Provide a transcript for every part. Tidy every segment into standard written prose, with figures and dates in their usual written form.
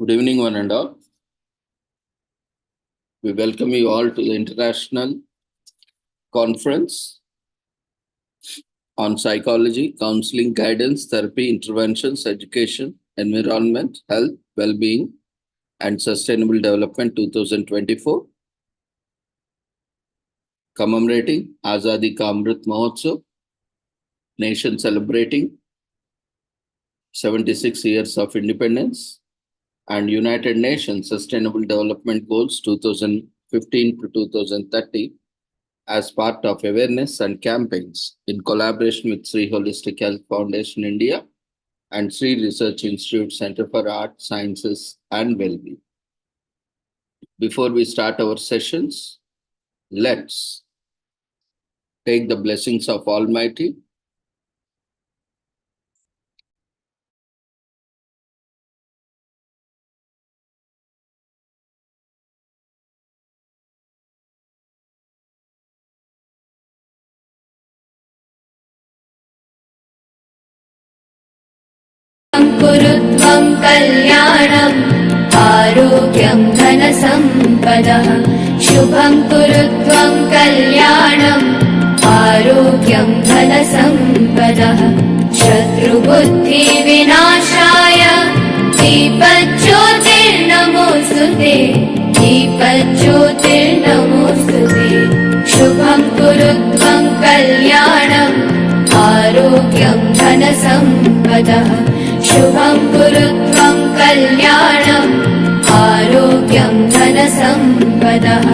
Good evening, one and all. We welcome you all to the International Conference on Psychology, Counseling, Guidance, Therapy, Interventions, Education, Environment, Health, Well-being, and Sustainable Development 2024, commemorating Azadi Ka Amrit Mahotsav, nation celebrating 76 years of independence, and United Nations Sustainable Development Goals 2015 to 2030 as part of awareness and campaigns in collaboration with Sri Holistic Health Foundation India and Sri Research Institute Center for Art, Sciences and Wellbeing. Before we start our sessions, let's take the blessings of Almighty. कुरुत्वं कल्याणम् आरोग्यं धनसम्पदः शुभं कुरुत्वं कल्याणम् आरोग्यं धनसम्पदः शत्रुबुद्धिविनाशाय दीपज्योतिर्नमोऽस्तुते दीपज्योतिर्नमोऽस्तुते शुभं कुरुत्वं कल्याणम् आरोग्यं धनसम्पदः शुभं कुरुत्वं कल्याणम् आरोग्यं धनसम्पदः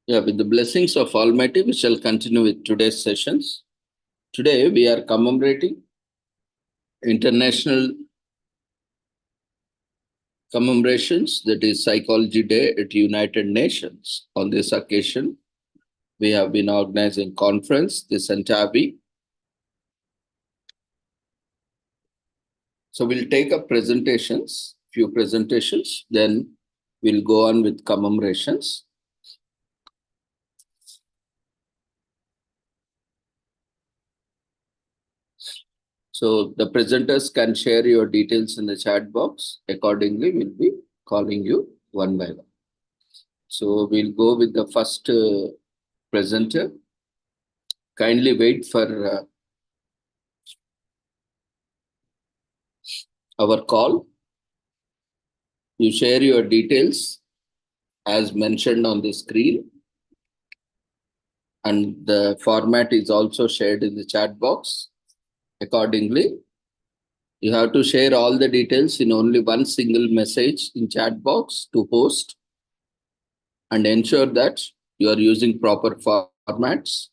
Yeah, with the blessings of Almighty, we shall continue with today's sessions. Today, we are commemorating International Commemorations, that is Psychology Day at United Nations. On this occasion, we have been organizing conference this entire week. So we'll take up presentations, few presentations, then we'll go on with commemorations. So the presenters can share your details in the chat box. Accordingly, we'll be calling you one by one. So we'll go with the first presenter. Kindly wait for our call. You share your details as mentioned on the screen, and the format is also shared in the chat box. Accordingly, you have to share all the details in only one single message in chat box to host, and ensure that you are using proper formats.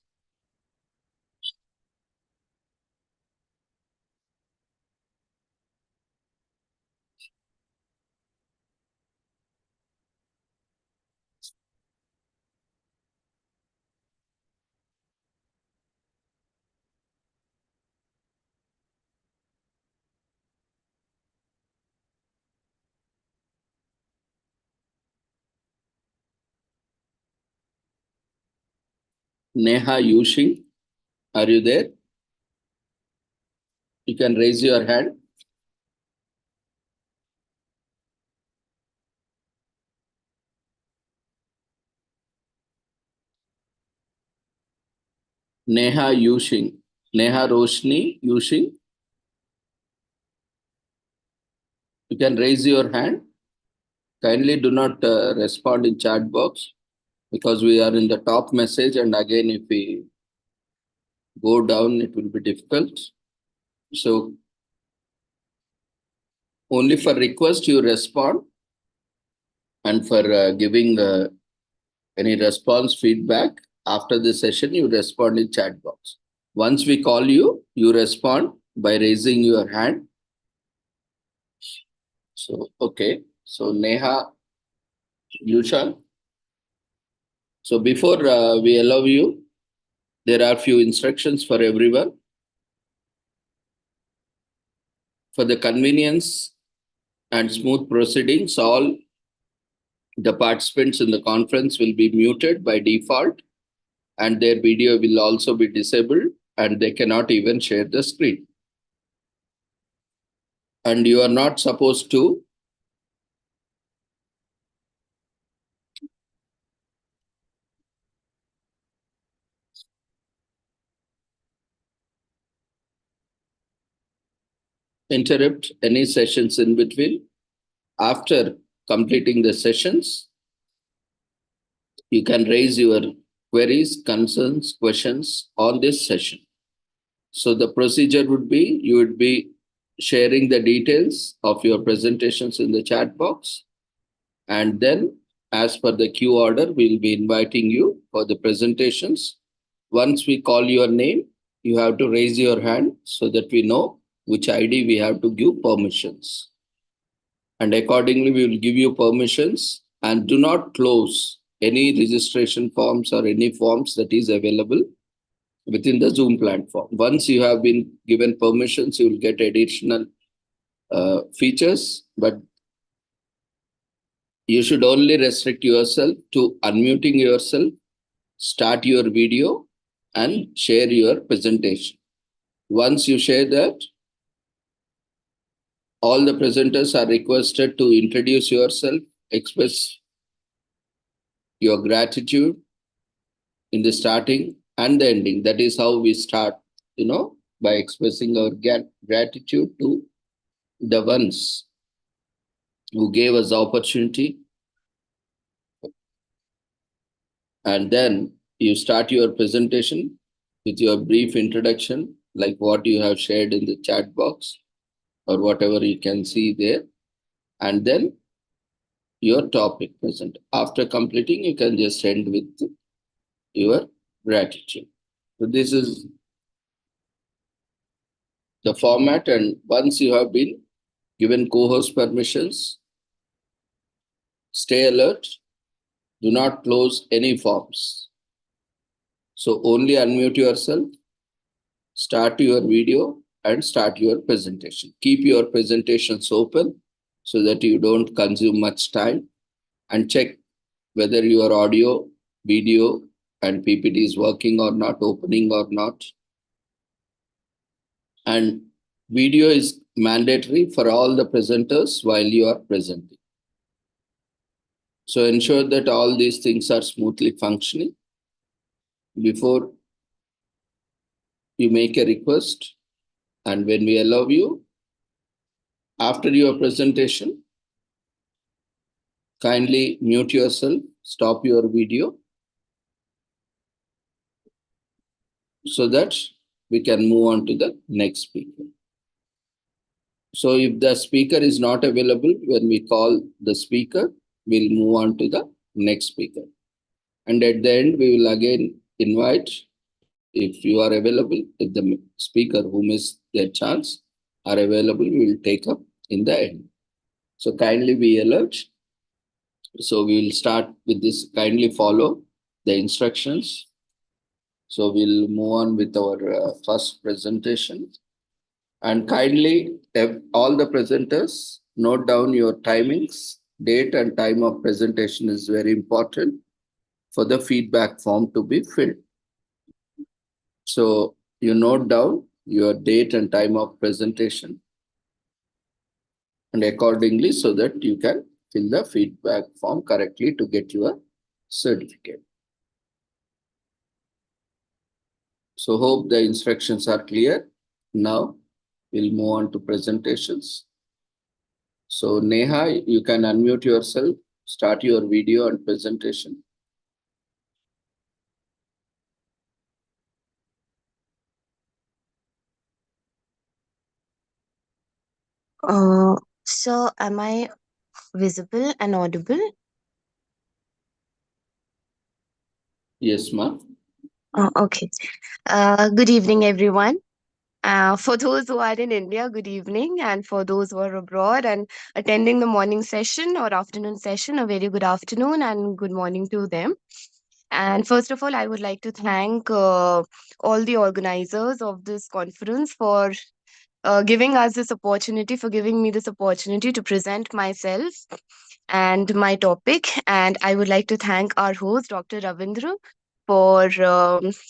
Neha Yushing, are you there? You can raise your hand. Neha Yushing. Neha Roshni Yushing. You can raise your hand. Kindly do not respond in chat box, because we are in the top message, and again if we go down it will be difficult. So only for request you respond, and for giving any response feedback after the session you respond in chat box. Once we call you, you respond by raising your hand. So okay, so Neha Yushan. So before we allow you, there are few instructions for everyone. For the convenience and smooth proceedings, all the participants in the conference will be muted by default, and their video will also be disabled, and they cannot even share the screen. And you are not supposed to interrupt any sessions in between. After completing the sessions, you can raise your queries, concerns, questions on this session. So the procedure would be, you would be sharing the details of your presentations in the chat box, and then as per the queue order, we'll be inviting you for the presentations. Once we call your name, you have to raise your hand so that we know which ID we have to give permissions. And accordingly, we will give you permissions, and do not close any registration forms or any forms that is available within the Zoom platform. Once you have been given permissions, you will get additional features, but you should only restrict yourself to unmuting yourself, start your video, and share your presentation. Once you share that, all the presenters are requested to introduce yourself, express your gratitude in the starting and the ending. That is how we start, by expressing our gratitude to the ones who gave us the opportunity. And then you start your presentation with your brief introduction, like what you have shared in the chat box or whatever you can see there. And then your topic present. After completing, you can just end with your gratitude. So this is the format, and once you have been given co-host permissions, stay alert. Do not close any forms. So only unmute yourself, start your video, and start your presentation. Keep your presentations open so that you don't consume much time, and check whether your audio, video, and PPT is working or not, opening or not. And video is mandatory for all the presenters while you are presenting. So ensure that all these things are smoothly functioning before you make a request. And when we allow you, after your presentation, kindly mute yourself, stop your video so that we can move on to the next speaker. So if the speaker is not available, when we call the speaker, we'll move on to the next speaker. And at the end, we will again invite, if you are available, if the speaker who missed their chance are available, we will take up in the end. So kindly be alert. So we will start with this. Kindly follow the instructions. So we'll move on with our first presentation. And kindly, all the presenters, note down your timings. Date and time of presentation is very important for the feedback form to be filled. So you note down your date and time of presentation, and accordingly, so that you can fill the feedback form correctly to get your certificate. So hope the instructions are clear. Now we'll move on to presentations. So Neha, you can unmute yourself, start your video and presentation. So am I visible and audible? Yes, ma'am. Okay. Good evening, everyone. For those who are in India, good evening. And for those who are abroad and attending the morning session or afternoon session, a very good afternoon and good morning to them. And first of all, I would like to thank all the organizers of this conference for giving us this opportunity, for giving me this opportunity to present myself and my topic. And I would like to thank our host, Dr. Ravindra, for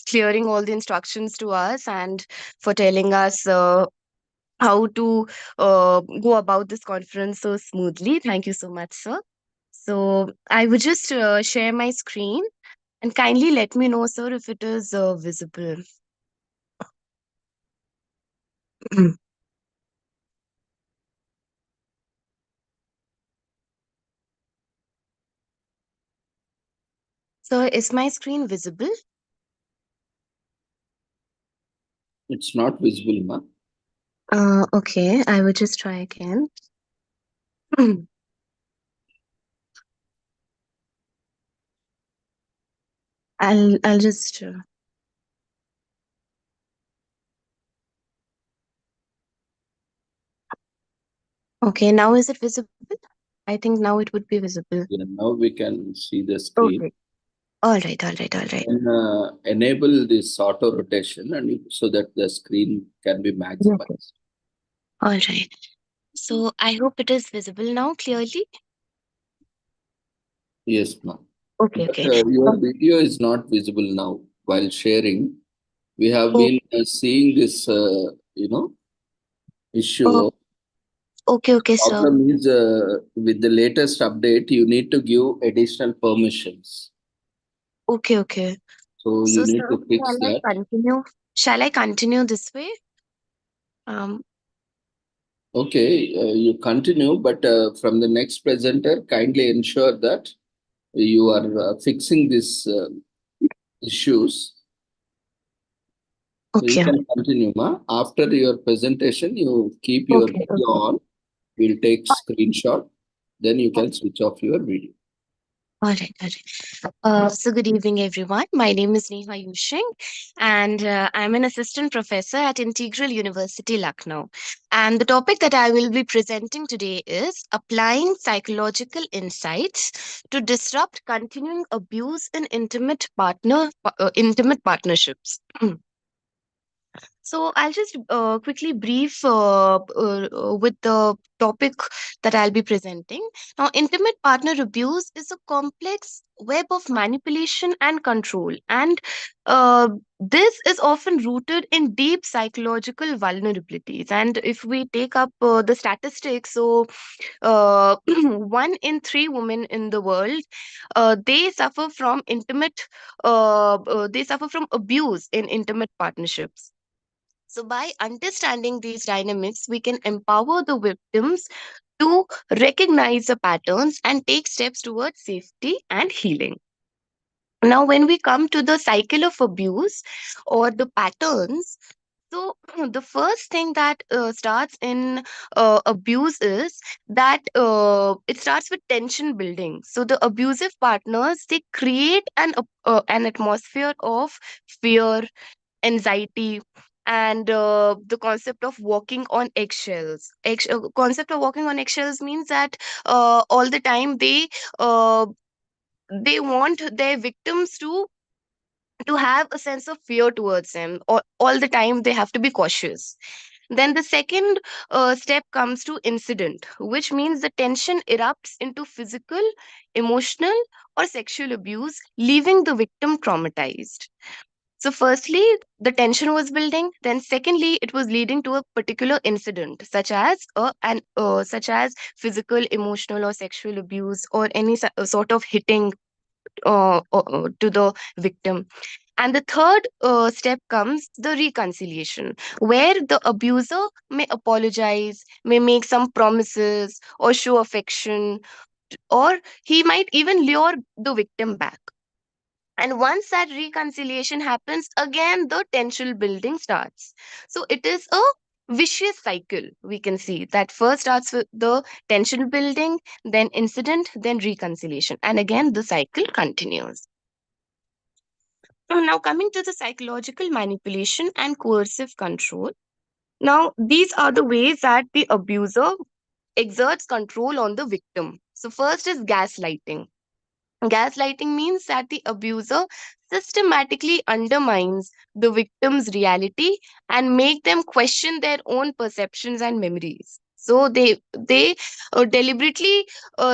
clearing all the instructions to us and for telling us how to go about this conference so smoothly. Thank you so much, sir. So I would just share my screen and kindly let me know, sir, if it is visible. So is my screen visible? It's not visible, ma'am. Okay, I will just try again. I'll just okay, now is it visible? I think now it would be visible. Yeah, now we can see the screen. Okay. All right, all right, all right. And enable this auto rotation and so that the screen can be maximized. Yes. All right. So I hope it is visible now clearly. Yes, ma'am. Okay, But okay. your video is not visible now while sharing. We have been seeing this, Oh, issue. okay, okay, sir. Problem is, with the latest update, you need to give additional permissions. Okay, okay. So you So, need sir, to fix shall that. I continue? Shall I continue this way? Um, Okay, you continue, but from the next presenter, kindly ensure that you are fixing these issues. So you okay, can continue, ma. After your presentation, you keep your okay, video okay. on. We'll take screenshot. Then you can switch off your video. All right, all right. So good evening, everyone. My name is Neha Yushing, and I'm an assistant professor at Integral University, Lucknow. And the topic that I will be presenting today is applying psychological insights to disrupt continuing abuse in intimate partnerships. So I'll just quickly brief with the topic that I'll be presenting. Now, intimate partner abuse is a complex web of manipulation and control, and this is often rooted in deep psychological vulnerabilities. And if we take up the statistics, so 1 in 3 women in the world they suffer from abuse in intimate partnerships. So, by understanding these dynamics, we can empower the victims to recognize the patterns and take steps towards safety and healing. Now, when we come to the cycle of abuse or the patterns, so the first thing that starts in abuse is that it starts with tension building. So the abusive partners, they create an atmosphere of fear, anxiety, and the concept of walking on eggshells. Concept of walking on eggshells means that all the time they want their victims to have a sense of fear towards them, or all the time they have to be cautious. Then the second step comes to incident, which means the tension erupts into physical, emotional, or sexual abuse, leaving the victim traumatized. So, firstly, the tension was building. Then, secondly, it was leading to a particular incident, such as physical, emotional, or sexual abuse, or any sort of hitting to the victim. And the third step comes the reconciliation, where the abuser may apologize, may make some promises, or show affection, or he might even lure the victim back. And once that reconciliation happens, again the tension building starts. So it is a vicious cycle. We can see that first starts with the tension building, then incident, then reconciliation. And again, the cycle continues. So now, coming to the psychological manipulation and coercive control. Now, these are the ways that the abuser exerts control on the victim. So, first is gaslighting. Gaslighting means that the abuser systematically undermines the victim's reality and make them question their own perceptions and memories. So they deliberately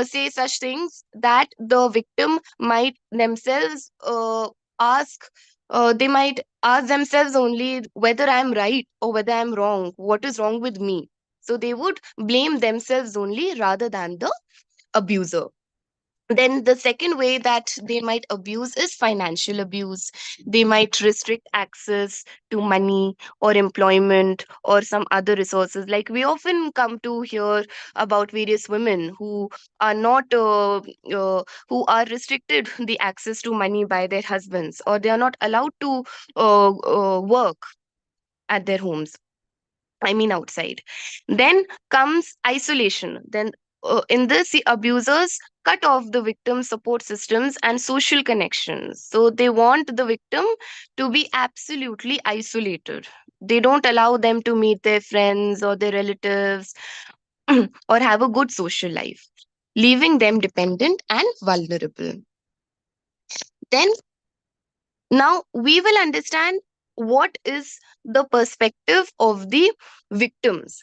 say such things that the victim might themselves ask. They might ask themselves only whether I'm right or whether I'm wrong. What is wrong with me? So they would blame themselves only rather than the abuser. Then the second way that they might abuse is financial abuse. They might restrict access to money or employment or some other resources. Like we often come to hear about various women who are not who are restricted the access to money by their husbands, or they are not allowed to work at their homes, I mean, outside. Then comes isolation. Then, in this, the abusers cut off the victim's support systems and social connections. So, they want the victim to be absolutely isolated. They don't allow them to meet their friends or their relatives or have a good social life, leaving them dependent and vulnerable. Then now we will understand what is the perspective of the victims.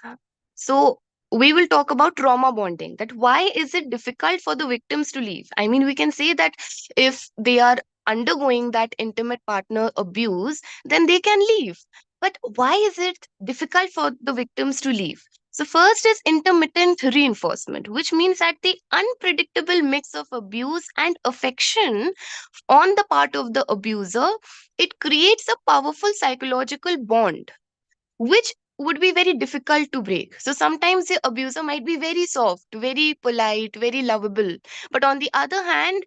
So we will talk about trauma bonding, that why is it difficult for the victims to leave. I mean, we can say that if they are undergoing that intimate partner abuse, then they can leave. But why is it difficult for the victims to leave? So first is intermittent reinforcement, which means that the unpredictable mix of abuse and affection on the part of the abuser, it creates a powerful psychological bond, which would be very difficult to break. So sometimes the abuser might be very soft, very polite, very lovable. But on the other hand,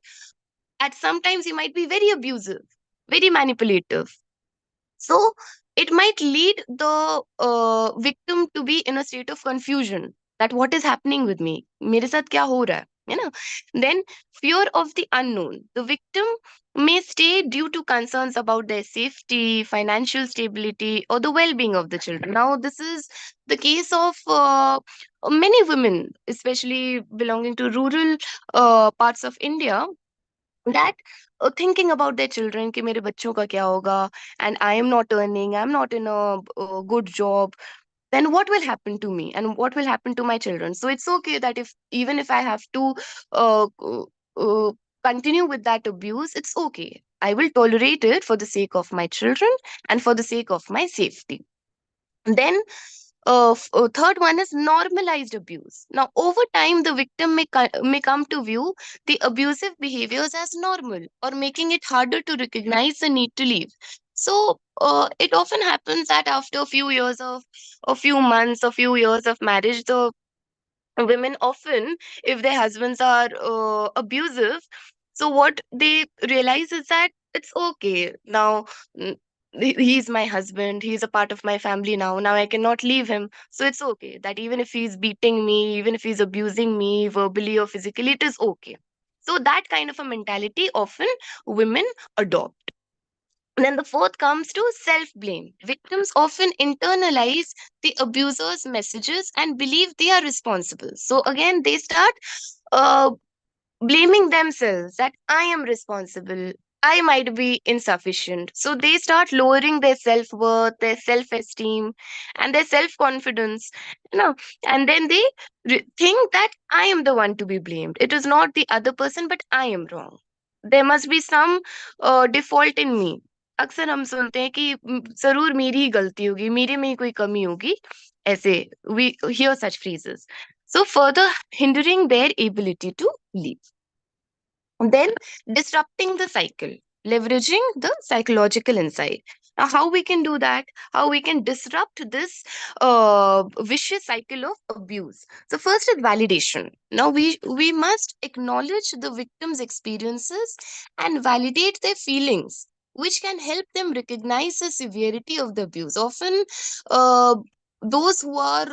at sometimes he might be very abusive, very manipulative. So it might lead the victim to be in a state of confusion, that what is happening with me? मेरे साथ क्या हो रहा है? You know, then fear of the unknown. The victim may stay due to concerns about their safety, financial stability, or the well-being of the children. Now, this is the case of many women, especially belonging to rural parts of India, that thinking about their children कि मेरे बच्चों का क्या होगा, and I am not earning, I'm not in a good job, then what will happen to me and what will happen to my children? So it's okay that if even if I have to uh, uh, uh, continue with that abuse, it's okay. I will tolerate it for the sake of my children and for the sake of my safety. Then third one is normalized abuse. Now, over time, the victim may come to view the abusive behaviors as normal or making it harder to recognize the need to leave. So, it often happens that after a few months, a few years of marriage, the women often, if their husbands are abusive, so what they realize is that it's okay now. mm, he's my husband, he's a part of my family now I cannot leave him, so it's okay that even if he's beating me, even if he's abusing me verbally or physically, it is okay. So that kind of a mentality often women adopt. Then the fourth comes to self blame. Victims often internalize the abuser's messages and believe they are responsible. So again, they start uh, blaming themselves that I am responsible. I might be insufficient. So they start lowering their self worth, their self esteem, and their self confidence. You know, and then they think that I am the one to be blamed. It is not the other person, but I am wrong. There must be some default in me. अक्सर हम सुनते हैं कि जरूर मेरी ही गलती होगी, मेरे में ही कोई कमी होगी, ऐसे we hear such phrases, so further hindering their ability to leave. Then disrupting the cycle, leveraging the psychological insight. Now, how we can do that? How we can disrupt this vicious cycle of abuse? So, first is validation. Now, we must acknowledge the victim's experiences and validate their feelings, which can help them recognize the severity of the abuse. Often, uh, those who are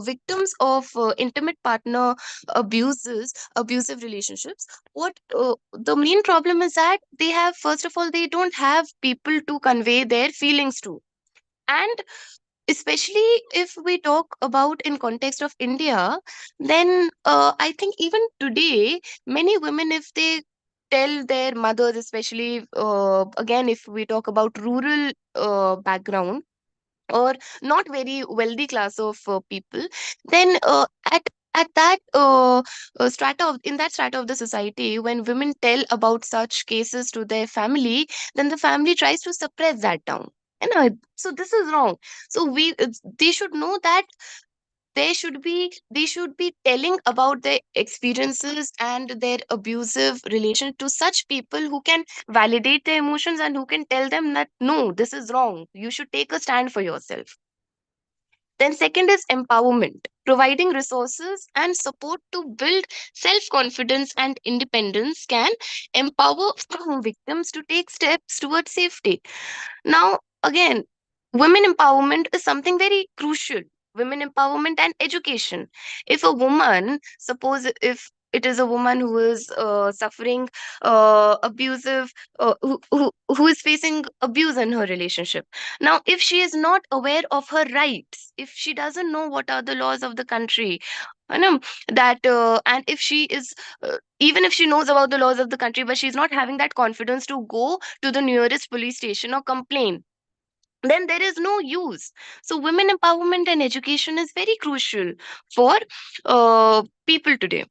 victims of intimate partner abusive relationships, what the main problem is that they have, first of all, they don't have people to convey their feelings to. And especially if we talk about in context of India, then I think even today many women, if they tell their mothers, especially again if we talk about rural background or not very wealthy class of people, then at that strata of, in that strata of the society, when women tell about such cases to their family, then the family tries to suppress that down. You know, so this is wrong. So they should know that they should be telling about their experiences and their abusive relation to such people who can validate their emotions and who can tell them that no, this is wrong, you should take a stand for yourself. Then second is empowerment, providing resources and support to build self confidence and independence can empower victims to take steps towards safety. Now, again, women empowerment is something very crucial. Women empowerment and education. If a woman, suppose if it is a woman who is suffering abusive, who is facing abuse in her relationship. Now, if she is not aware of her rights, if she doesn't know what are the laws of the country, you know, that and if she is even if she knows about the laws of the country, but she's not having that confidence to go to the nearest police station or complain, then there is no use. So women empowerment and education is very crucial for people today.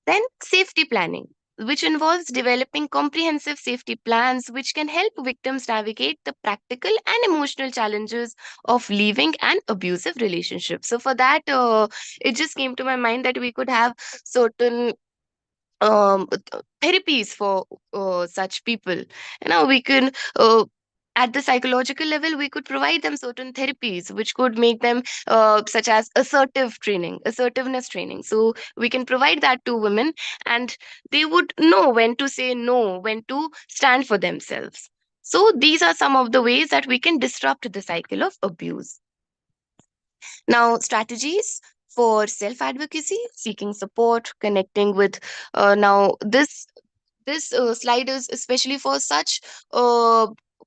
Then safety planning, which involves developing comprehensive safety plans which can help victims navigate the practical and emotional challenges of leaving an abusive relationship. So for that, it just came to my mind that we could have certain therapies for such people. You know, we can at the psychological level, we could provide them certain therapies which could make them such as assertiveness training. So we can provide that to women, and they would know when to say no, when to stand for themselves. So these are some of the ways that we can disrupt the cycle of abuse. Now, strategies for self-advocacy, seeking support, connecting with now this slide is especially for such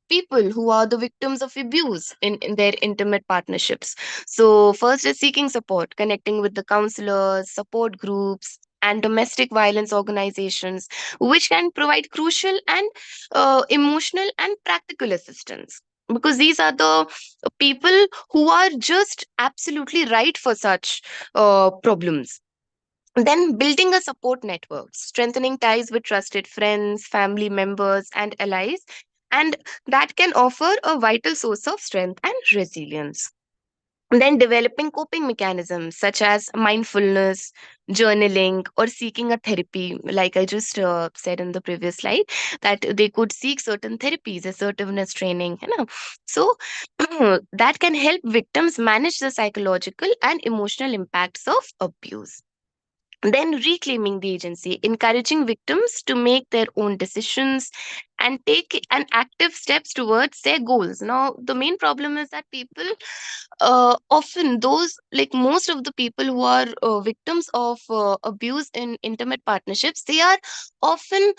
people who are the victims of abuse in their intimate partnerships. So, first is seeking support, connecting with the counselors, support groups, and domestic violence organizations, which can provide crucial and emotional and practical assistance. Because these are the people who are just absolutely right for such problems. Then building a support network, strengthening ties with trusted friends, family members, and allies, and that can offer a vital source of strength and resilience. Then developing coping mechanisms such as mindfulness, journaling, or seeking a therapy, like I just said in the previous slide, that they could seek certain therapies, assertiveness training, So that can help victims manage the psychological and emotional impacts of abuse. Then reclaiming the agency, encouraging victims to make their own decisions and take an active steps towards their goals. Now the main problem is that people often those like most of the people who are victims of abuse in intimate partnerships, they are often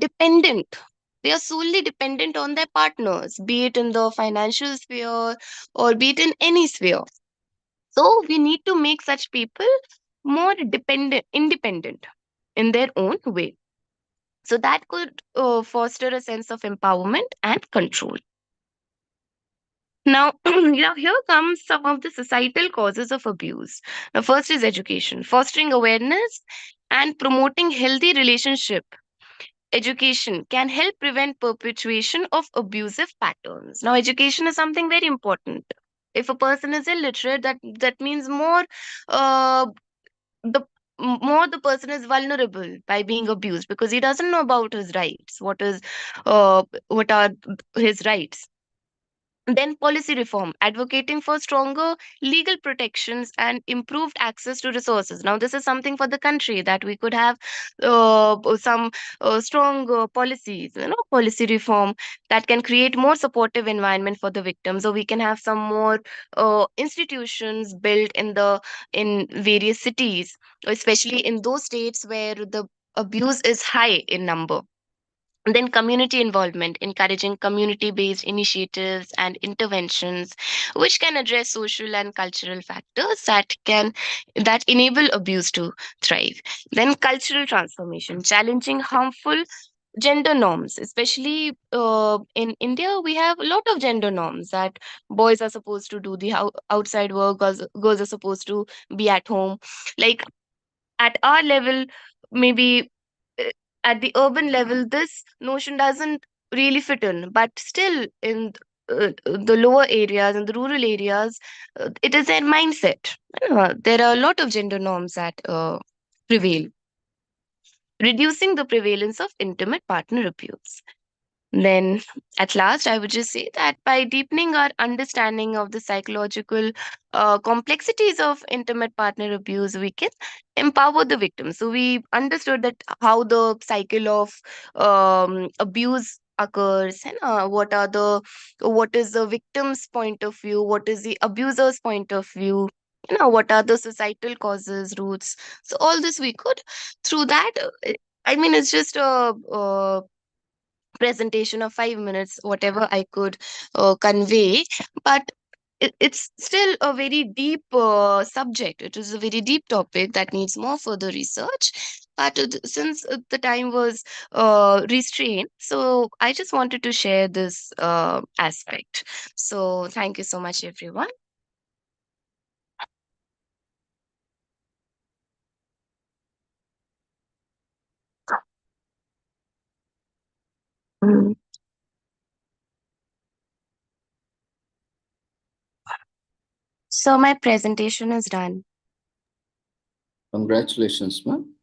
dependent. They are solely dependent on their partners, be it in the financial sphere or be it in any sphere. So we need to make such people more independent in their own way. So that could foster a sense of empowerment and control. Now, here comes some of the societal causes of abuse. Now, first is education, fostering awareness and promoting healthy relationship. Education can help prevent perpetuation of abusive patterns. Now, education is something very important. If a person is illiterate, that means uh, the more the person is vulnerable by being abused because he doesn't know about his rights. What are his rights? Then policy reform, advocating for stronger legal protections and improved access to resources. Now, this is something for the country that we could have some strong policies, policy reform that can create more supportive environment for the victims. So we can have some more institutions built in various cities, especially in those states where the abuse is high in number. And then community involvement, encouraging community based initiatives and interventions which can address social and cultural factors that enable abuse to thrive. Then cultural transformation, challenging harmful gender norms, especially in India. We have a lot of gender norms that boys are supposed to do the outside work, girls are supposed to be at home. Like at our level, maybe uh, at the urban level, this notion doesn't really fit in, but still in the lower areas and the rural areas, it is their mindset. There are a lot of gender norms that prevail, reducing the prevalence of intimate partner abuse. Then, at last, I would just say that by deepening our understanding of the psychological complexities of intimate partner abuse, we can empower the victim. So, we understood that how the cycle of abuse occurs, and what is the victim's point of view, what is the abuser's point of view. What are the societal causes, roots? So all this we could through that. I mean, it's just a presentation of 5 minutes, whatever I could convey. But it's still a very deep subject. It is a very deep topic that needs more further research. But since the time was restrained, so I just wanted to share this aspect. So thank you so much, everyone. Mm. So my presentation is done. Congratulations, ma'am.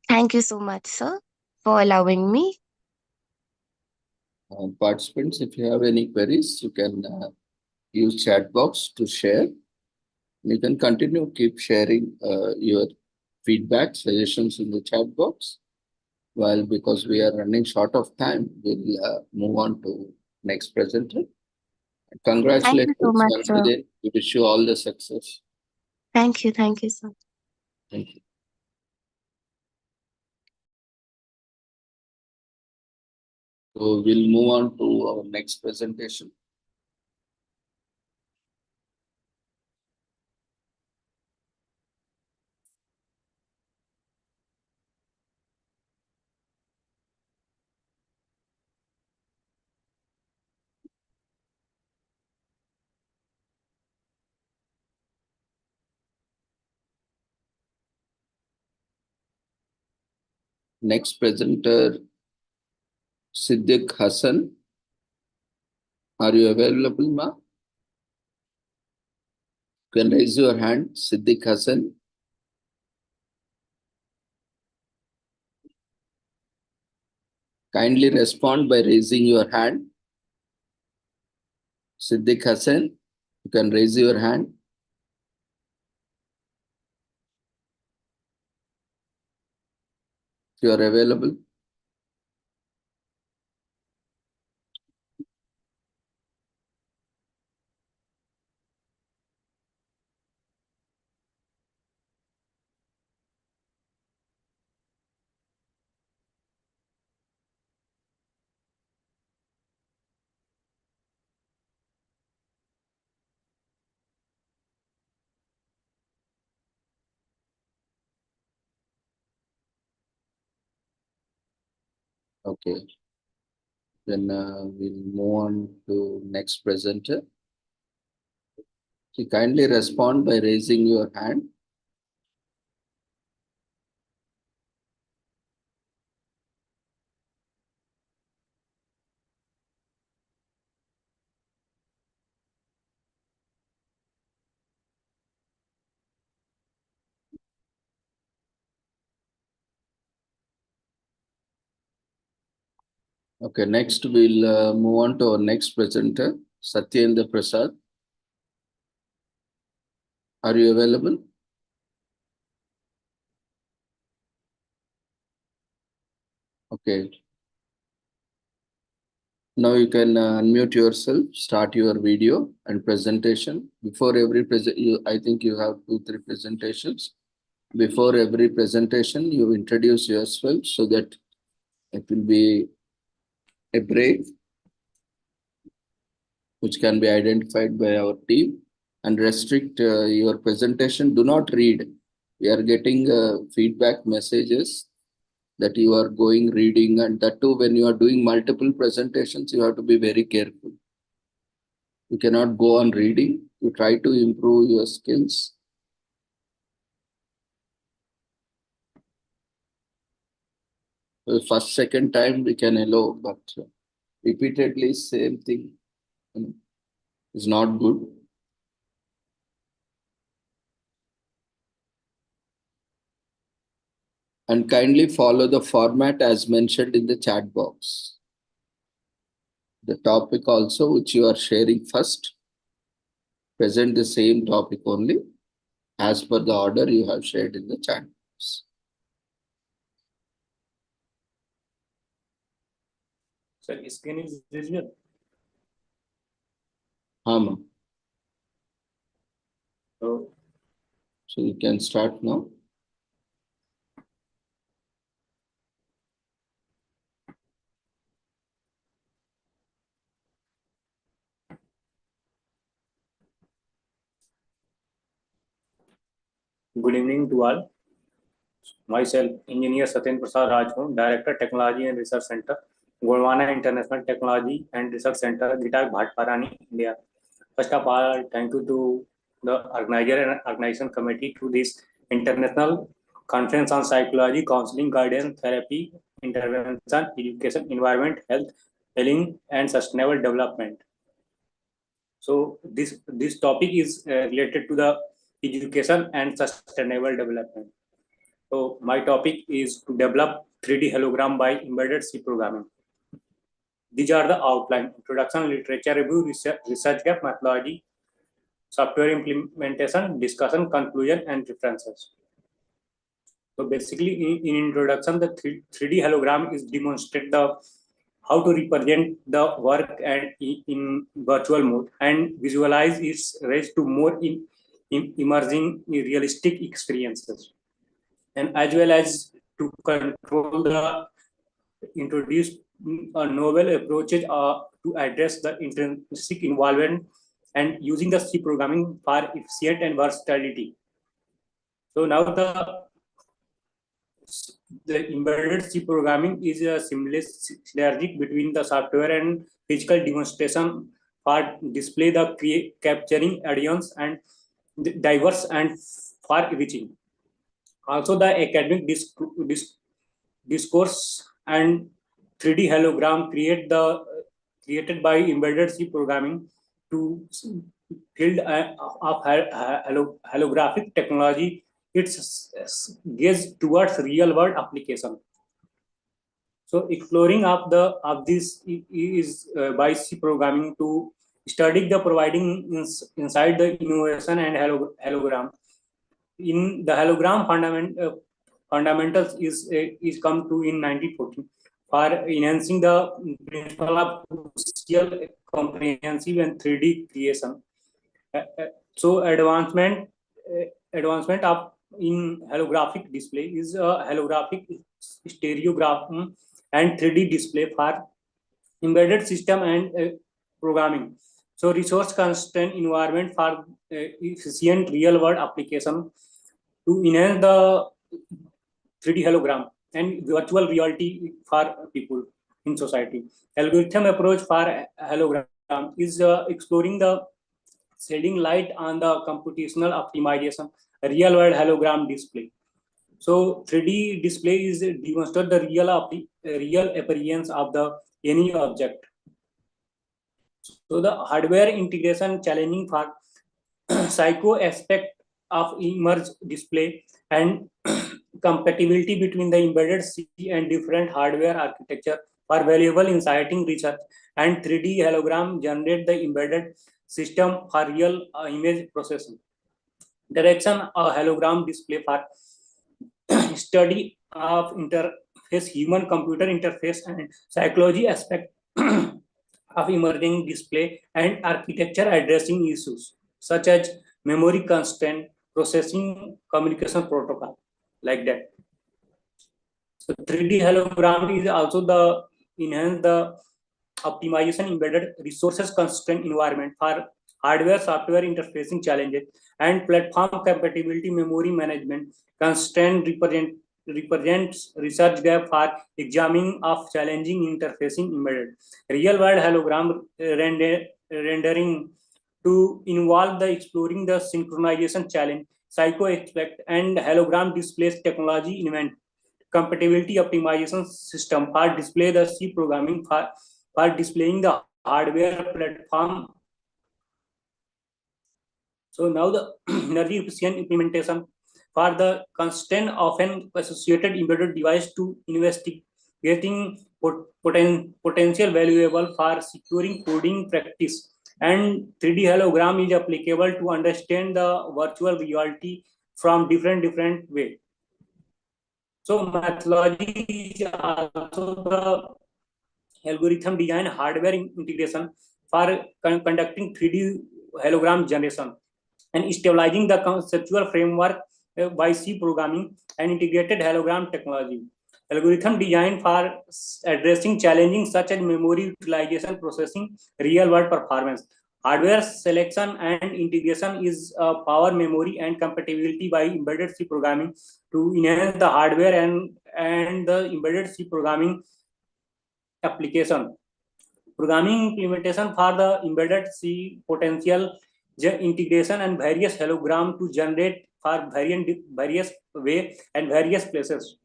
Thank you so much, sir, for allowing me. Participants, if you have any queries, you can use chat box to share. You can continue, keep sharing your feedback, suggestions in the chat box. Well, because we are running short of time, we'll move on to next presenter. Thank you Congratulations so much, once sir. again. We wish you all the success. Thank you. Thank you, sir. Thank you. So we'll move on to our next presentation. Next presenter, Siddiq Hassan. Are you available, ma? You can raise your hand, Siddiq Hassan. Kindly respond by raising your hand. Siddiq Hassan, you can raise your hand. If you are available. Okay. Then we'll move on to next presenter. So kindly respond by raising your hand. Okay, next we'll move on to our next presenter, Satyendra Prasad. Are you available? Okay. Now you can unmute yourself, start your video and presentation. Before every I think you have 2-3 presentations. Before every presentation, you introduce yourself so that it will be a break which can be identified by our team, and restrict your presentation. Do not read. We are getting feedback messages that you are going reading, and that too when you are doing multiple presentations, you have to be very careful. You cannot go on reading. You try to improve your skills. The first, second time we can allow, but repeatedly same thing is not good. And kindly follow the format as mentioned in the chat box. The topic also which you are sharing first, present the same topic only as per the order you have shared in the chat box. Sir, screen is visible. So you can start now. Good evening to all. Myself, Engineer Satyendra Prasad Rajpur, Director Technology and Research Center, Golwana International Technology and Research Center, Gitak Bhatparani, India. First of all, thank you to the organizer and organization committee to this international conference on psychology, counseling, guidance, therapy, intervention, education, environment, health, healing, and sustainable development. So this topic is related to the education and sustainable development. So my topic is to develop 3D hologram by embedded C programming. These are the outline: introduction, literature review, research gap, methodology, software implementation, discussion, conclusion, and references. So basically, in introduction, the 3D hologram is demonstrate the how to represent the work and in virtual mode and visualize its raise to more in emerging realistic experiences, and as well as to control the introduce novel approaches to address the intrinsic involvement and using the C programming for efficient and versatility. So now the embedded C programming is a seamless synergy between the software and physical demonstration for display the capturing audience and diverse and far reaching. Also, the academic discourse and 3D hologram created by embedded C programming to field of holographic technology. It's gazed towards real world application. So exploring of this is by C programming to study the providing inside the innovation and hologram. In the hologram fundamentals is come to in 1914 for enhancing the principle of social comprehensive and 3D creation. So advancement of in holographic display is a holographic stereograph and 3D display for embedded system and programming. So resource constraint environment for efficient real world application to enhance the 3D hologram and virtual reality for people in society. Algorithm approach for hologram is exploring the shedding light on the computational optimization real world hologram display. So 3D display is demonstrate the real appearance of the any object. So the hardware integration challenging for psycho aspect of immersive display and compatibility between the embedded C and different hardware architecture are valuable in citing research, and 3D hologram generate the embedded system for real image processing. Direction of hologram display for study of interface, human computer interface and psychology aspect of emerging display and architecture addressing issues such as memory constraint, processing, communication protocol, like that. So 3D hologram is also the enhance the optimization embedded resources constraint environment for hardware software interfacing challenges and platform compatibility memory management constraint represents research gap for examining of challenging interfacing embedded real world hologram rendering to involve the exploring the synchronization challenge psycho aspect and hologram displays technology invent compatibility optimization system for display the C programming for displaying the hardware platform. So now the energy efficient implementation for the constraint often associated embedded device to investigating potential valuable for securing coding practice, and 3D hologram is applicable to understand the virtual reality from different way. So methodology is also the algorithm design hardware integration for conducting 3D hologram generation and stabilizing the conceptual framework by C programming and integrated hologram technology. Algorithm design for addressing challenging such as memory utilization, processing, real world performance. Hardware selection and integration is power memory and compatibility by embedded C programming to enhance the hardware and the embedded C programming application. Programming implementation for the embedded C potential integration and various hologram to generate for various way and various places.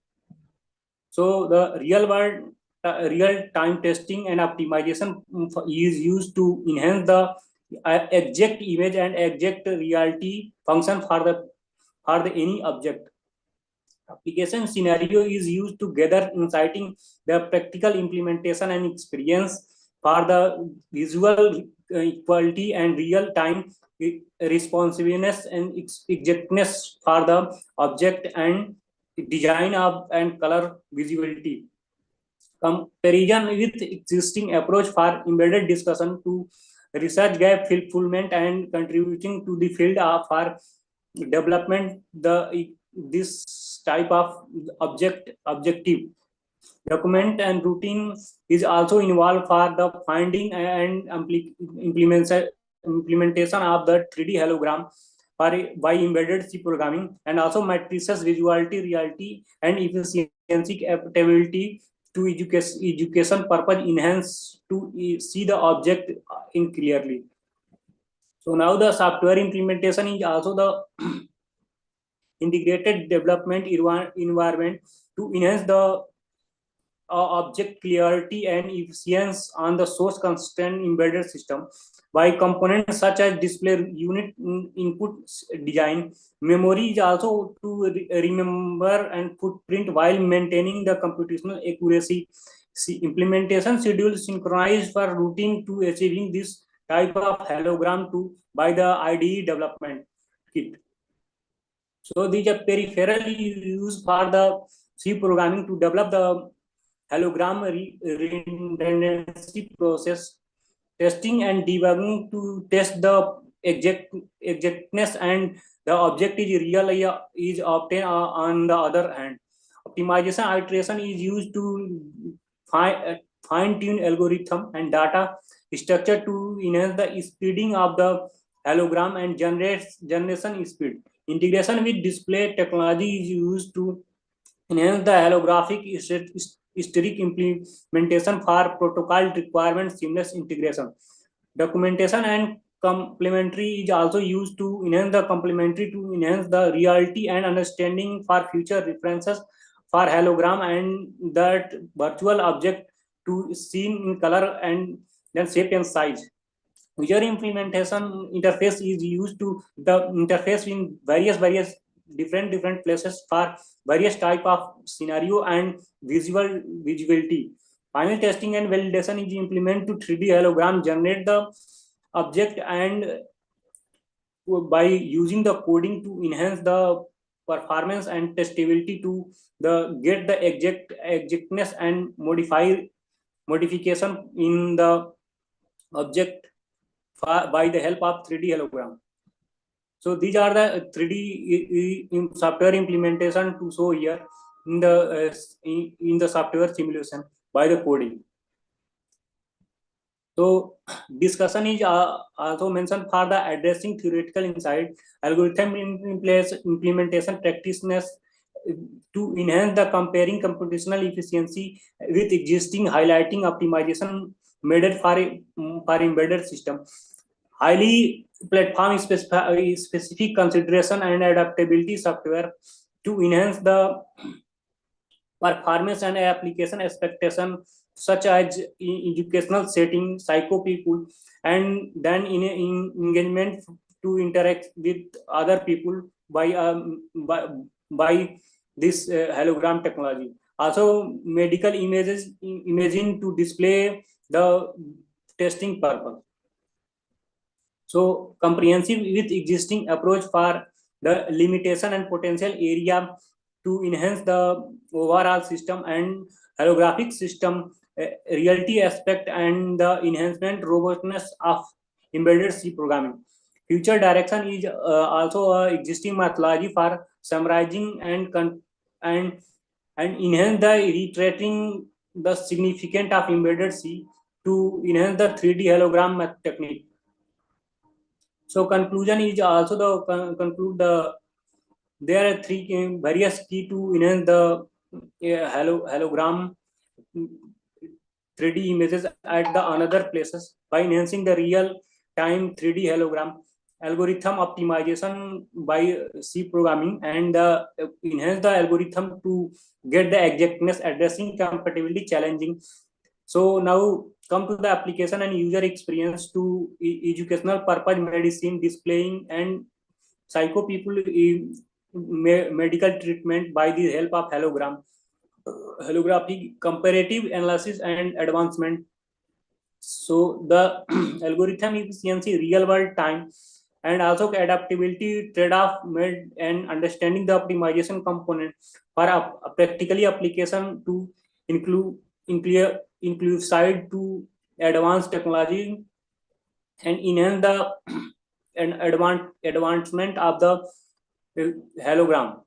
So the real world real time testing and optimization is used to enhance the exact image and exact reality function for the any object. Application scenario is used to gather inciting the practical implementation and experience for the visual equality and real time responsiveness and exactness for the object and design of and color visibility. Comparison with existing approach for embedded discussion to research gap fulfillment and contributing to the field for development this type of objective document and routine is also involved for the finding and implementation of the 3D hologram by embedded C programming, and also matrices visuality, reality, and efficiency capability to education purpose enhance to see the object in clearly. So now the software implementation is also the integrated development environment to enhance the object clarity and efficiency on the source constraint embedded system by components such as display unit, input design. Memory is also to remember and footprint while maintaining the computational accuracy. Implementation schedule synchronized for routing to achieving this type of hologram by the IDE development kit. So these are peripherally used for the C programming to develop the hologram redundancy process, testing and debugging to test the exactness and the object is real is obtained on the other hand. Optimization iteration is used to fine-tune algorithm and data structure to enhance the speeding of the hologram and generation speed. Integration with display technology is used to enhance the holographic historic implementation for protocol requirements seamless integration. Documentation and complementary is also used to enhance the reality and understanding for future references for hologram and that virtual object to seen in color and then shape and size. User implementation interface is used to the interface in various different places for various type of scenario and visibility. Final testing and validation is implemented to 3D hologram generate the object and by using the coding to enhance the performance and testability to get the exactness and modification in the object by the help of 3D hologram. So these are the 3D software implementation to show here in the software simulation by the coding. So discussion is also mentioned for the addressing theoretical insight, algorithm implementation practitioners to enhance the comparing computational efficiency with existing highlighting optimization made for embedded system. Highly platform specific consideration and adaptability software to enhance the performance and application expectation such as educational setting, psycho people, and then in engagement to interact with other people by this hologram technology. Also, medical imaging to display the testing purpose. So, comprehensive with existing approach for the limitation and potential area to enhance the overall system and holographic system reality aspect and the enhancement robustness of embedded C programming. Future direction is also existing methodology for summarizing and enhance the reiterating the significance of embedded C to enhance the 3D hologram technique. So conclusion is also the conclude the there are three various key to enhance the hologram 3D images at the another places by enhancing the real time 3D hologram algorithm optimization by C programming and enhance the algorithm to get the exactness addressing compatibility challenging. So now come to the application and user experience to educational purpose medicine displaying and psycho people medical treatment by the help of holographic comparative analysis and advancement. So the algorithm efficiency real world time and also adaptability trade-off made and understanding the optimization component for a practically application to include side to advanced technology and enhance the advancement of the hologram.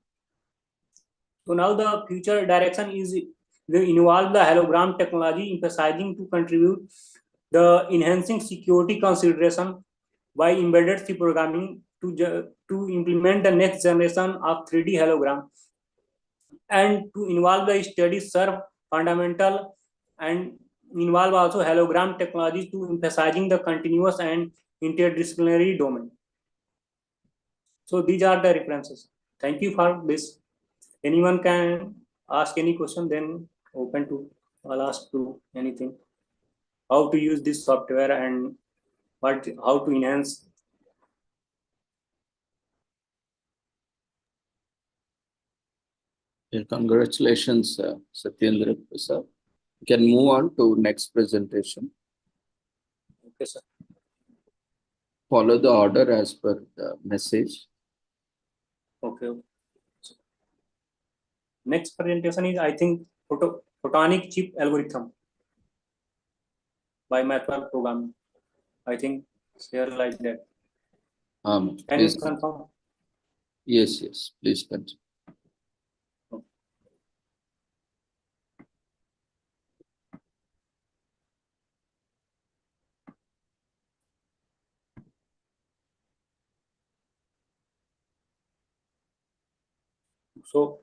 So now the future direction is to involve the hologram technology, emphasizing to contribute the enhancing security consideration by embedded C programming to implement the next generation of 3D hologram, and to involve the studies serve fundamental and involve also hologram technology to emphasizing the continuous and interdisciplinary domain. So these are the references. Thank you for this. Anyone can ask any question, then open to, I'll ask to anything. How to use this software and how to enhance. Congratulations, Satyendra sir. We can move on to next presentation. Okay, sir. Follow the order as per the message. Okay. Next presentation is, I think, photonic chip algorithm by method programming. I think share like that. Can you Please confirm? Yes, please continue. So,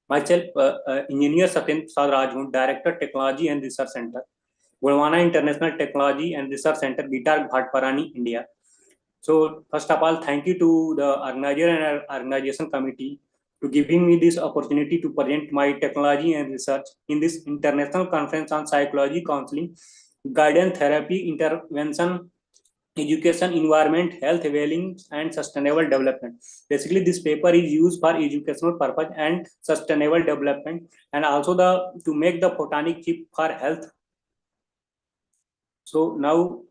myself, Engineer Satyendra Rajhun, Director Technology and Research Center, Gulwana International Technology and Research Center, Gitar Bhatparani, India. So, first of all, thank you to the organizer and organization committee to giving me this opportunity to present my technology and research in this international conference on psychology, counseling, guidance, therapy, intervention, education, environment, health, well-being, and sustainable development. Basically, this paper is used for educational purpose and sustainable development, and also to make the photonic chip for health. So now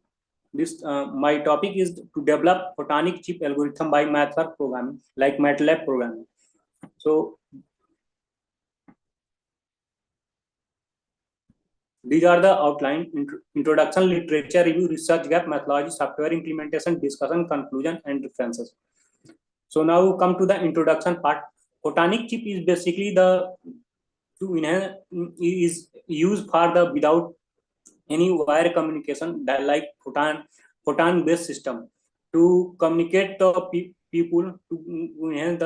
this my topic is to develop photonic chip algorithm by MATLAB programming, like MATLAB programming. So these are the outline: introduction, literature review, research gap, methodology, software implementation, discussion, conclusion, and references. So now come to the introduction part. Photonic chip is basically is used for the without any wire communication, that like photon based system to communicate the people, to enhance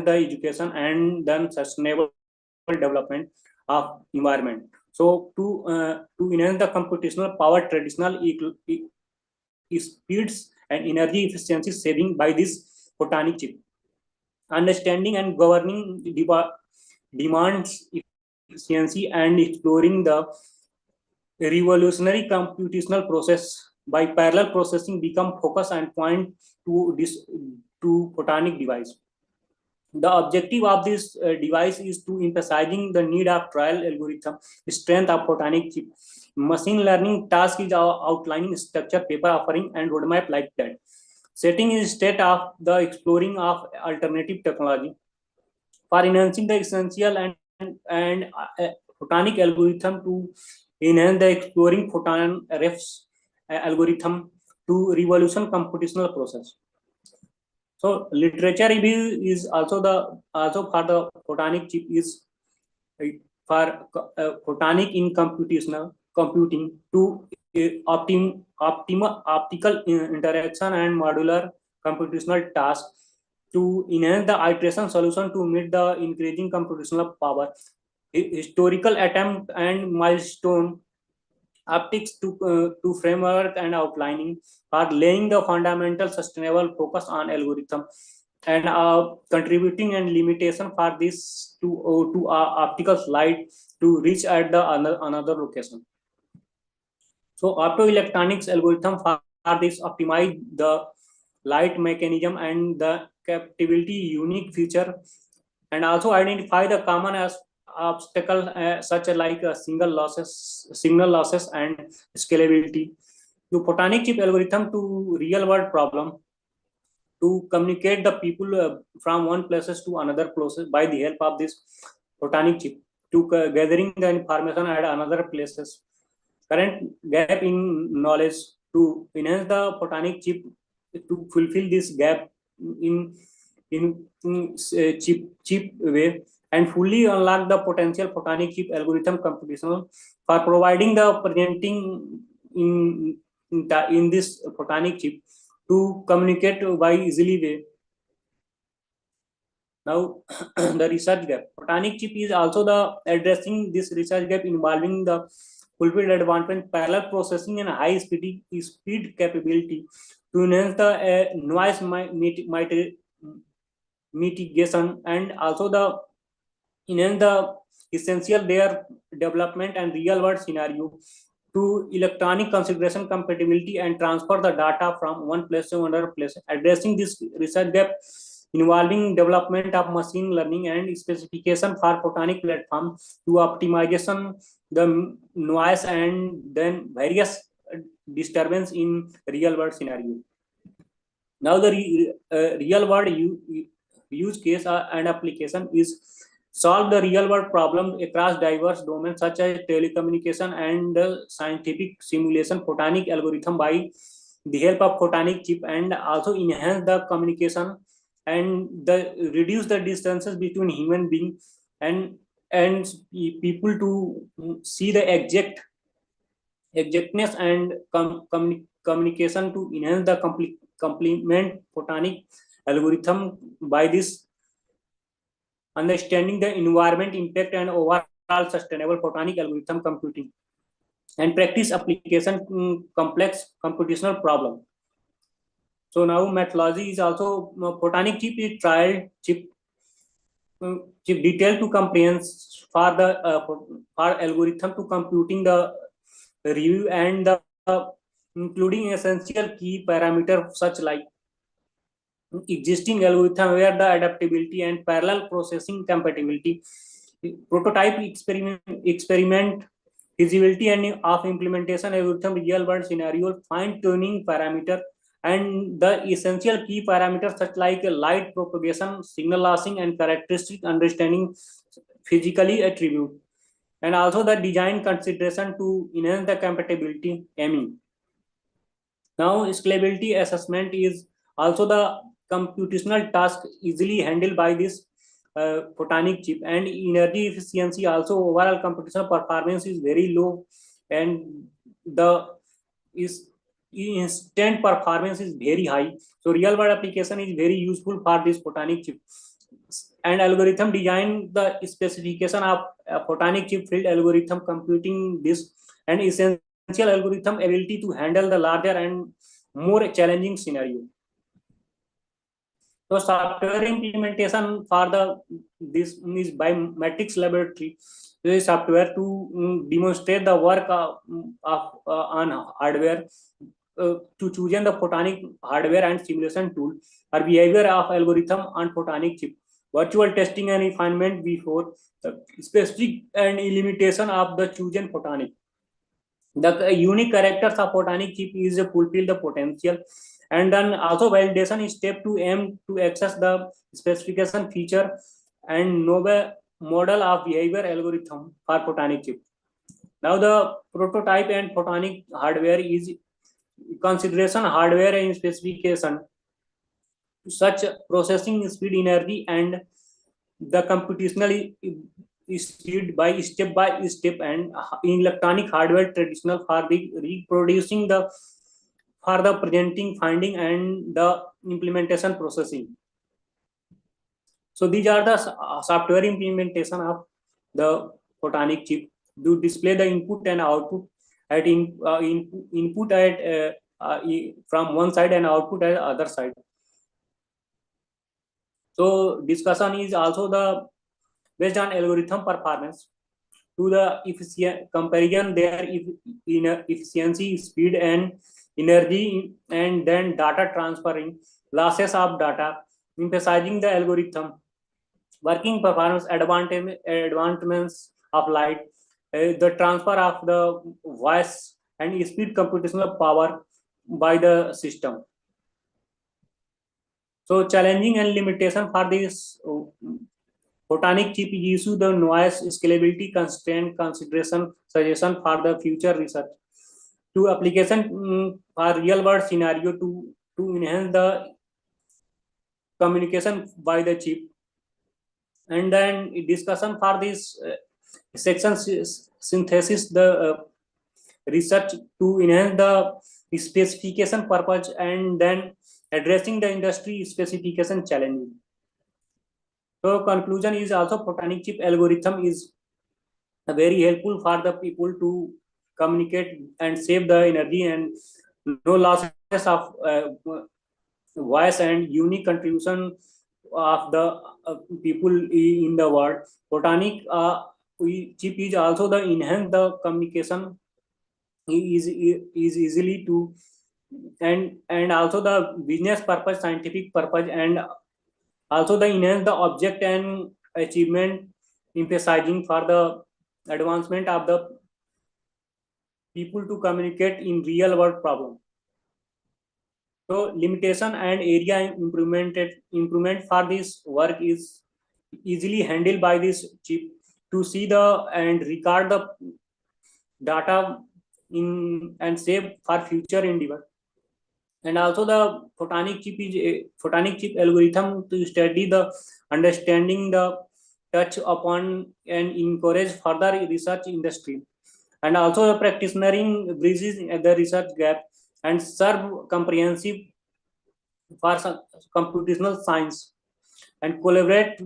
the education and then sustainable development of environment. So to enhance the computational power, traditional speeds and energy efficiency saving by this photonic chip. Understanding and governing demands efficiency and exploring the revolutionary computational process by parallel processing become focus and point to this to photonic device. The objective of this device is to emphasizing the need of trial algorithm, strength of photonic chip. Machine learning task is outlining structure, paper offering, and roadmap like that. Setting is state of the exploring of alternative technology for enhancing the essential and photonic algorithm to enhance the exploring photon refs algorithm to revolution computational process. So literature review is also for the photonic chip is for photonic in computational computing to optimal optical interaction and modular computational task to enhance the iteration solution to meet the increasing computational power. Historical attempt and milestone optics to framework and outlining are laying the fundamental sustainable focus on algorithm and contributing and limitation for this to optical slide to reach at the another location. So optoelectronics algorithm for this optimize the light mechanism and the captivity unique feature, and also identify the common as obstacle such like signal losses and scalability. The photonic chip algorithm to real world problem to communicate the people from one places to another places by the help of this photonic chip to gathering the information at another places current gap in knowledge to enhance the photonic chip to fulfill this gap in cheap way and fully unlock the potential photonic chip algorithm computational for providing the presenting in this photonic chip to communicate by easily way. Now, the research gap. Photonic chip is also the addressing this research gap involving the fulfilled advancement, parallel processing and high speed capability to enhance the noise mitigation and also the enhance the essential their development and real world scenario to electronic configuration compatibility and transfer the data from one place to another place. Addressing this research gap involving development of machine learning and specification for photonic platform to optimization the noise and then various disturbance in real world scenario. Now the real world use case and application is solve the real world problem across diverse domains such as telecommunication and scientific simulation photonic algorithm by the help of photonic chip and also enhance the communication and the reduce the distances between human being and people to see the exactness and communication to enhance the complement photonic algorithm by this understanding the environment impact and overall sustainable photonic algorithm computing and practice application complex computational problem. So now methodology is also photonic chip is trial chip detailed to comprehend for the for algorithm to computing the review and the including essential key parameter such like existing algorithm where the adaptability and parallel processing compatibility, prototype experiment feasibility and of implementation algorithm real world scenario, fine tuning parameter and the essential key parameters such like light propagation, signal lossing and characteristic understanding physically attribute, and also the design consideration to enhance the compatibility aiming. Now scalability assessment is also the computational task easily handled by this photonic chip, and energy efficiency also overall computational performance is very low and the instant performance is very high. So real world application is very useful for this photonic chip and algorithm design the specification of photonic chip field algorithm computing this and essential algorithm ability to handle the larger and more challenging scenario. So software implementation for the this is biometrics laboratory. This software to demonstrate the work on hardware to choose the photonic hardware and simulation tool or behavior of algorithm on photonic chip. Virtual testing and refinement before the specific and limitation of the chosen photonic. The unique characters of photonic chip is to fulfill the potential, and then also validation is step to aim to access the specification feature and novel model of behavior algorithm for photonic chip. Now the prototype and photonic hardware is consideration hardware and specification, such processing speed, energy, and the computational speed by step and electronic hardware traditional for the reproducing the for the presenting finding and the implementation processing. So these are the software implementation of the photonic chip to display the input and output at input at from one side and output at other side. So discussion is also the based on algorithm performance to the efficient comparison there in efficiency, speed and energy, and then data transferring, losses of data, emphasizing the algorithm, working performance, advancements of light, the transfer of the voice and speed computational power by the system. So challenging and limitation for this photonic chip issue the noise scalability constraint consideration suggestion for the future research. to application for real world scenario to enhance the communication by the chip. And then discussion for this section synthesis the research to enhance the specification purpose and then addressing the industry specification challenge. So conclusion is also photonic chip algorithm is very helpful for the people to communicate and save the energy and no losses of voice and unique contribution of the people in the world. Photonic chip is also the enhance the communication is easily to and also the business purpose, scientific purpose, and also the enhance the object and achievement, emphasizing for the advancement of the people to communicate in real world problem. So limitation and area improvement for this work is easily handled by this chip to see the and record the data in and save for future endeavor. And also the photonic chip is a photonic chip algorithm to study the understanding the touch upon and encourage further research industry. And also the practitionering bridges the research gap and serve comprehensive for computational science and collaborate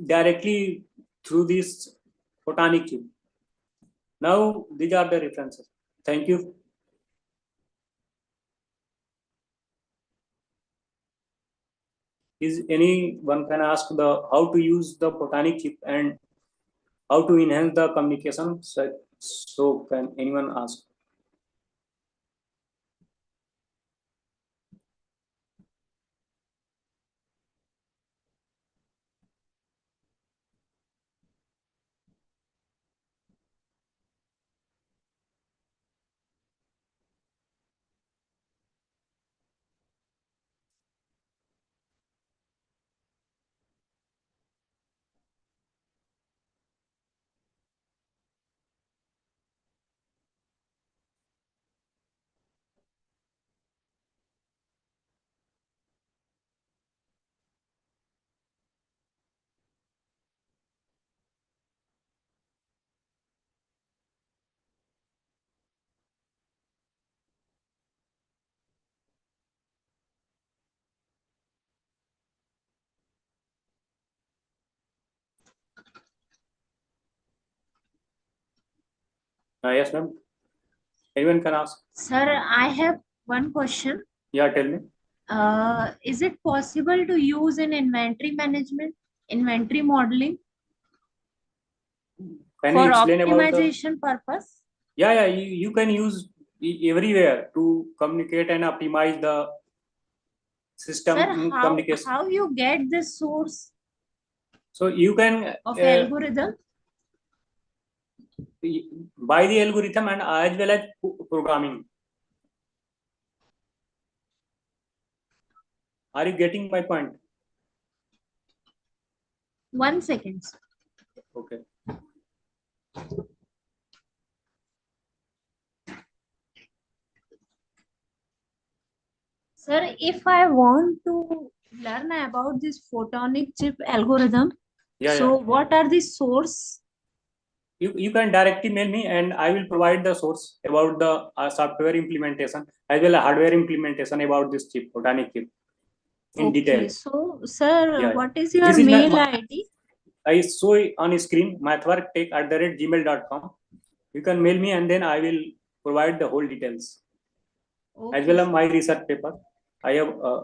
directly through this photonic chip. Now these are the references. Thank you. Is anyone can ask the how to use the photonic chip and how to enhance the communication? So can anyone ask? Yes, ma'am. Anyone can ask. Sir, I have one question. Yeah, tell me. Is it possible to use in inventory management, inventory modeling Can for you explain about the? optimization purpose? Yeah, you can use everywhere to communicate and optimize the system Sir, communication. how you get this source So you can of algorithm? by the algorithm and as well as programming. Are you getting my point? 1 second. Okay. Sir, if I want to learn about this photonic chip algorithm, Yeah. What are the source? You can directly mail me and I will provide the source about the software implementation as well as hardware implementation about this chip, photonic chip in detail. So, sir, Yeah. What is your This is mail ID? I show on screen mathworktech@gmail.com. You can mail me and then I will provide the whole details. As well as my research paper. I have a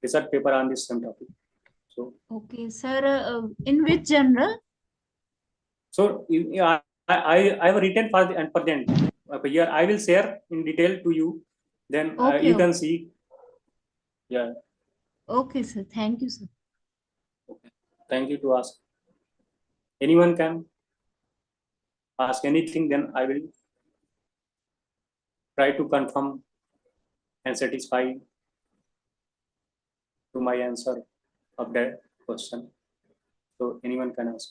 research paper on this same topic. So okay, sir. In which genre? So I have written for the and present. Here I will share in detail to you. Then you can see. Yeah. Okay, sir. Thank you, sir. Okay. Thank you to ask. Anyone can ask anything. Then I will try to confirm and satisfy to my answer of that question. So anyone can ask.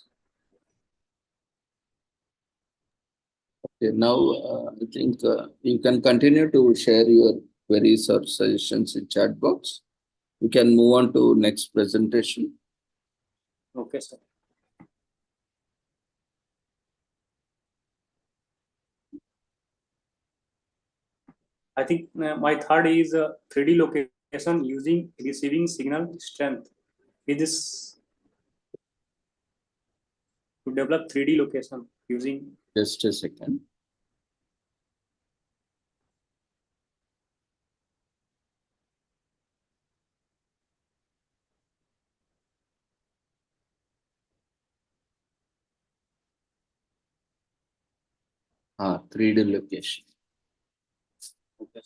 Okay, now I think you can continue to share your queries or suggestions in chat box. We can move on to next presentation. Okay, sir. I think my third is 3D location using receiving signal strength. Is this to develop 3D location using? Just a second. Ah, 3D location. Okay.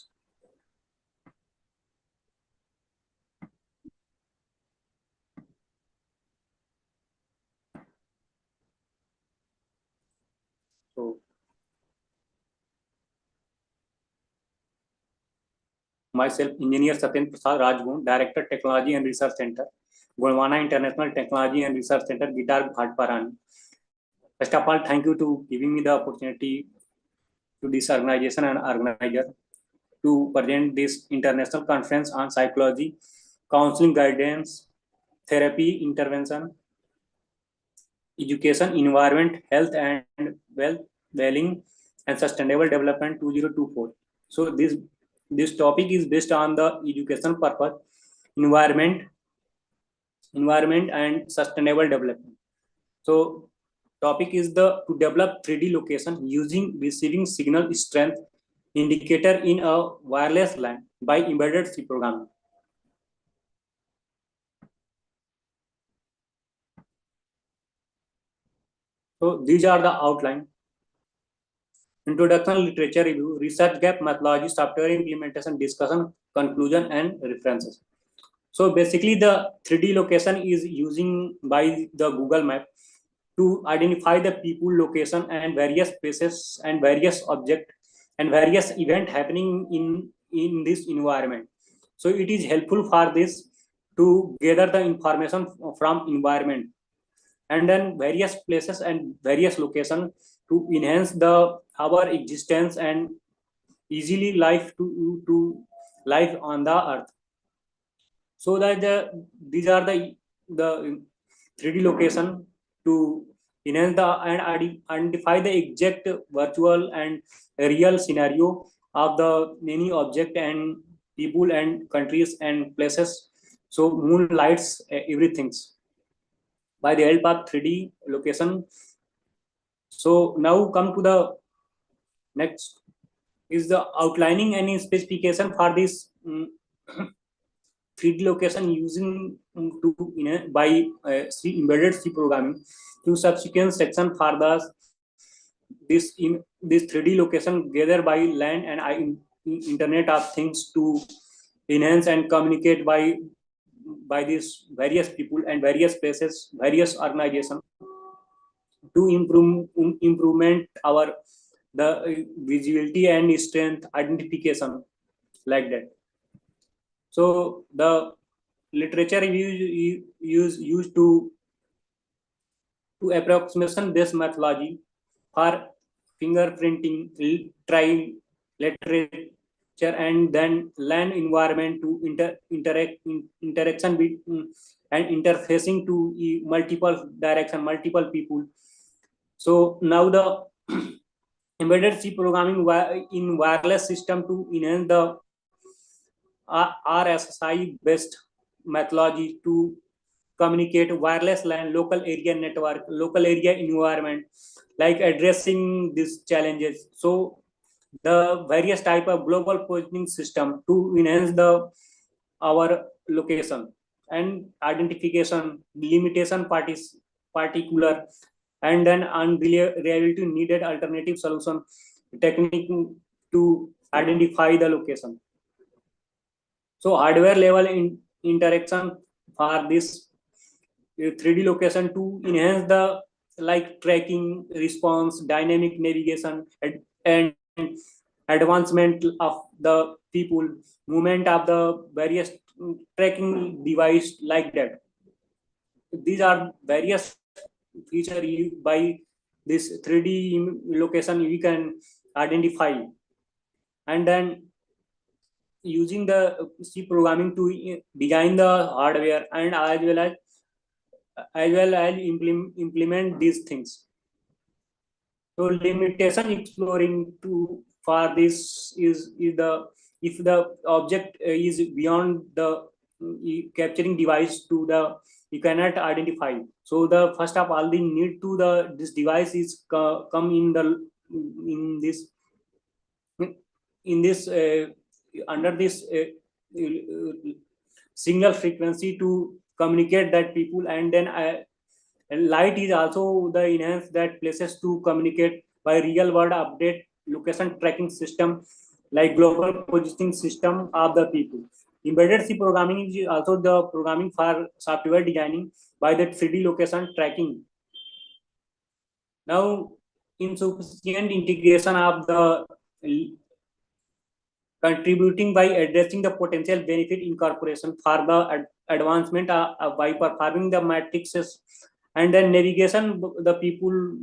So myself, Engineer Satyen Prasad Rajgun, Director Technology and Research Center, Golwana International Technology and Research Center, Gitar Bhatparani. First of all, thank you to giving me the opportunity to this organization and organizer to present this international conference on psychology, counseling guidance, therapy, intervention, education, environment, health and well-being, and sustainable development 2024. So this topic is based on the education purpose, environment and sustainable development. So topic is the to develop 3D location using receiving signal strength indicator in a wireless LAN by embedded C programming. So these are the outline. Introduction, literature review, research gap, methodology, software implementation, discussion, conclusion, and references. So basically the 3D location is using by the Google Map to identify the people, location, and various places and various object and various event happening in this environment. So it is helpful for this to gather the information from environment and then various places and various location to enhance the our existence and easily life to life on the earth. So that these are the 3D location to enhance the and identify the exact virtual and real scenario of the many object and people and countries and places. So moonlights everything by the help of 3D location. So now come to the next is the outlining any specification for this 3D location using to by C embedded C programming to subsequent section for the this 3D location gathered by land and Internet of Things to enhance and communicate by these various people and various places, various organizations to improvement our the visibility and strength identification like that. So the literature used to approximation based methodology for fingerprinting, trying literature and then land environment to interaction with and interfacing to multiple direction, multiple people. So now the embedded C programming in wireless system to enhance the RSSI based methodology to communicate wireless LAN, local area network, local area environment, like addressing these challenges. So the various type of global positioning system to enhance the our location and identification, limitation particular, and then unreliability needed alternative solution technique to identify the location. So hardware level interaction for this 3D location to enhance the like tracking, response, dynamic navigation, and advancement of the people, movement of the various tracking device like that. These are various features used by this 3D location we can identify, and then using the C programming to design the hardware and as well as implement these things. So limitation exploring to for this is the if the object is beyond the capturing device to the you cannot identify. So the first of all the need to the this device is come in the in this in this under this signal frequency to communicate that people, and then and light is also the enhance that places to communicate by real world update location tracking system like global positioning system of the people. Embedded C programming is also the programming for software designing by the 3D location tracking. Now, insufficient integration of the contributing by addressing the potential benefit incorporation for the advancement by performing the matrices, and then navigation the people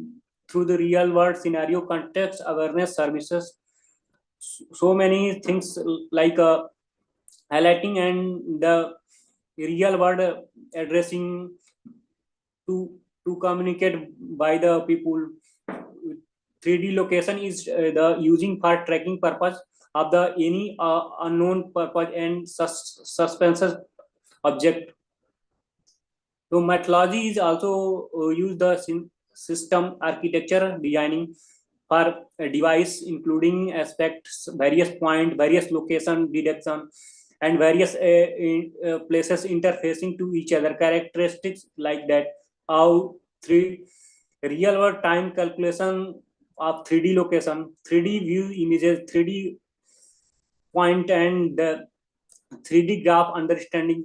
through the real world scenario context awareness services. So many things like highlighting and the real world addressing to communicate by the people. 3D location is the using for tracking purpose of the any unknown purpose and suspense object. So methodology is also use the system architecture designing for a device including aspects, various point, various location detection, and various places interfacing to each other. Characteristics like that. How three real world time calculation of 3D location, 3D view images, 3D point, and 3D graph understanding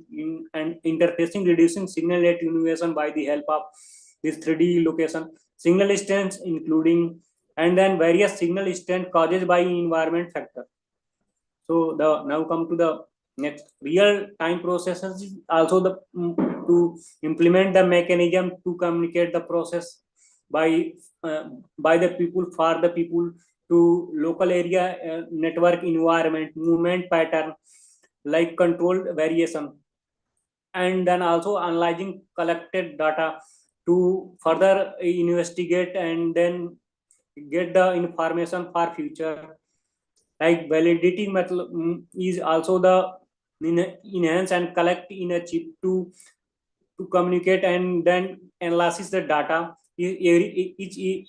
and interfacing, reducing signal attenuation by the help of this 3D location, signal strength including, and then various signal strength causes by environment factor. So the now come to the next real time processes also the to implement the mechanism to communicate the process by the people for the people to local area network environment movement pattern like controlled variation, and then also analyzing collected data to further investigate and then get the information for future. Like validity method is also the enhance and collect in a chip to communicate and then analysis the data each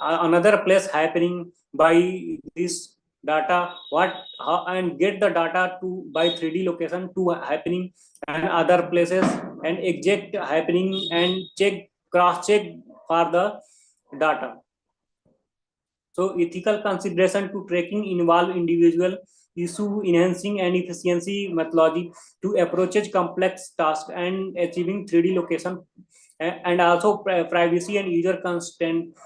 another place happening by this data what how, and get the data to by 3D location to happening and other places and exact happening and check cross check for the data. So ethical consideration to tracking involve individual issue enhancing and efficiency methodology to approaches complex tasks and achieving 3D location and also privacy and user consent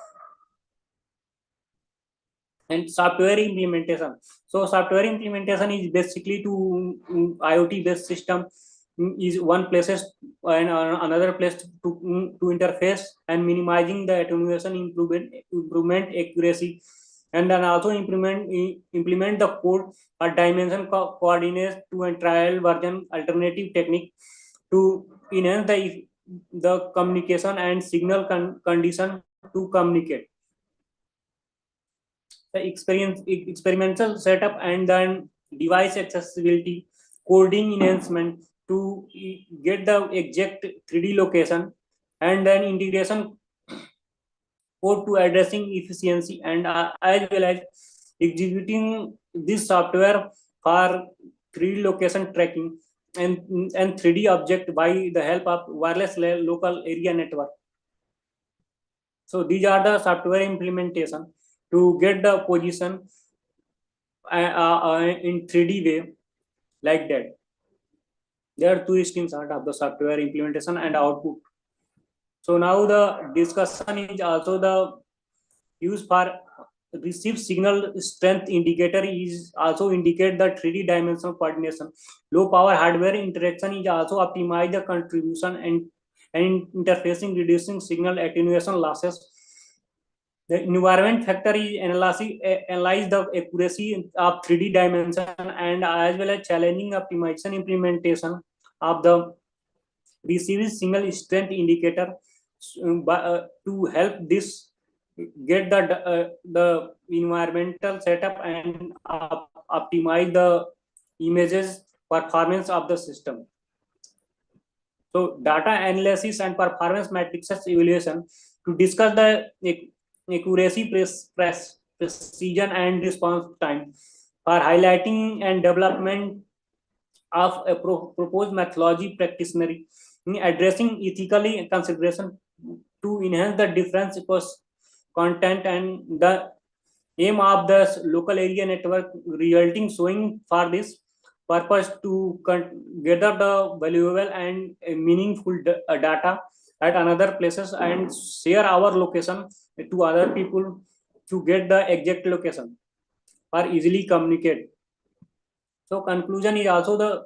and software implementation. So software implementation is basically to IoT based system is one places and another place to interface and minimizing the attenuation improvement accuracy, and then also implement the code or dimension coordinates to a trial version alternative technique to enhance the communication and signal condition to communicate. The experimental setup and then device accessibility coding enhancement to get the exact 3D location, and then integration code to addressing efficiency and as well as executing this software for 3D location tracking and 3D object by the help of wireless local area network. So these are the software implementation to get the position in 3D way like that. There are two streams of the software implementation and output. So now the discussion is also the use for receive signal strength indicator is also indicate the 3D dimensional coordination. Low power hardware interaction is also optimize the contribution and interfacing reducing signal attenuation losses The environment factor is analyze the accuracy of 3D dimension and as well as challenging optimization implementation of the receiving single strength indicator to help this get the environmental setup and optimize the images performance of the system. So data analysis and performance matrices evaluation to discuss the accuracy, precision and response time for highlighting and development of a proposed methodology practitioner in addressing ethically consideration to enhance the difference content and the aim of the local area network resulting showing for this purpose to gather the valuable and meaningful data at another places and share our location to other people to get the exact location or easily communicate. So conclusion is also the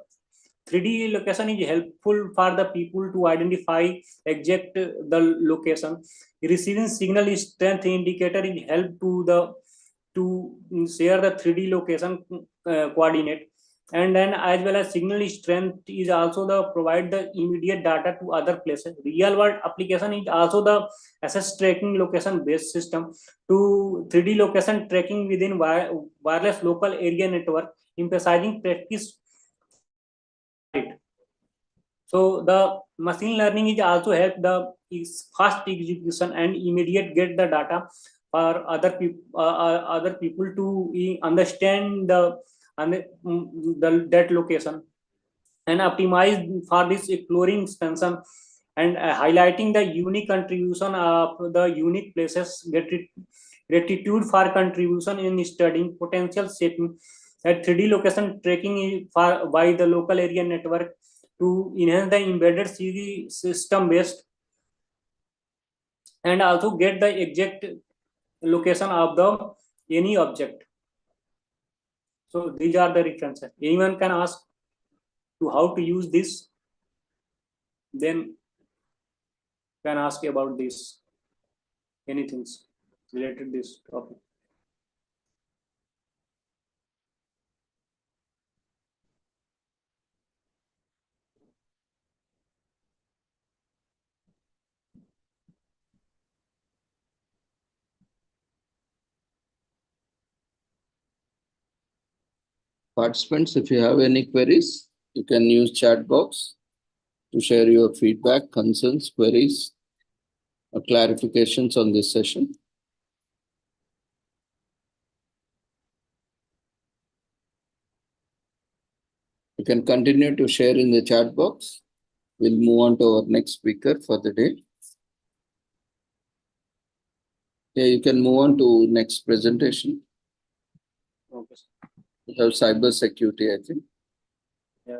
3D location is helpful for the people to identify exact the location. Receiving signal strength indicator is help to share the 3D location coordinate, and then as well as signal strength is also the provide the immediate data to other places. Real world application is also the assess tracking location based system to 3D location tracking within wireless local area network, emphasizing practice. So the machine learning is also help the fast execution and immediate get the data for other people to understand the that location and optimize for this exploring expansion and highlighting the unique contribution of the unique places. Gratitude for contribution in studying potential shaping at 3D location tracking by the local area network to enhance the embedded CG system based and also get the exact location of the any object. So these are the references. Anyone can ask to how to use this, then can ask about this, anything related to this topic. Participants, if you have any queries, you can use chat box to share your feedback, concerns, queries, or clarifications on this session. You can continue to share in the chat box. We'll move on to our next speaker for the day. Yeah, you can move on to next presentation. Okay. We have cyber security, I think. Yeah.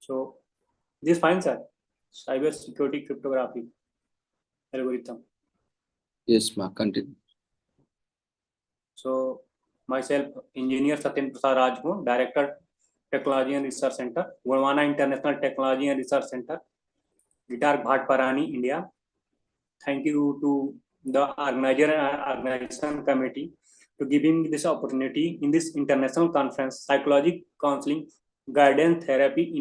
So this fine, sir. Cyber security cryptography algorithm. Yes, ma, continue. So myself, Engineer Satyendra Prasad Raj, Director, Technology and Research Center, Gurwana International Technology and Research Center, Gitar Bhatparani, India. Thank you to the organizer and organization committee to giving me this opportunity in this international conference, Psychological Counseling, Guidance, Therapy,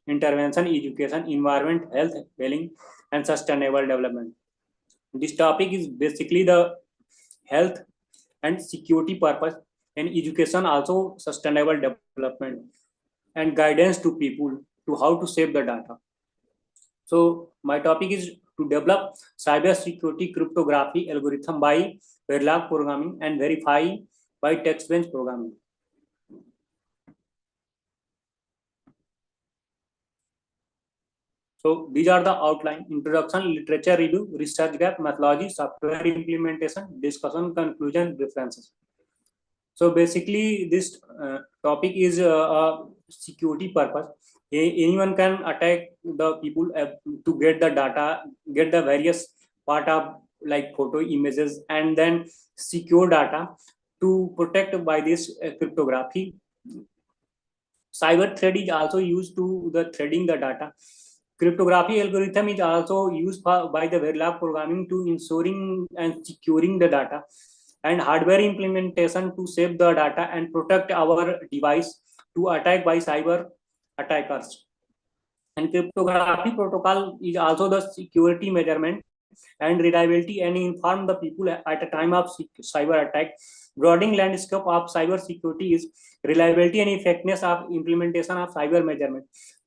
Intervention, Education, Environment, Health, Wellbeing, and Sustainable Development. This topic is basically the health and security purpose and education, also sustainable development and guidance to people to how to save the data. So my topic is to develop cyber security cryptography algorithm by Verilog programming and verify by text-based programming. So these are the outline: introduction, literature review, research gap, methodology, software implementation, discussion, conclusion, references. So basically this topic is a security purpose. anyone can attack the people to get the data, get the various part of like photo, images, and then secure data to protect by this cryptography. Cyber thread is also used to the threading the data. Cryptography algorithm is also used by the Verilog programming to ensuring and securing the data, and hardware implementation to save the data and protect our device to attack by cyber attackers. And cryptography protocol is also the security measurement and reliability and inform the people at a time of cyber attack. Broadening landscape of cyber security is reliability and effectiveness of implementation of cyber measurement.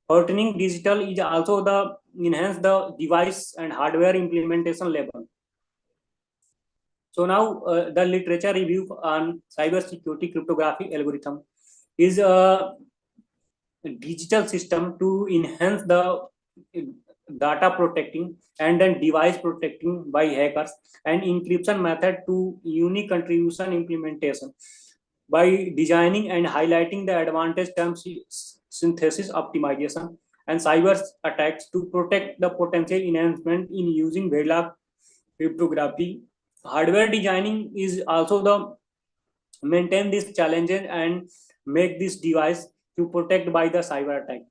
Shortening digital is also the enhance the device and hardware implementation level. So now the literature review on cyber security cryptography algorithm is a digital system to enhance the data protecting and then device protecting by hackers, and encryption method to unique contribution implementation by designing and highlighting the advantage terms synthesis optimization and cyber attacks to protect the potential enhancement in using Verilog cryptography. Hardware designing is also the maintain these challenges and make this device to protect by the cyber attack.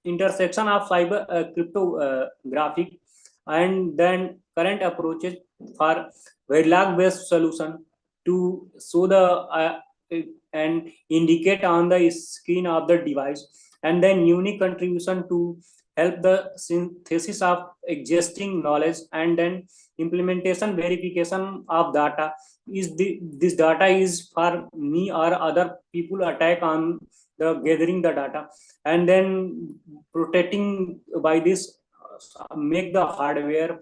Intersection of cyber cryptographic and then current approaches for Verilog based solution to show the and indicate on the screen of the device, and then unique contribution to help the synthesis of existing knowledge, and then implementation verification of data is this data is for me or other people attack on the gathering the data, and then protecting by this make the hardware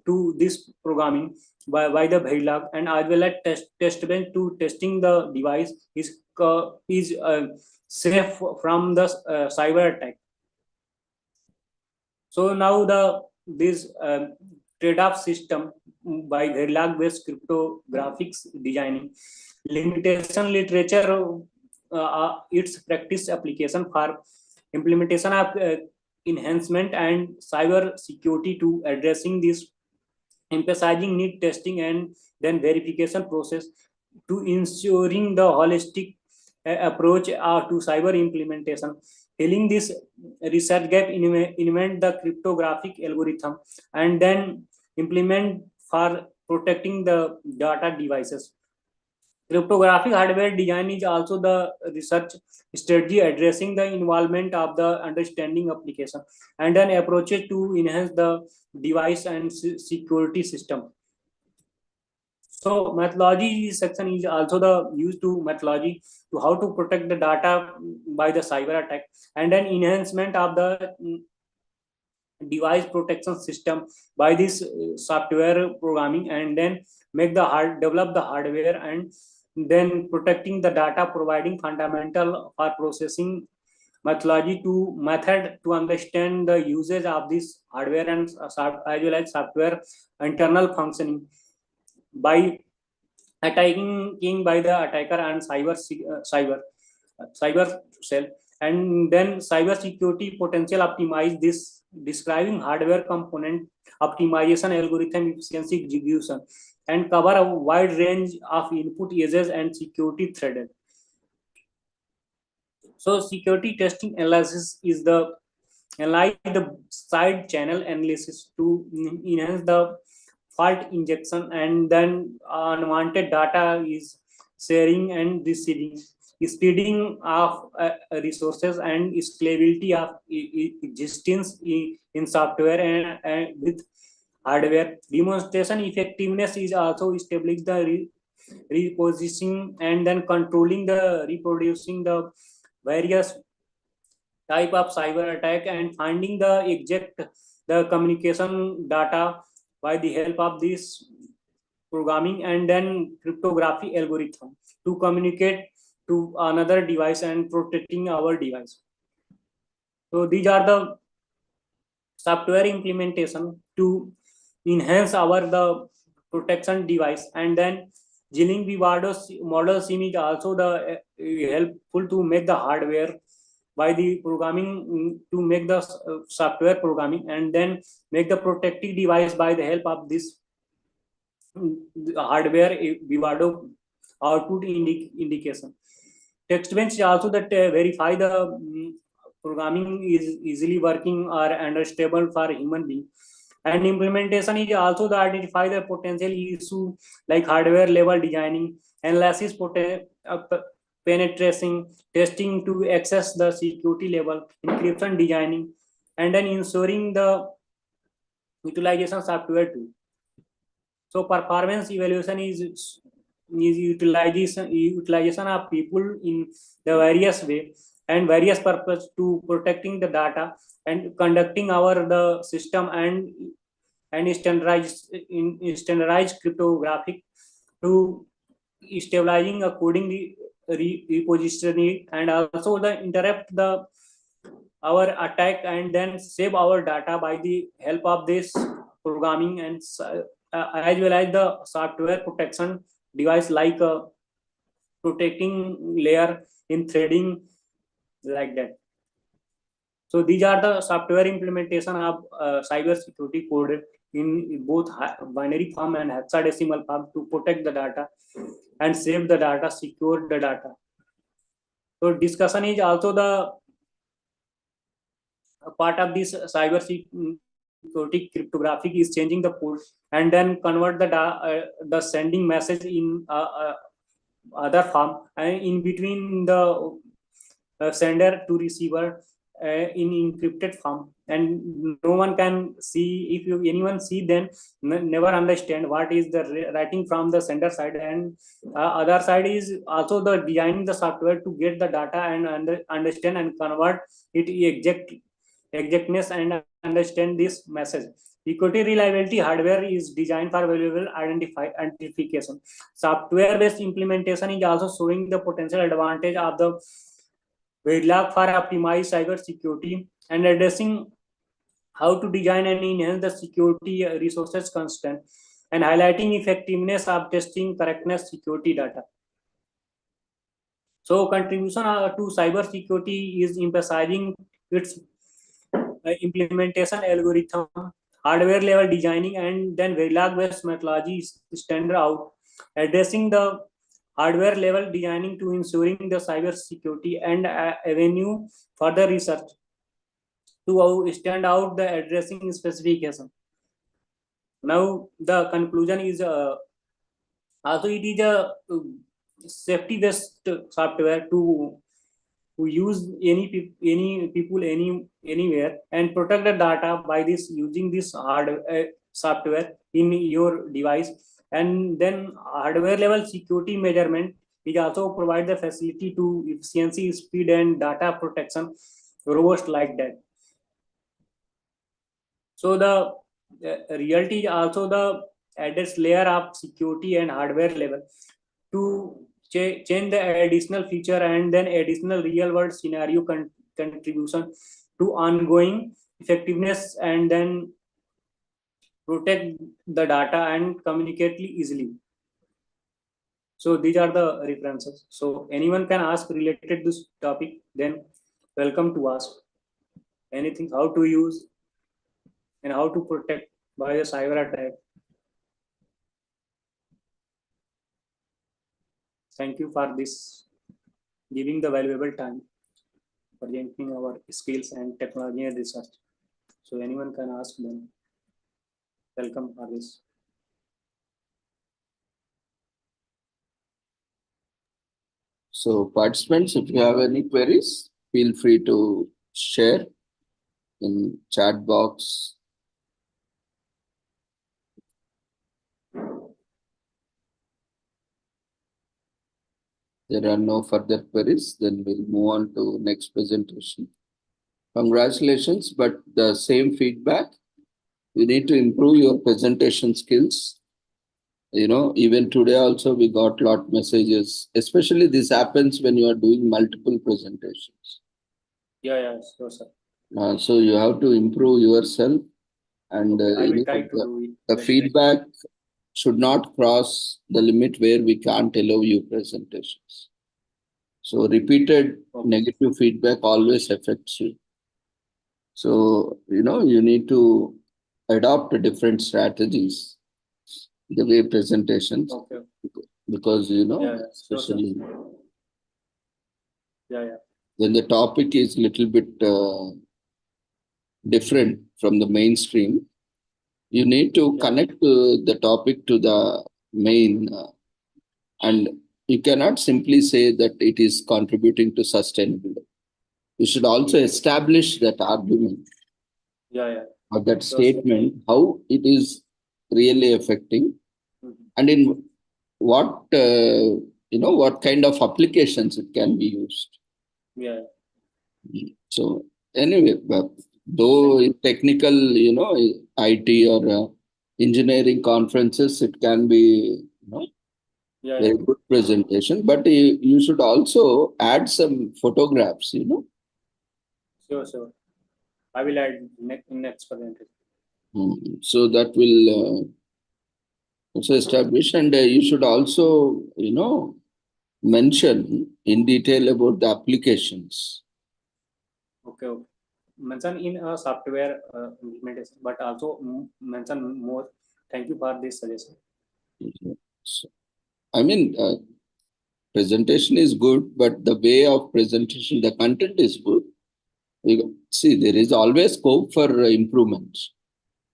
to this programming by the Verilog, and as well as test bench to testing the device is safe from the cyber attack. So now this trade-off system by Verilog based cryptographics designing limitation literature its practice application for implementation of enhancement and cyber security to addressing this, emphasizing need testing and then verification process to ensuring the holistic approach to cyber implementation. Filling this research gap, invent the cryptographic algorithm and then implement for protecting the data devices. Cryptographic hardware design is also the research strategy addressing the involvement of the understanding application and then approaches to enhance the device and security system. So methodology section is also the used to methodology to how to protect the data by the cyber attack, and then enhancement of the device protection system by this software programming, and then make the develop the hardware and then protecting the data, providing fundamental for processing methodology to method to understand the usage of this hardware and as well as software internal functioning by attacking by the attacker and cyber cell, and then cyber security potential optimize this, describing hardware component optimization algorithm efficiency execution, and cover a wide range of input edges and security threaded. So security testing analysis is the analyze the side channel analysis to enhance the fault injection, and then unwanted data is sharing and receiving, speeding of resources and scalability of existence in software and with hardware. Demonstration effectiveness is also establish the repositioning and then controlling the reproducing the various type of cyber attack and finding the exact the communication data by the help of this programming and then cryptography algorithm to communicate to another device and protecting our device. So these are the software implementation to enhance our the protection device, and then Jilling Vivado model sim is also the helpful to make the hardware by the programming to make the software programming, and then make the protective device by the help of this hardware Vivado output indication. Text bench is also that verify the programming is easily working or understandable for human being. And implementation is also to identify the potential issue like hardware level designing, analysis, penetration testing to access the security level, encryption designing, and then ensuring the utilization software too. So performance evaluation is utilization of people in the various way and various purpose to protecting the data and conducting our the system and standardized cryptographic to stabilizing a coding repository, and also the interrupt the our attack and then save our data by the help of this programming, and as well as the software protection device like a protecting layer in threading like that. So these are the software implementation of cyber security code in both binary form and hexadecimal form to protect the data and save the data, secure the data. So discussion is also the part of this cyber security cryptographic is changing the code and then convert the sending message in other form and in between the sender to receiver in encrypted form, and no one can see. If anyone see, then never understand what is the writing from the sender side, and other side is also the designing the software to get the data and understand and convert it exactness and understand this message. Security reliability hardware is designed for valuable identification. Software-based implementation is also showing the potential advantage of the Verilog for optimized cyber security and addressing how to design and enhance the security resources constant and highlighting effectiveness of testing correctness security data. So contribution to cyber security is emphasizing its implementation algorithm, hardware level designing, and then Verilog based methodology stand out, addressing the hardware level designing to ensuring the cyber security and avenue further research to stand out the addressing specification. Now the conclusion is also it is a safety based software to use any people anywhere and protect the data by this using this software in your device, and then hardware level security measurement is also provide the facility to efficiency, speed, and data protection robust like that. So the reality is also the added layer of security and hardware level to change the additional feature and then additional real world scenario contribution to ongoing effectiveness and then protect the data and communicate easily. So these are the references. So anyone can ask related to this topic, then welcome to ask anything, how to use and how to protect by the cyber attack. Thank you for this giving the valuable time presenting our skills and technology and research. So anyone can ask them. Welcome for this. So participants, if you have any queries, feel free to share in chat box. There are no further queries, then we'll move on to next presentation. Congratulations, but the same feedback, you need to improve your presentation skills. You know, even today also we got lot messages, especially this happens when you are doing multiple presentations. Yeah, sure, sir. So you have to improve yourself, and I will try to do it. the feedback should not cross the limit where we can't allow you presentations. So repeated negative feedback always affects you. So, you need to adopt different strategies, the way presentations, because, especially when the topic is little bit different from the mainstream, you need to connect the topic to the main, and you cannot simply say that it is contributing to sustainability. You should also establish that argument or that statement, how it is really affecting, and in what what kind of applications it can be used. So anyway, but though in technical, IT or engineering conferences, it can be very good presentation, but you should also add some photographs. Sure. I will add next presentation. So that will also establish, and you should also, mention in detail about the applications. Okay. Mention in a software implementation, but also mention more. Thank you for this suggestion. So, I mean, presentation is good, but the way of presentation, the content is good. See, there is always scope for improvements.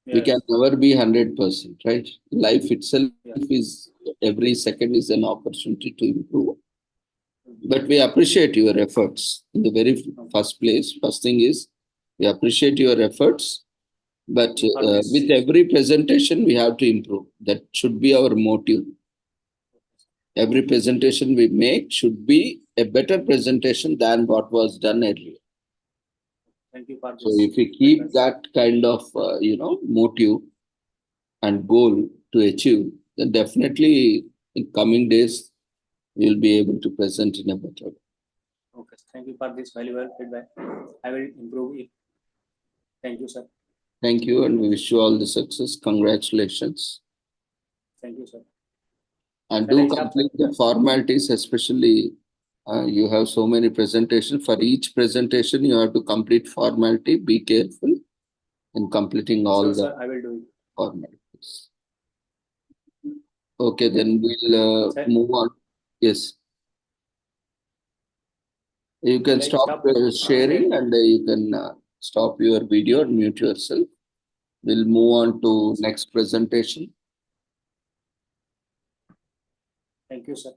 We can never be 100%, right? Life itself is, every second is an opportunity to improve. But we appreciate your efforts in the very first place. First thing is, we appreciate your efforts, but with every presentation, we have to improve. That should be our motive. Every presentation we make should be a better presentation than what was done earlier. Thank you for this. So if we keep that kind of, motive and goal to achieve, then definitely in coming days, we'll be able to present in a better way. Okay. Thank you for this valuable feedback. I will improve it. Thank you, sir. Thank you, and we wish you all the success. Congratulations. Thank you, sir. And do complete the formalities, especially you have so many presentations. For each presentation, you have to complete formality. Be careful in completing all the sir, I will do it. Formalities. Okay, then we'll move on. Yes. You can stop sharing, and you can stop your video and mute yourself. We'll move on to next presentation. Thank you, sir.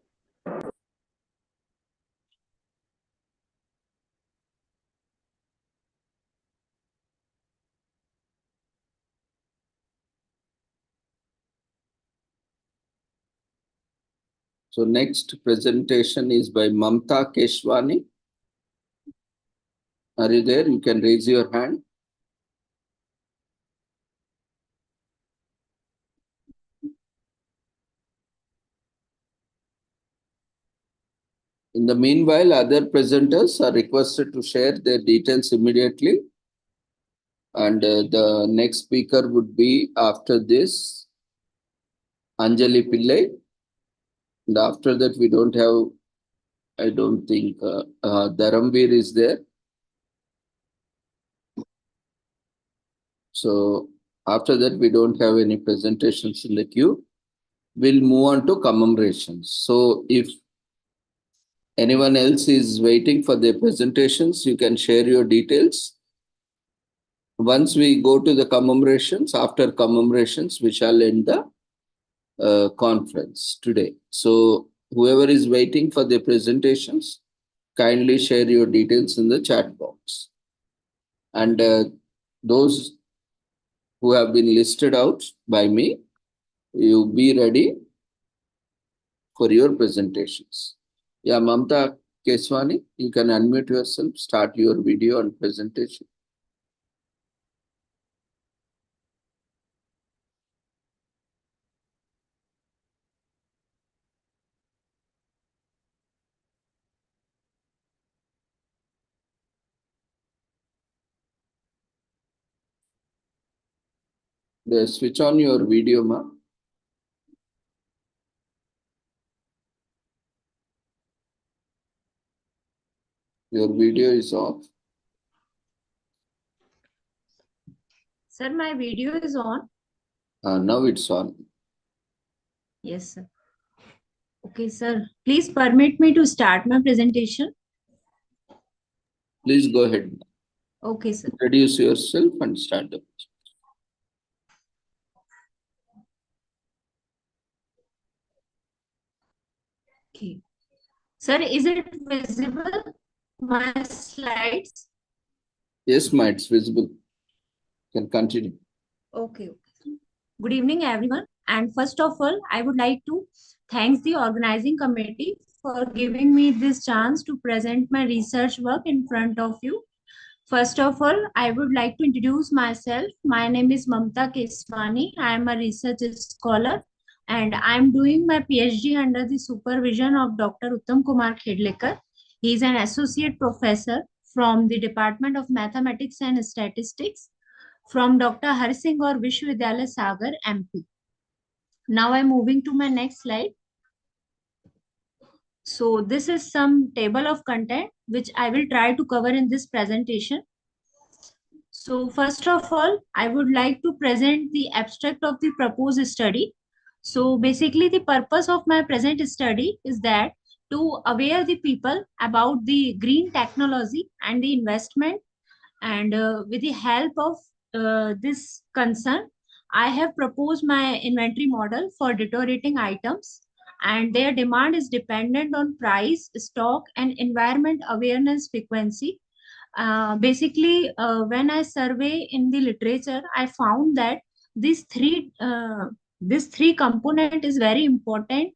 So next presentation is by Mamta Keshwani. Are you there? You can raise your hand. In the meanwhile, other presenters are requested to share their details immediately. And the next speaker would be after this, Anjali Pillai. And after that, we don't have, I don't think, Dharamveer is there. So after that, we don't have any presentations in the queue. We'll move on to commemorations. So if anyone else is waiting for their presentations, you can share your details. Once we go to the commemorations, after commemorations, we shall end the conference today. So whoever is waiting for their presentations, kindly share your details in the chat box. And those who have been listed out by me, you be ready for your presentations. Yeah, Mamta Keswani, you can unmute yourself, start your video and presentation. Switch on your video, ma. Your video is off. Sir, my video is on. Now it's on. Yes, sir. Okay, sir. Please permit me to start my presentation. Please go ahead. Okay, sir. Introduce yourself and start the presentation. Okay. Sir, is it visible? My slides? Yes, ma, it's visible. You can continue. Okay. Good evening, everyone. And first of all, I would like to thank the organizing committee for giving me this chance to present my research work in front of you. First of all, I would like to introduce myself. My name is Mamta Keswani. I am a research scholar and I am doing my PhD under the supervision of Dr. Uttam Kumar Khedlekar. He is an associate professor from the Department of Mathematics and Statistics from Dr. Harsingh Gaur Vishwavidyalaya Sagar, MP. Now I'm moving to my next slide. So this is some table of content which I will try to cover in this presentation. So first of all, I would like to present the abstract of the proposed study. So basically the purpose of my present study is that to aware the people about the green technology and the investment, and with the help of this concern, I have proposed my inventory model for deteriorating items, and their demand is dependent on price, stock, and environment awareness frequency. Basically, when I survey in the literature, I found that these three component is very important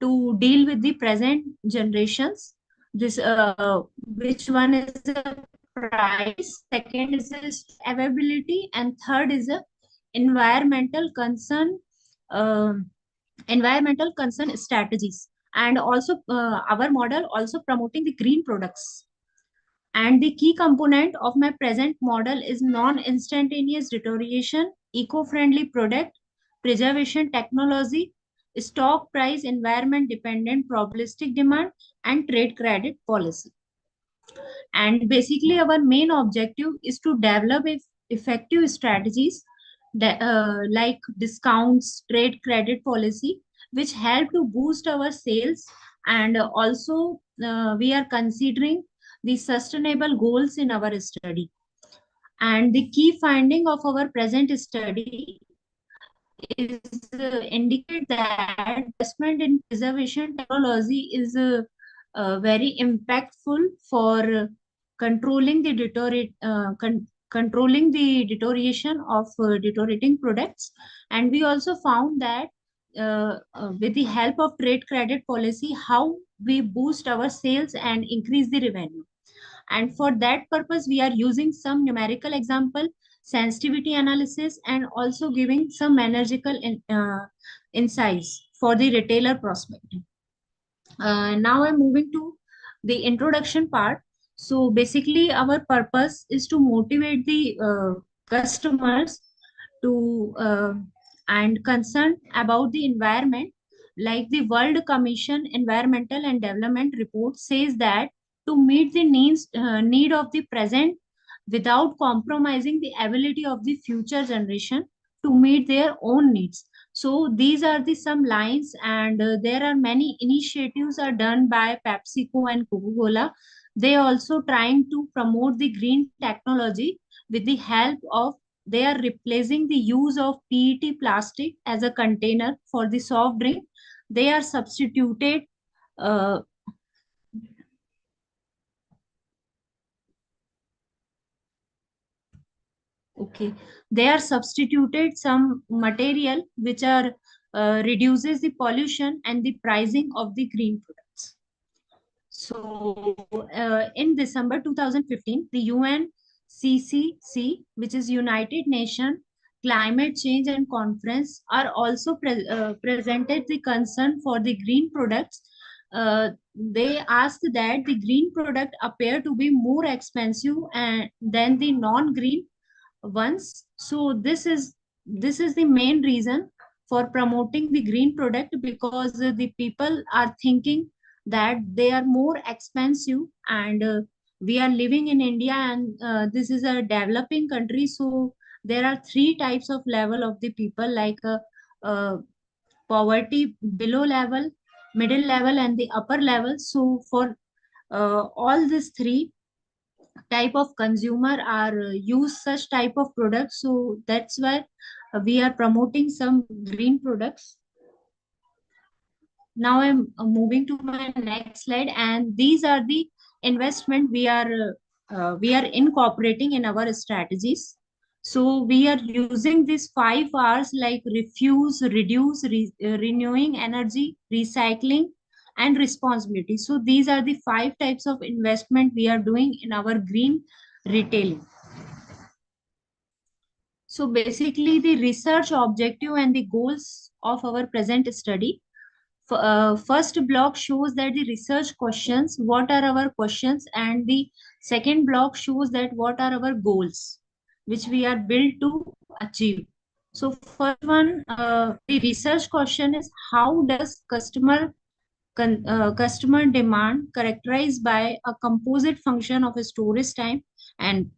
to deal with the present generations. This which one is the price, second is the availability, and third is the environmental concern. Environmental concern strategies, and also our model also promoting the green products. And the key component of my present model is non-instantaneous deterioration, eco-friendly product, preservation technology, stock price, environment dependent probabilistic demand, and trade credit policy. And basically our main objective is to develop effective strategies that, like discounts, trade credit policy, which help to boost our sales. And also we are considering the sustainable goals in our study. And the key finding of our present study is indicate that investment in preservation technology is very impactful for controlling the controlling the deterioration of deteriorating products. And we also found that with the help of trade credit policy, how we boost our sales and increase the revenue. And for that purpose, we are using some numerical example, sensitivity analysis, and also giving some analytical insights for the retailer prospecting. Now I'm moving to the introduction part. So basically our purpose is to motivate the customers to and concerned about the environment. Like the World Commission Environmental and Development Report says that to meet the need of the present without compromising the ability of the future generation to meet their own needs. So these are the some lines, and there are many initiatives are done by PepsiCo and Coca-Cola. They also trying to promote the green technology with the help of they are replacing the use of PET plastic as a container for the soft drink. They are substituted okay, they are substituted some material which are reduces the pollution and the pricing of the green products. So in December 2015, the UNCCC, which is United Nations Climate Change and Conference, are also presented the concern for the green products. They asked that the green product appear to be more expensive than the non-green ones. So this is the main reason for promoting the green product, because the people are thinking that they are more expensive, and we are living in India, and this is a developing country. So there are three types of level of the people, like poverty below level, middle level, and the upper level. So for all these three type of consumer are use such type of products. So that's why we are promoting some green products. Now I'm moving to my next slide, and these are the investment we are incorporating in our strategies. So we are using these 5 Rs, like refuse, reduce, renewing energy, recycling, and responsibility. So these are the 5 types of investment we are doing in our green retailing. So basically, the research objective and the goals of our present study. First block shows that the research questions, what are our questions, and the second block shows that what are our goals, which we are built to achieve. So first one, the research question is, how does customer demand characterized by a composite function of storage time and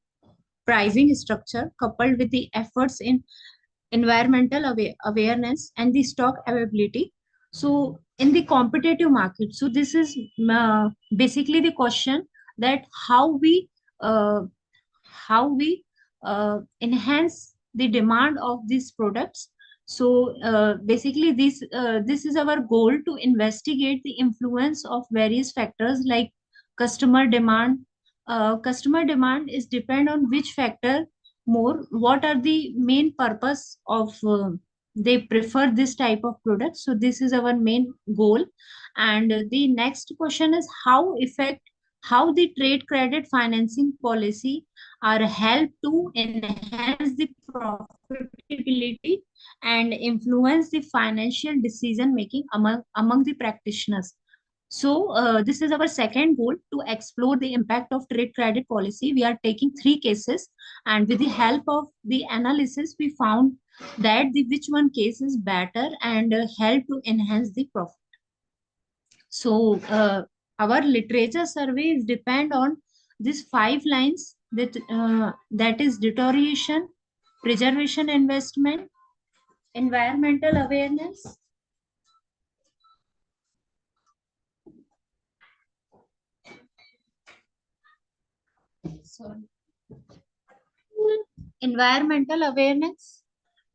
pricing structure coupled with the efforts in environmental awareness and the stock availability. So in the competitive market, so this is basically the question, that uh, how we enhance the demand of these products. So basically this is our goal, to investigate the influence of various factors like customer demand. Customer demand is depend on which factor more, what are the main purpose of they prefer this type of product. So this is our main goal. And the next question is, how the trade credit financing policy are help to enhance the profitability and influence the financial decision making among the practitioners. So this is our second goal, to explore the impact of trade credit policy. We are taking 3 cases, and with the help of the analysis, we found that the which one case is better and help to enhance the profit. So our literature survey is depend on these 5 lines, that is deterioration, preservation, investment, environmental awareness, sorry, environmental awareness,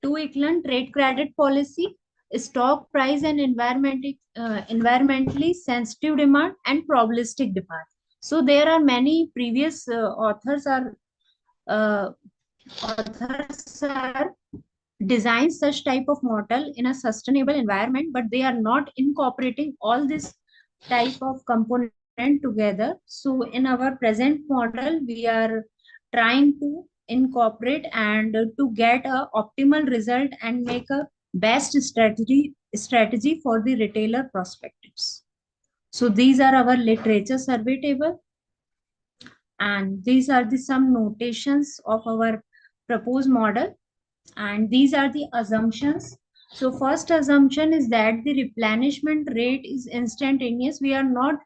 2 trade credit policy, stock price and environmentally sensitive demand, and probabilistic demand. So there are many previous uh, authors are design such type of model in a sustainable environment, but they are not incorporating all this type of component together. So in our present model, we are trying to incorporate and to get a optimal result and make a best strategy for the retailer perspectives. So these are our literature survey table, and these are the some notations of our proposed model, and these are the assumptions. So first assumption is that the replenishment rate is instantaneous. We are not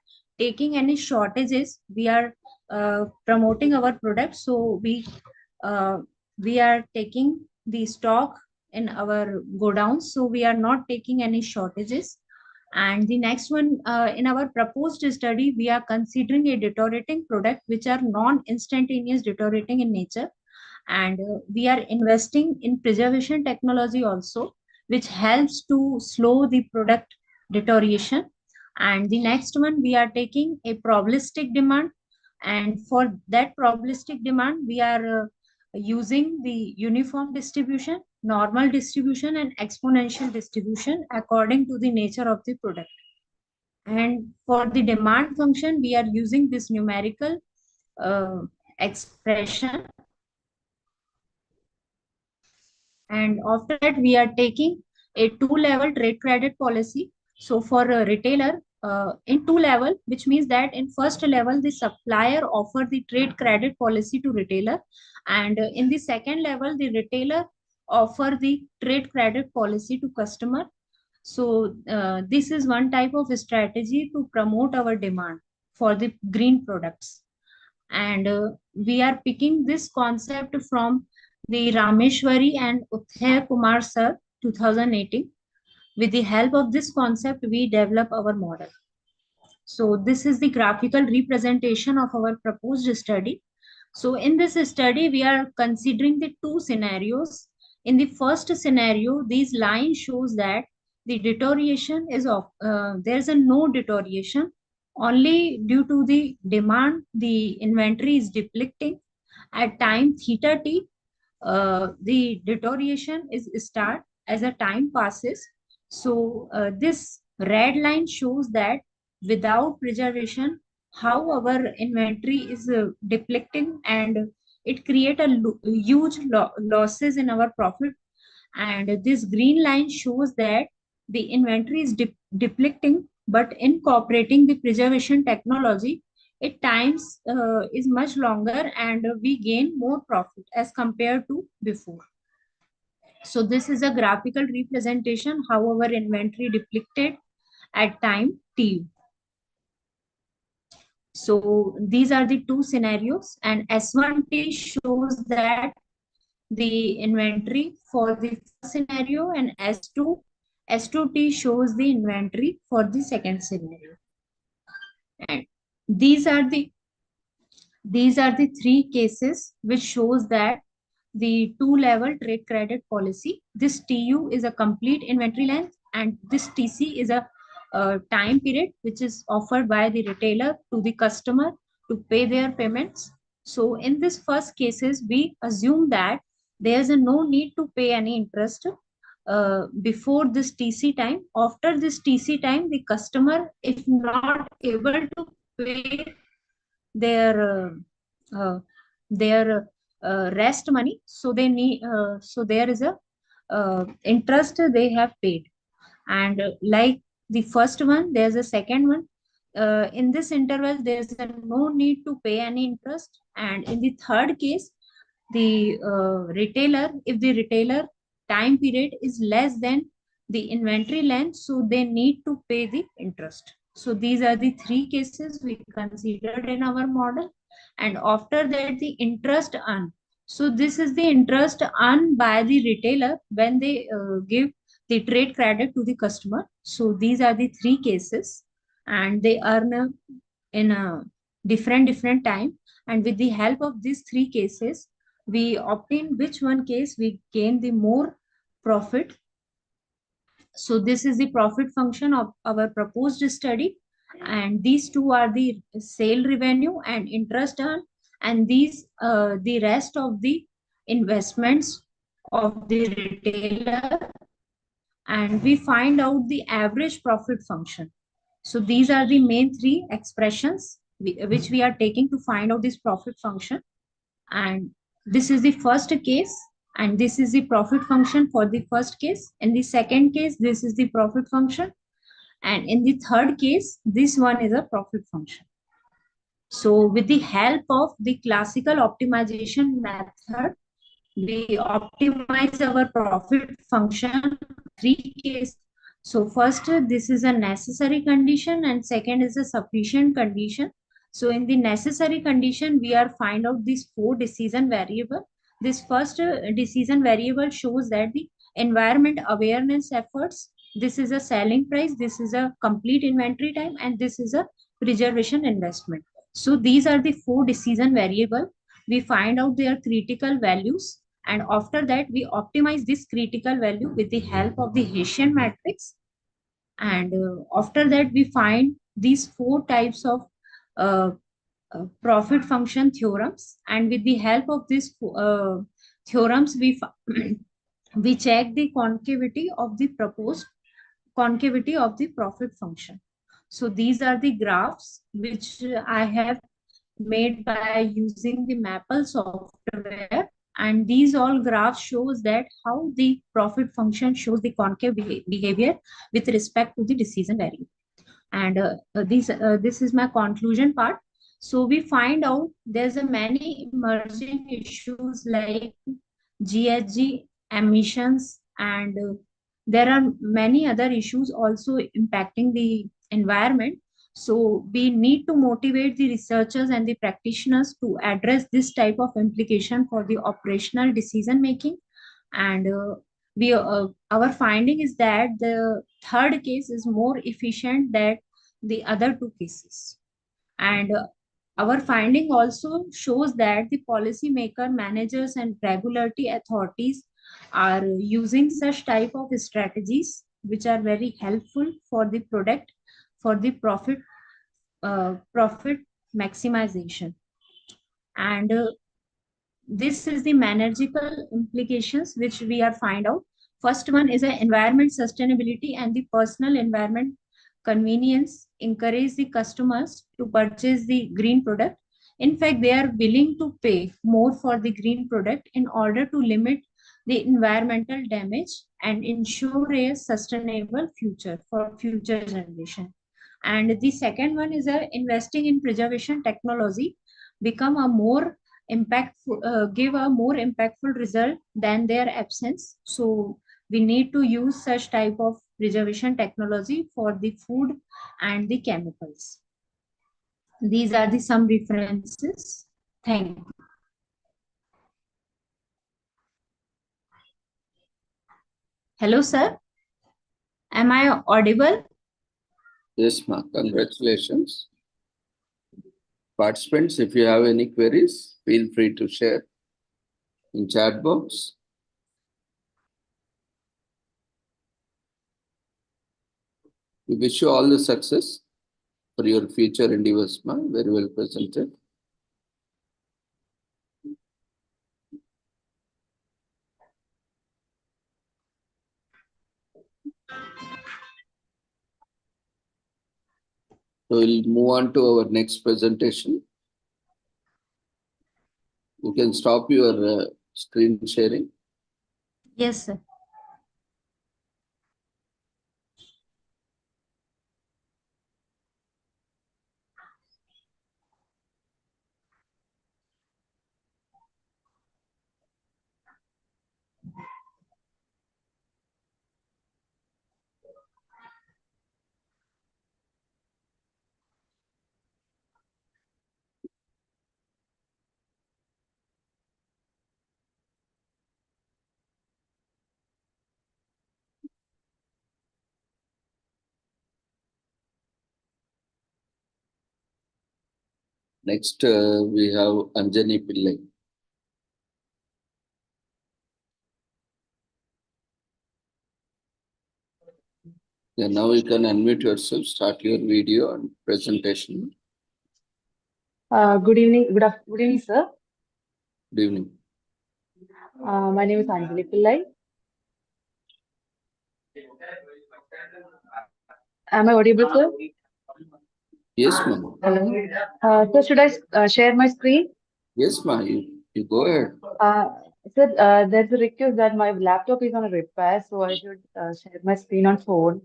taking any shortages. We are promoting our product, so uh, we are taking the stock in our godowns, so we are not taking any shortages. And the next one, in our proposed study, we are considering a deteriorating product which are non-instantaneous deteriorating in nature, and we are investing in preservation technology also, which helps to slow the product deterioration. And the next one, we are taking a probabilistic demand, and for that probabilistic demand, we are using the uniform distribution, normal distribution, and exponential distribution according to the nature of the product. And for the demand function, we are using this numerical expression. And after that, we are taking a 2-level trade credit policy. So for a retailer, in 2 level, which means that in first level, the supplier offer the trade credit policy to retailer, and in the second level, the retailer offer the trade credit policy to customer. So this is one type of strategy to promote our demand for the green products. And we are picking this concept from the Rameshwari and Uthaya Kumar sir 2018. With the help of this concept, we develop our model. So this is the graphical representation of our proposed study. So in this study, we are considering the two scenarios. In the first scenario, these lines shows that the deterioration is of there's a no deterioration. Only due to the demand, the inventory is depleting. At time theta t, the deterioration is start as a time passes. So this red line shows that without preservation, how our inventory is depleting, and it create a huge losses in our profit. And this green line shows that the inventory is depleting, but incorporating the preservation technology, it times is much longer, and we gain more profit as compared to before. So this is a graphical representation how our inventory depleted at time t. So these are the two scenarios, and S1T shows that the inventory for the first scenario, and S2T shows the inventory for the second scenario. And these are the three cases which shows that the two-level trade credit policy. This TU is a complete inventory length, and this TC is a time period which is offered by the retailer to the customer to pay their payments. So in this first cases, we assume that there's a no need to pay any interest before this TC time. After this TC time, the customer, if not able to pay their rest money, so they need so there is a interest they have paid. And like the first one, there's a second one. In this interval, there's no need to pay any interest. And in the third case, the retailer, if the retailer time period is less than the inventory length, so they need to pay the interest. So these are the three cases we considered in our model. And after that, the interest earned. So this is the interest earned by the retailer when they give the trade credit to the customer. So these are the three cases, and they earn in a different time. And with the help of these three cases, we obtain which one case we gain the more profit. So this is the profit function of our proposed study, and these two are the sale revenue and interest earned, and these the rest of the investments of the retailer, and we find out the average profit function. So these are the main three expressions which we are taking to find out this profit function. And this is the first case, and this is the profit function for the first case. In the second case, this is the profit function, and in the third case, this one is a profit function. So with the help of the classical optimization method, we optimize our profit function three cases. So first, this is a necessary condition, and second is a sufficient condition. So in the necessary condition, we are find out these four decision variable. This first decision variable shows that the environment awareness efforts, this is a selling price, this is a complete inventory time, and this is a preservation investment. So these are the four decision variable. We find out their critical values, and after that we optimize this critical value with the help of the Hessian matrix. And after that we find these four types of profit function theorems, and with the help of these theorems we check the concavity of the proposed concavity of the profit function. So these are the graphs which I have made by using the Maple software, and these all graphs shows that how the profit function shows the concave behavior with respect to the decision variable. And this is my conclusion part. So we find out there's a many emerging issues like GHG emissions, and there are many other issues also impacting the environment. So we need to motivate the researchers and the practitioners to address this type of implication for the operational decision making. And our finding is that the third case is more efficient than the other two cases. And our finding also shows that the policymaker, managers, and regulatory authorities are using such type of strategies which are very helpful for the product, for the profit maximization. And this is the manageable implications which we are find out. First one is a environment sustainability and the personal environment convenience encourage the customers to purchase the green product. In fact, they are willing to pay more for the green product in order to limit the environmental damage and ensure a sustainable future for future generation. And the second one is investing in preservation technology become a more impactful, give a more impactful result than their absence. So we need to use such type of preservation technology for the food and the chemicals. These are the some references. Thank you. Hello, sir. Am I audible? Yes, ma'am. Congratulations. Participants, if you have any queries, feel free to share in chat box. We wish you all the success for your future endeavors, ma'am. Very well presented. So we'll move on to our next presentation. You can stop your screen sharing. Yes, sir. Next, we have Anjani Pillai. Yeah, now you can unmute yourself, start your video and presentation. Good evening, good evening, sir. Good evening. My name is Anjali Pillai. Am I audible, sir? Yes, ma'am. Hello. Sir, should I share my screen? Yes, ma'am. You go ahead. Sir, there's a request that my laptop is on a repair, so I should share my screen on phone.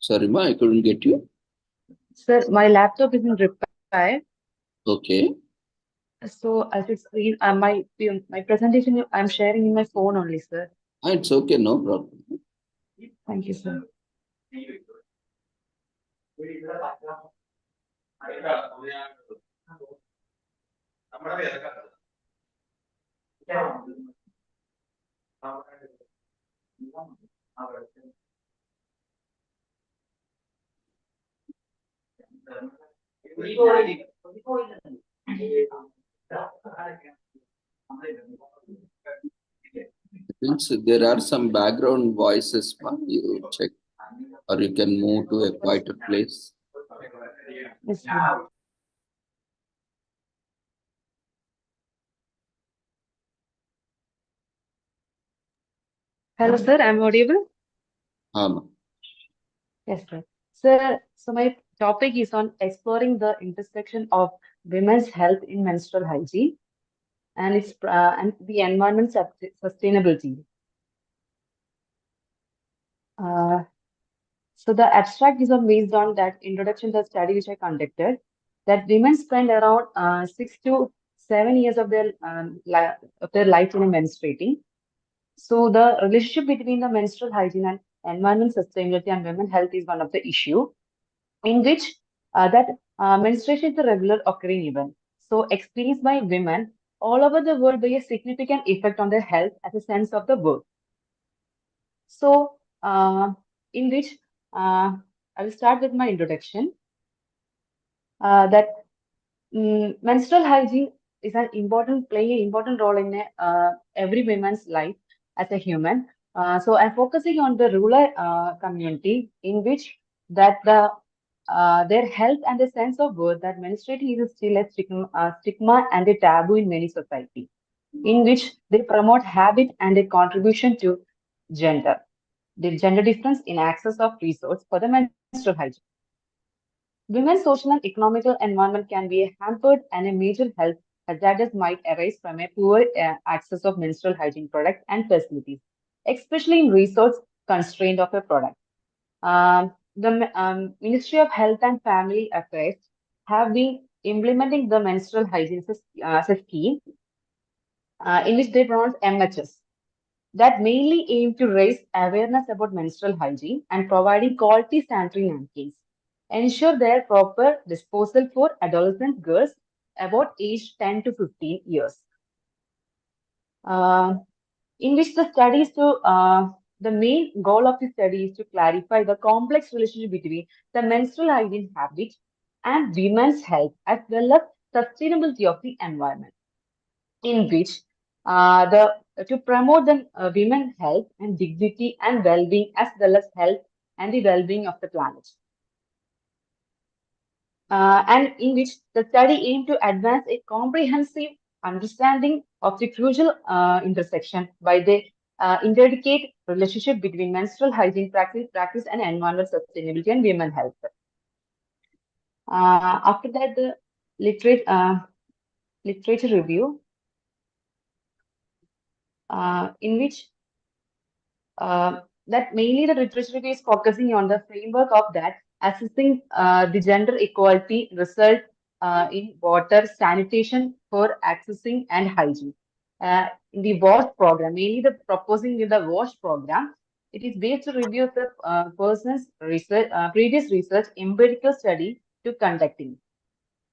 Sorry, ma'am, I couldn't get you. Sir, my laptop is in repair. Okay. So I should screen my presentation. I'm sharing in my phone only, sir. It's okay, no problem. Thank you, sir. Since there are some background voices, ma'am, you check, or you can move to a quieter place. Yes, sir. Hello, sir. I'm audible? Yes, sir. Sir, so my topic is on exploring the intersection of women's health in menstrual hygiene and its and the environment sustainability. So the abstract is based on that introduction to the study which I conducted, that women spend around 6 to 7 years of their life in menstruating. So the relationship between the menstrual hygiene and environment sustainability and women health is one of the issue in which menstruation is a regular occurring event. So experienced by women all over the world by a significant effect on their health as a sense of the word. So in which I will start with my introduction. That menstrual hygiene is playing an important role in every woman's life as a human. So I'm focusing on the rural community in which that their health and the sense of worth that menstruating is still a stigma and a taboo in many society, in which they promote habit and a contribution to gender. The gender difference in access of resource for the menstrual hygiene. Women's social and economical environment can be hampered and a major health hazards might arise from a poor access of menstrual hygiene products and facilities, especially in resource constraint of a product. The Ministry of Health and Family Affairs have been implementing the menstrual hygiene as a scheme in which they pronounce MHS that mainly aim to raise awareness about menstrual hygiene and providing quality sanitary napkins. Ensure their proper disposal for adolescent girls about age 10 to 15 years. In which the main goal of the study is to clarify the complex relationship between the menstrual hygiene habits and women's health as well as sustainability of the environment. In which to promote the women's health and dignity and well-being as well as health and the well-being of the planet. And in which the study aimed to advance a comprehensive understanding of the crucial intersection by the intricate relationship between menstrual hygiene practice and environmental sustainability and women health. After that, the literature review, in which that mainly the literature review is focusing on the framework of that assessing the gender equality result in water sanitation for accessing and hygiene. In the WASH program, mainly the proposing in the WASH program, it is based to review the person's research, previous research empirical study to conducting.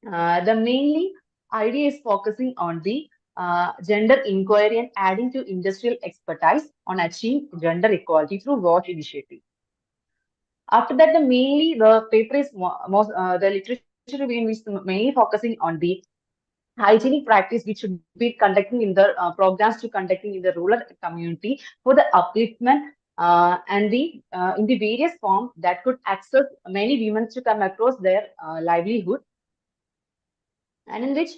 The mainly idea is focusing on the gender inquiry and adding to industrial expertise on achieving gender equality through WASH initiative. After that, the paper is the literature review which is mainly focusing on the hygienic practice which should be conducting in the programs to conducting in the rural community for the upliftment and the in the various forms that could access many women to come across their livelihood, and in which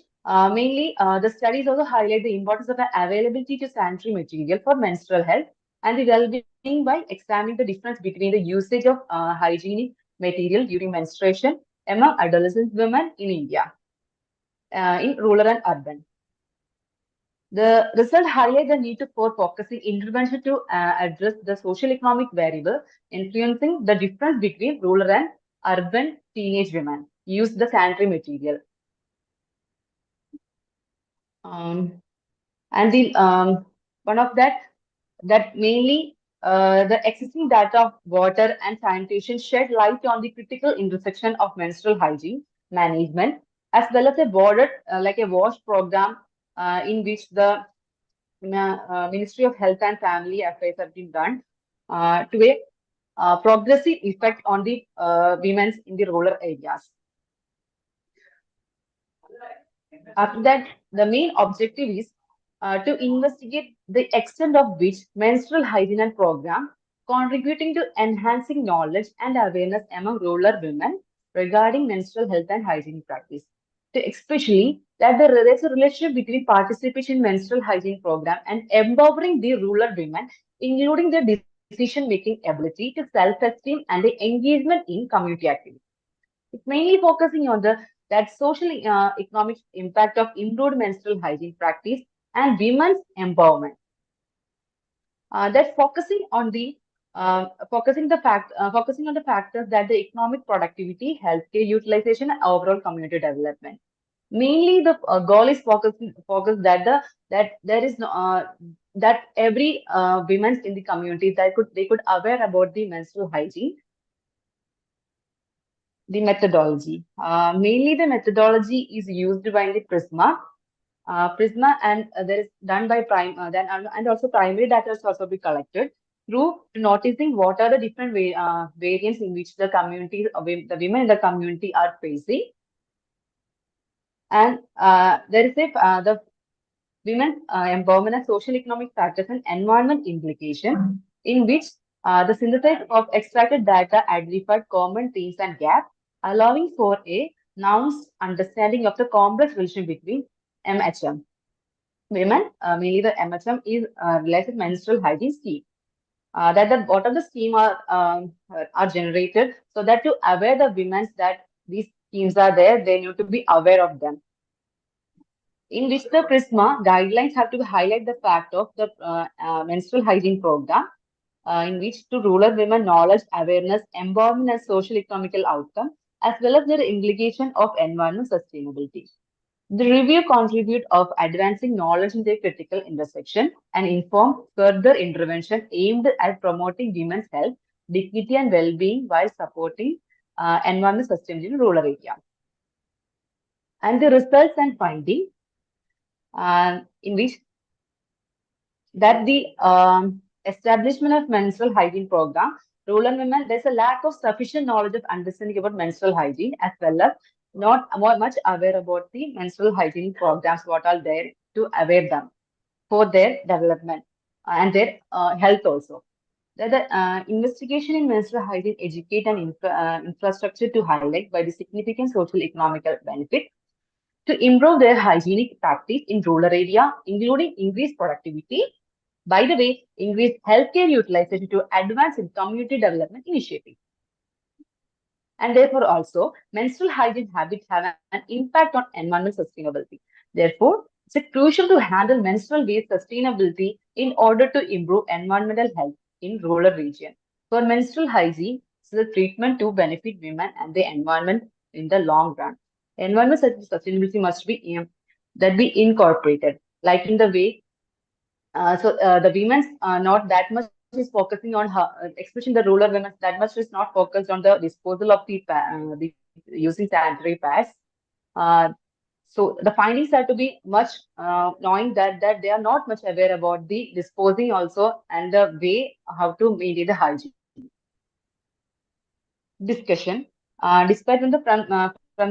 mainly the studies also highlight the importance of the availability to sanitary material for menstrual health and the well-being by examining the difference between the usage of hygienic material during menstruation among adolescent women in India, in rural and urban. The result highlights the need for focusing intervention to address the social economic variable influencing the difference between rural and urban teenage women use the sanitary material. And the one of that mainly the existing data of water and sanitation shed light on the critical intersection of menstrual hygiene management as well as a border like a WASH program in which the Ministry of Health and Family Affairs have been done to a progressive effect on the women in the rural areas. After that, the main objective is to investigate the extent of which menstrual hygiene and program contributing to enhancing knowledge and awareness among rural women regarding menstrual health and hygiene practice. To especially that there's a relationship between participation in menstrual hygiene program and empowering the rural women, including their decision-making ability to self-esteem and the engagement in community activities. It's mainly focusing on that social economic impact of improved menstrual hygiene practice and women's empowerment. That's focusing on the focusing on the factors that the economic productivity, healthcare utilization, and overall community development. Mainly, the goal is focused that there is no that every women in the community that they could aware about the menstrual hygiene. The methodology. Mainly the methodology is used by the Prisma. Prisma and there is done by and also primary data is also be collected through noticing what are the different variants in which the community, the women in the community are facing. And there is the women empowerment and social economic factors and environment implication, in which the synthesis of extracted data identified common themes and gaps, allowing for a nuanced understanding of the complex relation between MHM. Women, mainly the MHM, is related menstrual hygiene scheme. What are the scheme are generated, so that to aware the women that these schemes are there, they need to be aware of them. In which the Prisma guidelines have to highlight the fact of the menstrual hygiene program, in which to rural women knowledge, awareness, empowerment, and social economical outcome, as well as their implication of environment sustainability. The review contribute of advancing knowledge in their critical intersection and inform further intervention aimed at promoting women's health, dignity, and well-being while supporting environment sustainability in rural area. And the results and finding, in which that the establishment of menstrual hygiene program, rural women, there's a lack of sufficient knowledge of understanding about menstrual hygiene, as well as not much aware about the menstrual hygiene programs, what are there to aware them for their development and their health also. The investigation in menstrual hygiene educate and infrastructure to highlight by the significant social economical benefit to improve their hygienic practice in rural area, including increased productivity. By the way, increased healthcare utilization to advance in community development initiative. And therefore also, menstrual hygiene habits have an impact on environmental sustainability. Therefore, it's crucial to handle menstrual waste sustainability in order to improve environmental health in rural region. For menstrual hygiene, it's a treatment to benefit women and the environment in the long run. Environmental sustainability must be incorporated, like in the way. The women's not that much is focusing on her, especially the rural women, that much is not focused on the disposal of the using sanitary pads. So the findings have to be much knowing that they are not much aware about the disposing also and the way how to maintain the hygiene. Discussion. Despite from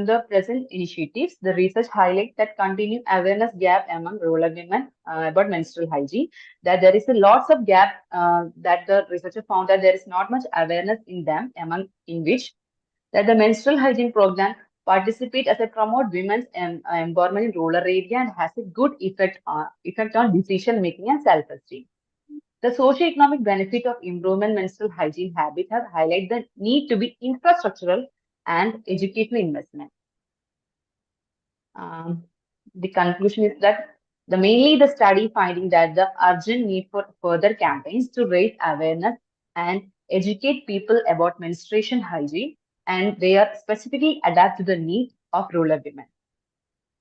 the present initiatives, the research highlights that continued awareness gap among rural women about menstrual hygiene, that there is a lots of gap that the researcher found that there is not much awareness in them, in which that the menstrual hygiene program participate as a promote women's empowerment in rural area and has a good effect on decision making and self-esteem. The socio-economic benefit of improvement menstrual hygiene habit have highlighted the need to be infrastructural and educational investment. The conclusion is that mainly the study finding that the urgent need for further campaigns to raise awareness and educate people about menstruation hygiene, and they are specifically adapt to the need of rural women.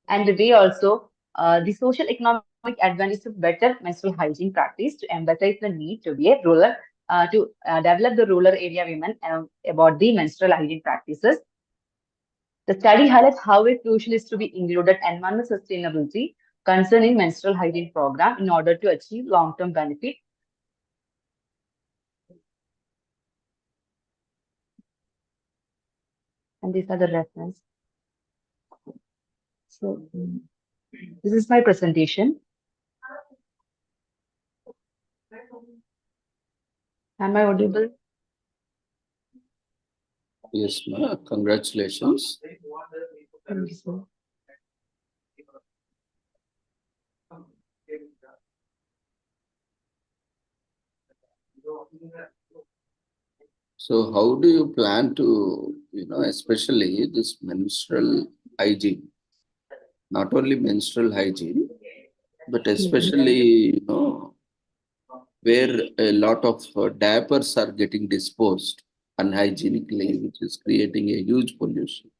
And the way also the social economic advantage of better menstrual hygiene practice to emphasize the need to be a rural to develop the rural area women about the menstrual hygiene practices. The study highlights how it crucial is to be included environmental sustainability concerning menstrual hygiene program in order to achieve long-term benefit. And these are the reference. So this is my presentation. Am I audible? Yes, ma'am. Congratulations. Thank you, sir. So how do you plan to, especially this menstrual hygiene, not only menstrual hygiene, but especially, where a lot of diapers are getting disposed unhygienically, which is creating a huge pollution.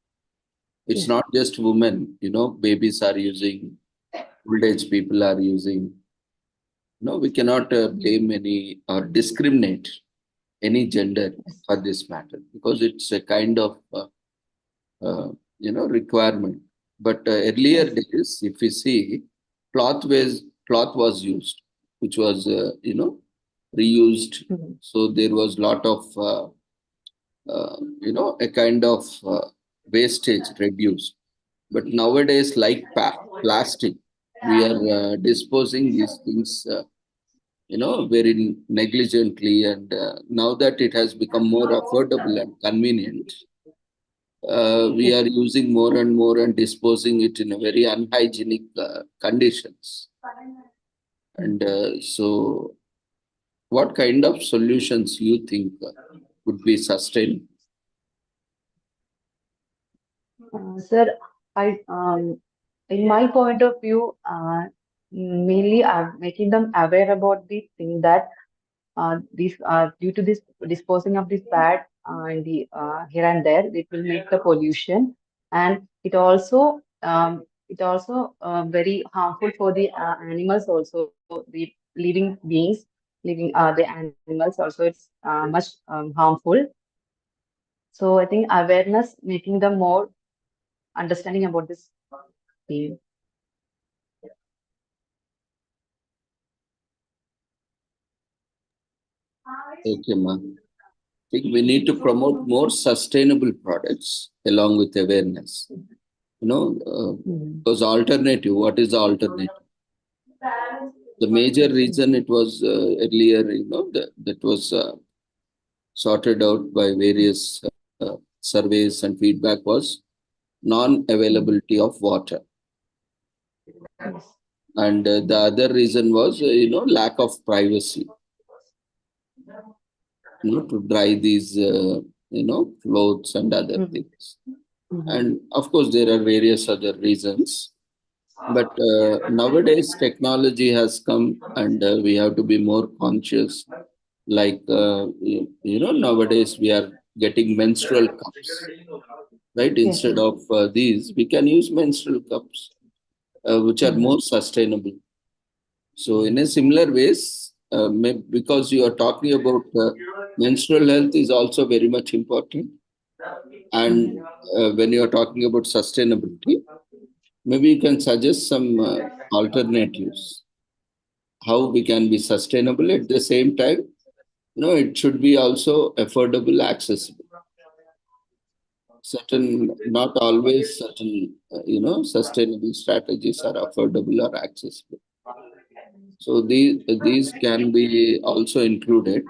It's not just women, babies are using, old age people are using, No, we cannot blame any or discriminate any gender for this matter because it's a kind of requirement. But earlier Yes. days, if we see, cloth was used, which was reused. Mhm. So there was lot of a kind of wastage reduced. But nowadays, like plastic, we are disposing these things, very negligently. And now that it has become more affordable and convenient, we Yes. are using more and more and disposing it in a very unhygienic conditions. And so, what kind of solutions you think would be sustainable? Sir, in my point of view, mainly I'm making them aware about the thing that these due to this disposing of this bad and the here and there, it will make the pollution, and it also very harmful for the animals also, the living beings, living the animals also. It's much harmful. So I think awareness, making them more understanding about this thing. Okay, ma'am. I think we need to promote more sustainable products along with awareness. Mhm. Because alternative, what is the alternative? The major reason it was earlier, that was sorted out by various surveys and feedback was non-availability of water. Yes. And the other reason was, lack of privacy, to dry these, clothes and other Mhm. things. Mhm. And of course, there are various other reasons. But nowadays, technology has come and we have to be more conscious. Like, nowadays we are getting menstrual cups, right? Yes, Instead yes. of these, we can use menstrual cups, which are Mhm. more sustainable. So, in a similar ways, because you are talking about menstrual health is also very much important. And Mhm. when you are talking about sustainability, maybe you can suggest some alternatives, how we can be sustainable at the same time. It should be also affordable, accessible. Not always certain, sustainable strategies are affordable or accessible. So these can be also included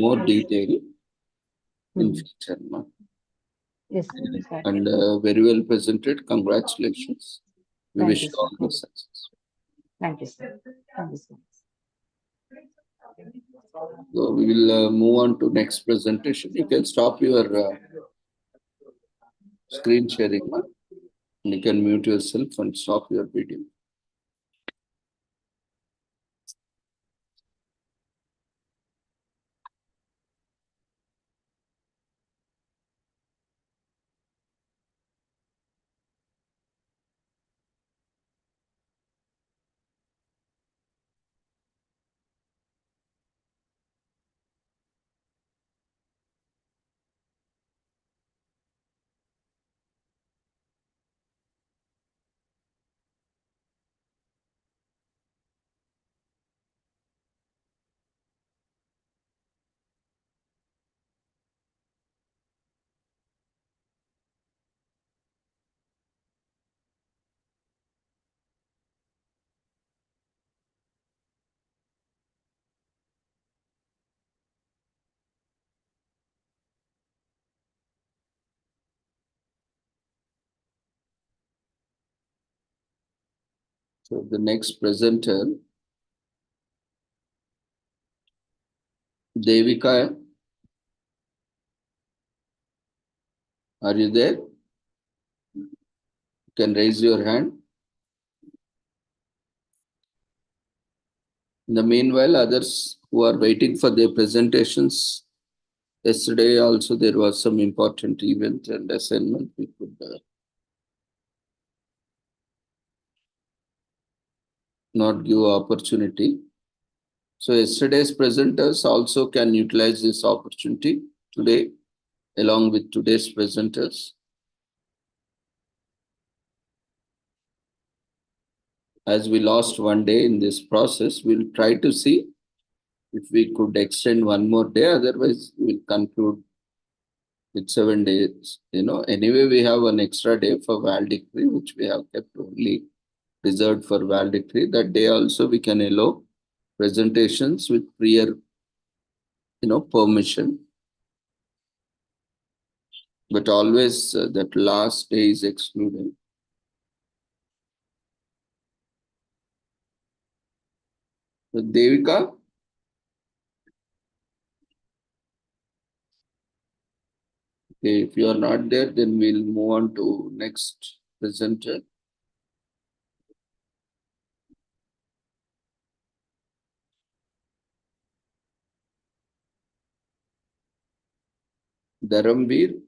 more detail in Mhm. future. No? Yes, exactly. And very well presented. Congratulations. We Thank wish you, you sir. all the success. Thank you, sir. Thank you so So we will move on to next presentation. You can stop your screen sharing. No? And you can mute yourself and stop your video. So the next presenter, Devika, are you there? You can raise your hand. In the meanwhile, others who are waiting for their presentations, yesterday also there was some important event and assignment we could not give opportunity. So yesterday's presenters also can utilize this opportunity today along with today's presenters. As we lost one day in this process, we'll try to see if we could extend one more day. Otherwise, we'll conclude with 7 days. Anyway, we have an extra day for valedictory, which we have kept only reserved for valedictory. That day also we can allow presentations with prior, permission. But always that last day is excluded. So Devika? Okay, if you are not there, then we'll move on to next presenter. Dharamveer.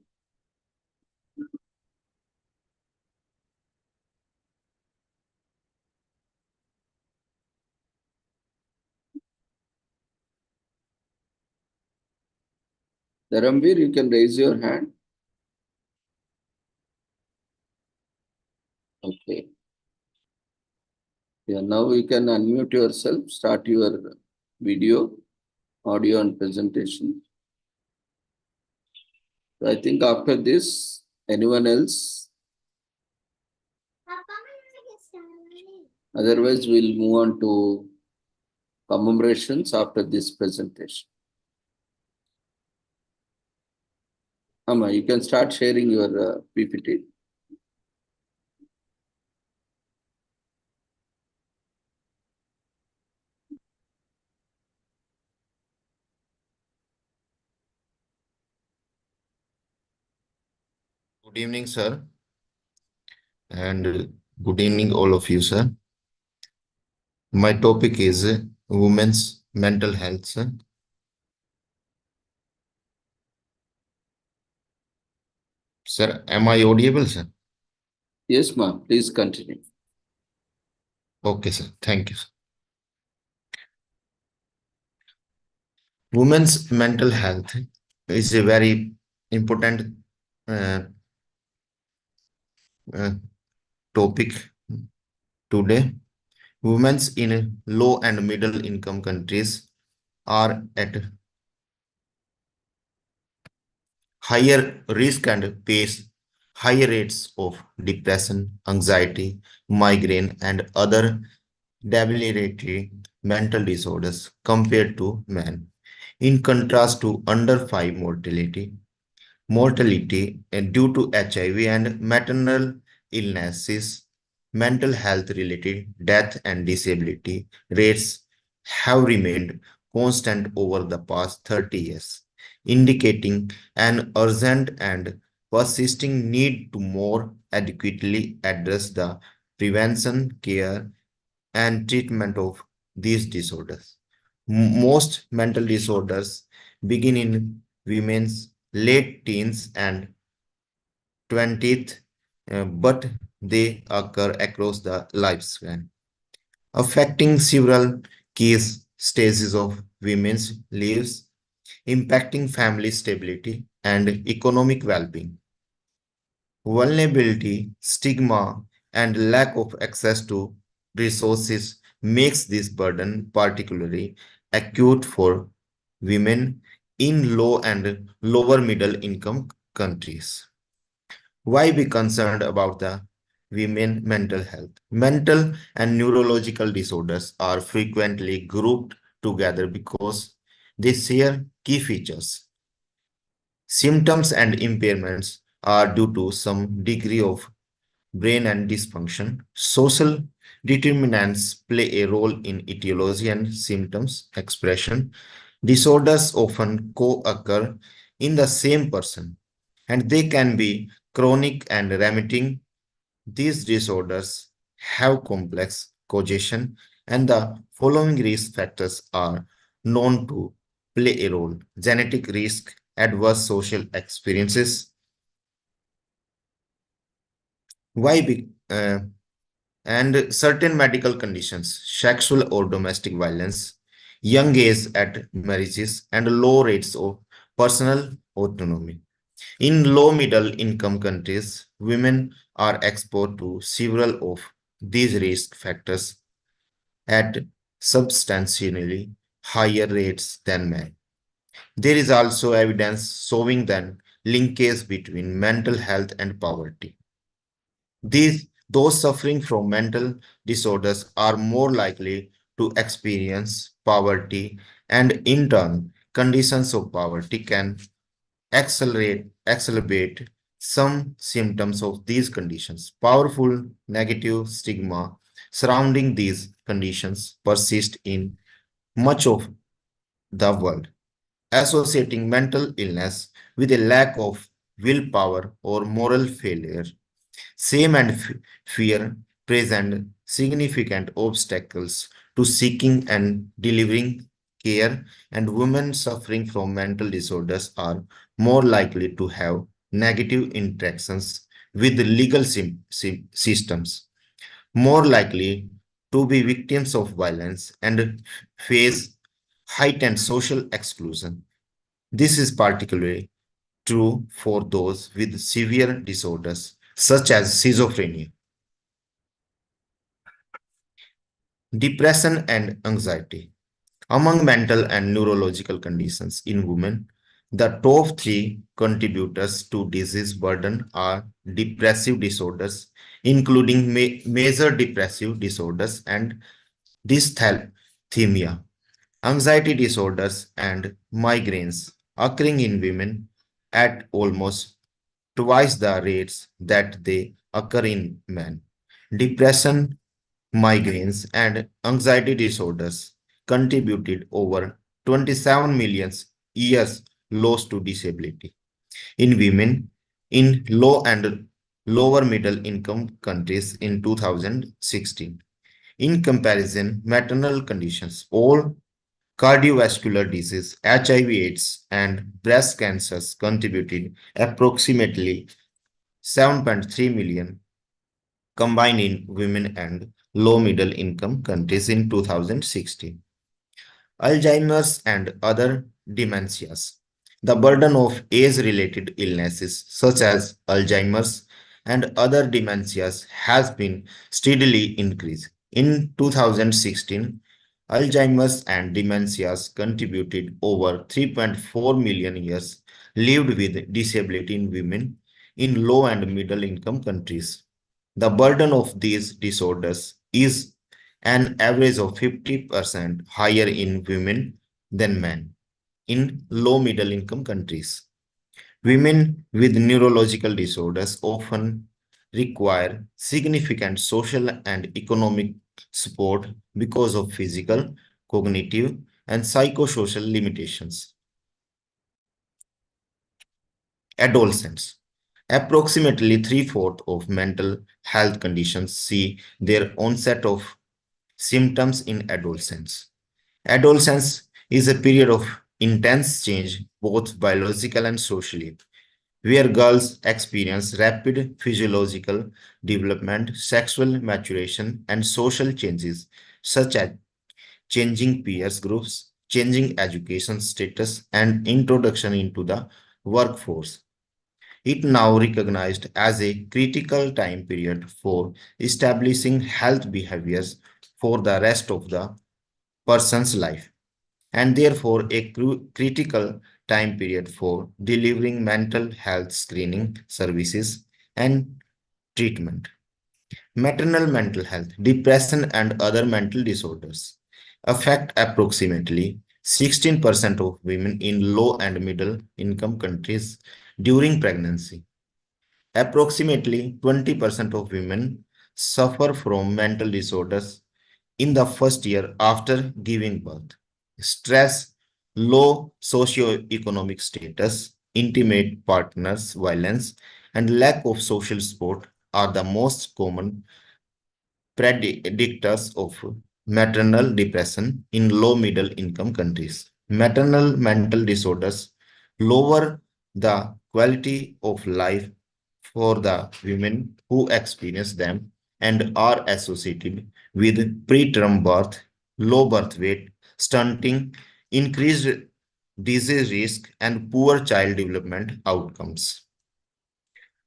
Dharamveer, you can raise your hand. Okay. Yeah, now you can unmute yourself, start your video, audio and presentation. So I think after this, anyone else? Otherwise, we'll move on to commemorations after this presentation. Amma, you can start sharing your PPT. Good evening, sir. And good evening, all of you, sir. My topic is women's mental health, sir. Sir, am I audible, sir? Yes, ma'am. Please continue. Okay, sir. Thank you, sir. Women's mental health is a very important topic today. Women in low and middle income countries are at higher risk and face higher rates of depression, anxiety, migraine, and other debilitating mental disorders compared to men. In contrast to under 5 mortality due to HIV and maternal illnesses, mental health related death and disability rates have remained constant over the past 30 years, indicating an urgent and persisting need to more adequately address the prevention, care, and treatment of these disorders. Most mental disorders begin in women's late teens and 20th, but they occur across the lifespan, affecting several key stages of women's lives, impacting family stability and economic well-being. Vulnerability, stigma, and lack of access to resources makes this burden particularly acute for women in low and lower middle income countries. Why be concerned about the women mental health? Mental and neurological disorders are frequently grouped together because they share key features. Symptoms and impairments are due to some degree of brain and dysfunction. Social determinants play a role in etiology and symptoms expression. Disorders often co-occur in the same person, and they can be chronic and remitting. These disorders have complex causation, and the following risk factors are known to play a role: genetic risk, adverse social experiences. Why and certain medical conditions, sexual or domestic violence, young age at marriages, and low rates of personal autonomy. In low middle income countries, women are exposed to several of these risk factors at substantially higher rates than men. There is also evidence showing the linkage between mental health and poverty. Those suffering from mental disorders are more likely to experience poverty, and in turn, conditions of poverty can accelerate some symptoms of these conditions. Powerful negative stigma surrounding these conditions persist in much of the world, associating mental illness with a lack of willpower or moral failure. Shame and fear present significant obstacles to seeking and delivering care, and women suffering from mental disorders are more likely to have negative interactions with the legal systems, more likely to be victims of violence, and face heightened social exclusion. This is particularly true for those with severe disorders such as schizophrenia, depression, and anxiety. Among mental and neurological conditions in women, the top three contributors to disease burden are depressive disorders, including major depressive disorders and dysthymia, anxiety disorders, and migraines, occurring in women at almost twice the rates that they occur in men. Depression, migraines, and anxiety disorders contributed over 27 million years lost to disability in women in low and lower middle income countries in 2016. In comparison, maternal conditions, all cardiovascular disease, HIV/AIDS, and breast cancers contributed approximately 7.3 million combined in women and low middle income countries in 2016. Alzheimer's and other dementias. The burden of age-related illnesses such as Alzheimer's and other dementias has been steadily increased. In 2016, Alzheimer's and dementias contributed over 3.4 million years lived with disability in women in low and middle income countries. The burden of these disorders is an average of 50% higher in women than men in low middle income countries. Women with neurological disorders often require significant social and economic support because of physical, cognitive, and psychosocial limitations. Adolescents. Approximately three-fourths of mental health conditions see their onset of symptoms in adolescence. Adolescence is a period of intense change, both biological and socially, where girls experience rapid physiological development, sexual maturation, and social changes, such as changing peers groups, changing education status, and introduction into the workforce. It now recognized as a critical time period for establishing health behaviors for the rest of the person's life, and therefore a critical time period for delivering mental health screening services and treatment. Maternal mental health, depression, and other mental disorders affect approximately 16% of women in low and middle income countries during pregnancy. Approximately 20% of women suffer from mental disorders in the first year after giving birth. Stress, low socioeconomic status, intimate partners, violence, and lack of social support are the most common predictors of maternal depression in low middle income countries. Maternal mental disorders lower the quality of life for the women who experience them and are associated with preterm birth, low birth weight, stunting, increased disease risk, and poor child development outcomes.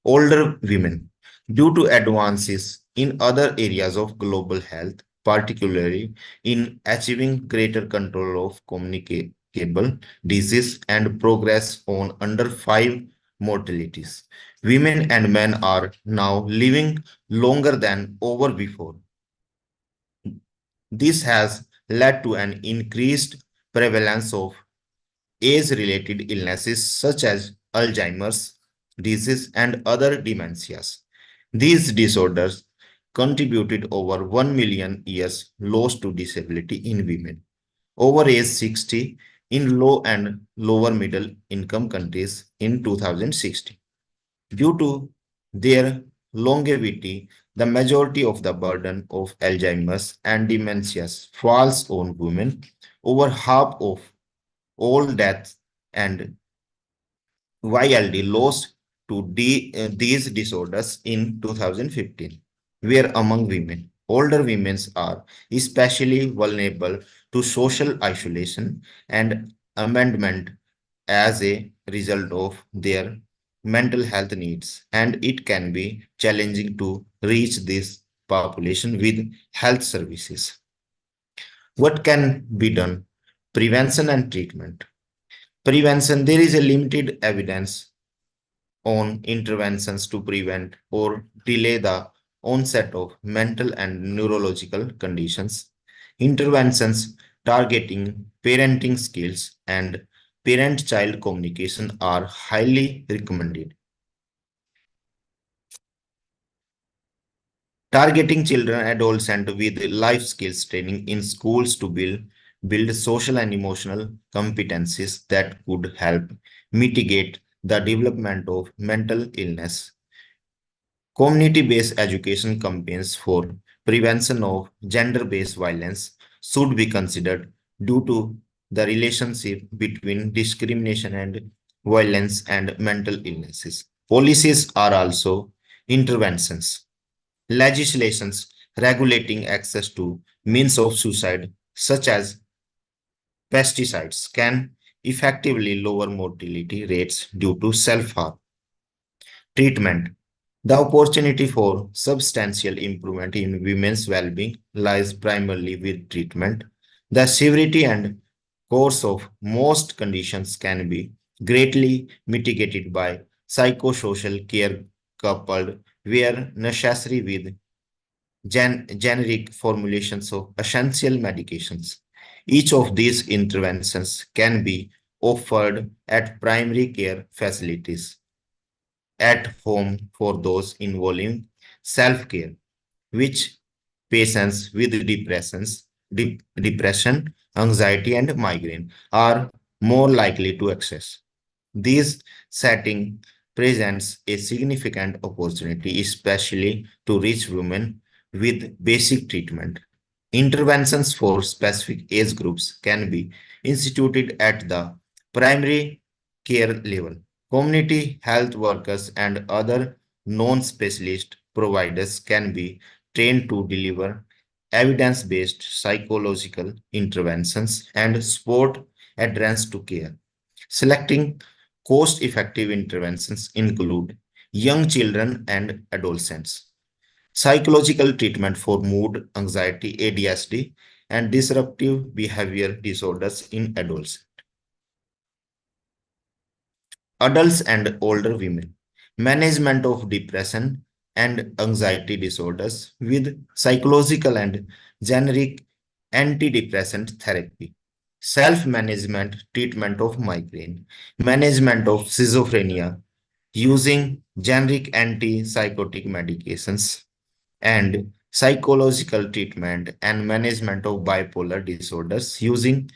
Older women, due to advances in other areas of global health, particularly in achieving greater control of communicable disease and progress on under 5 mortalities. Women and men are now living longer than ever before. This has led to an increased prevalence of age-related illnesses such as Alzheimer's disease and other dementias. These disorders contributed over 1 million years lost to disability in women over age 60 in low and lower middle income countries in 2016. Due to their longevity, the majority of the burden of Alzheimer's and dementias falls on women. Over half of all deaths and YLD lost to these disorders in 2015 were among women. Older women are especially vulnerable to social isolation and abandonment as a result of their mental health needs, and it can be challenging to reach this population with health services. What can be done? Prevention and treatment. Prevention, there is a limited evidence on interventions to prevent or delay the onset of mental and neurological conditions. Interventions targeting parenting skills and parent-child communication are highly recommended. Targeting children, adolescents with life skills training in schools to build social and emotional competencies that could help mitigate the development of mental illness. Community-based education campaigns for prevention of gender-based violence should be considered due to the relationship between discrimination and violence and mental illnesses. Policies are also interventions. Legislations regulating access to means of suicide, such as pesticides, can effectively lower mortality rates due to self-harm. Treatment. The opportunity for substantial improvement in women's well-being lies primarily with treatment. The severity and course of most conditions can be greatly mitigated by psychosocial care coupled where necessary with generic formulations of essential medications. Each of these interventions can be offered at primary care facilities, at home for those involving self-care, which patients with depression, anxiety, and migraine are more likely to access. This setting presents a significant opportunity, especially to reach women with basic treatment. Interventions for specific age groups can be instituted at the primary care level. Community health workers and other non-specialist providers can be trained to deliver evidence-based psychological interventions and support adherence to care. Selecting cost-effective interventions include young children and adolescents, psychological treatment for mood, anxiety, ADHD, and disruptive behavior disorders in adults. Adults and older women, management of depression and anxiety disorders with psychological and generic antidepressant therapy, self-management treatment of migraine, management of schizophrenia using generic antipsychotic medications, and psychological treatment and management of bipolar disorders using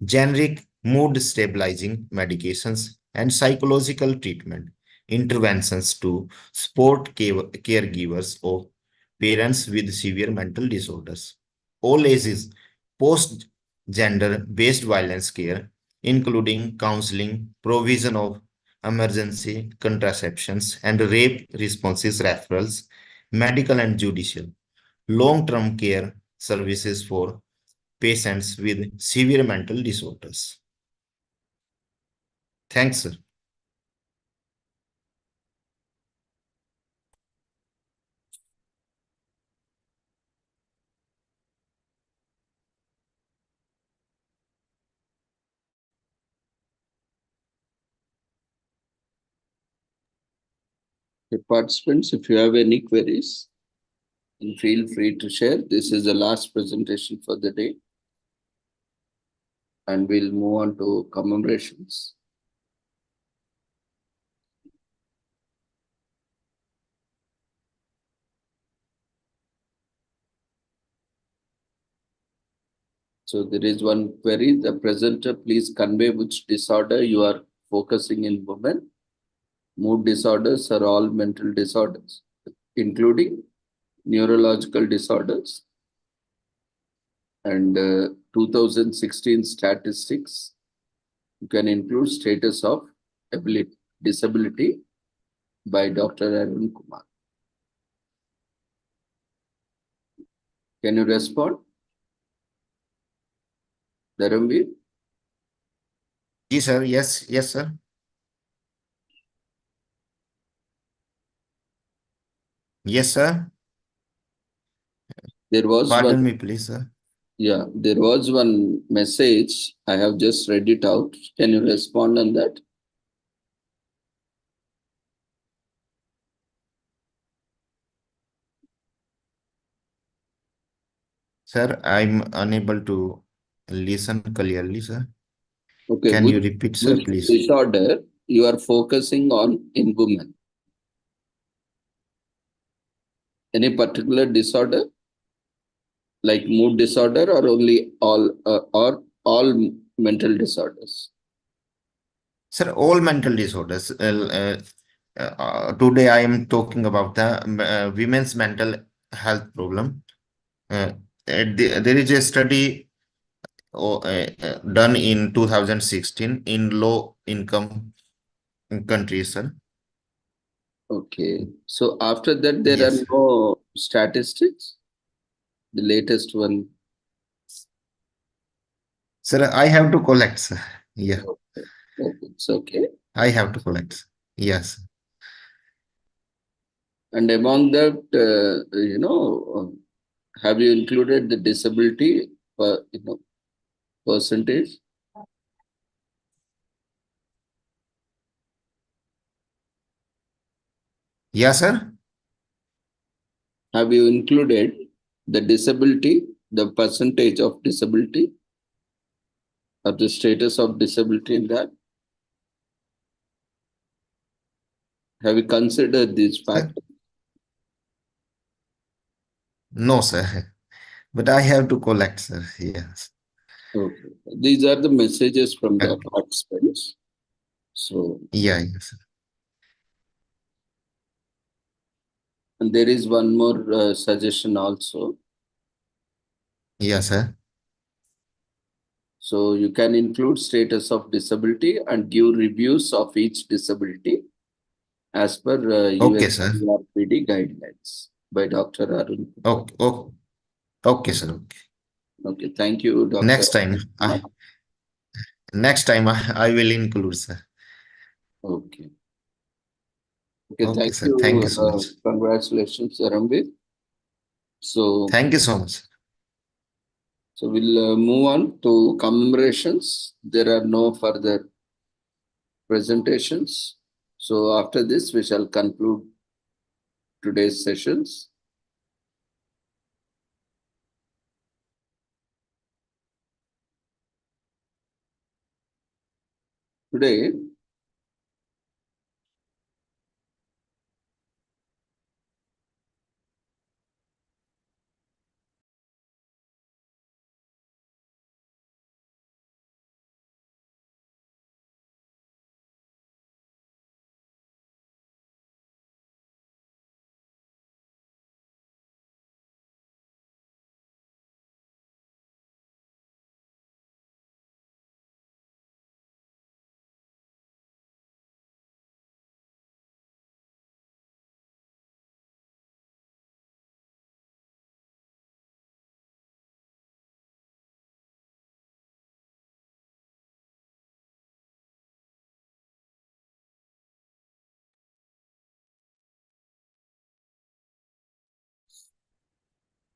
generic mood stabilizing medications and psychological treatment interventions to support caregivers of parents with severe mental disorders. All ages post-gender based violence care, including counseling, provision of emergency contraceptions, and rape responses referrals, medical and judicial. long-term care services for patients with severe mental disorders. Thanks, sir. Participants, if you have any queries, then feel free to share. This is the last presentation for the day, and we'll move on to commemorations. So there is one query. The presenter, please convey which disorder you are focusing in women. Mood disorders are all mental disorders, including neurological disorders. And 2016 statistics, you can include status of disability by Dr. Arun Kumar. Can you respond? Dharamveer? Yes, sir. Yes, sir. Yes, sir. There was Pardon one, me, please, sir. yeah, there was one message. I have just read it out. Can you respond on that? Sir, I'm unable to listen clearly, sir. Okay, Can you repeat, sir, which please? disorder you are focusing on in women? Any particular disorder, like mood disorder, or only all mental disorders? Sir, all mental disorders. Today I am talking about the women's mental health problem. There is a study done in 2016 in low income countries, sir. Okay, so after that there are Yes. no statistics. The latest one. Sir, I have to collect, sir. Yeah, Okay, it's okay. I have to collect. Yes. And among that, have you included the disability, percentage? Yes, sir. Have you included the disability, the percentage of disability, or the status of disability in that? Have you considered these Sir? factors? No, sir. But I have to collect, sir. Yes. Okay. These are the messages from the Okay. participants. So, Yeah, yes, sir. and there is one more suggestion also. Yes, sir. So you can include status of disability and give reviews of each disability as per Okay, US sir. CRPD guidelines by Dr. Arun Kumar. Okay, okay, sir. Okay. Okay, thank you, Dr. Next time, Arun Kumar. I will include, sir. Okay. Okay, Okay, thank sir. Thank you you. so much. Congratulations, Ramveer. So, Thank you so much. so we'll move on to commemorations. There are no further presentations. So after this, we shall conclude today's sessions. Today,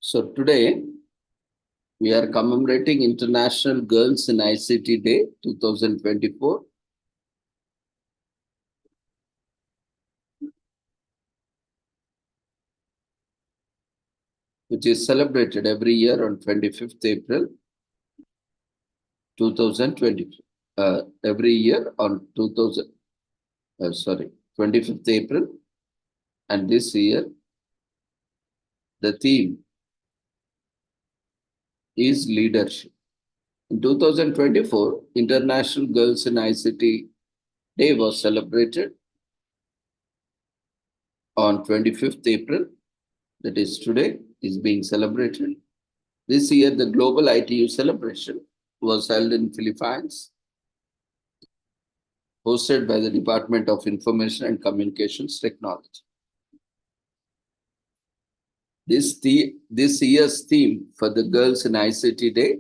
So today we are commemorating International Girls in ICT Day 2024. Which is celebrated every year on 25th April 2024. Every year on 25th April, and this year the theme is leadership. In 2024, International Girls in ICT Day was celebrated on 25th April, that is today, is being celebrated. This year, the Global ITU celebration was held in Philippines, hosted by the Department of Information and Communications Technology. This year's theme for the Girls in ICT Day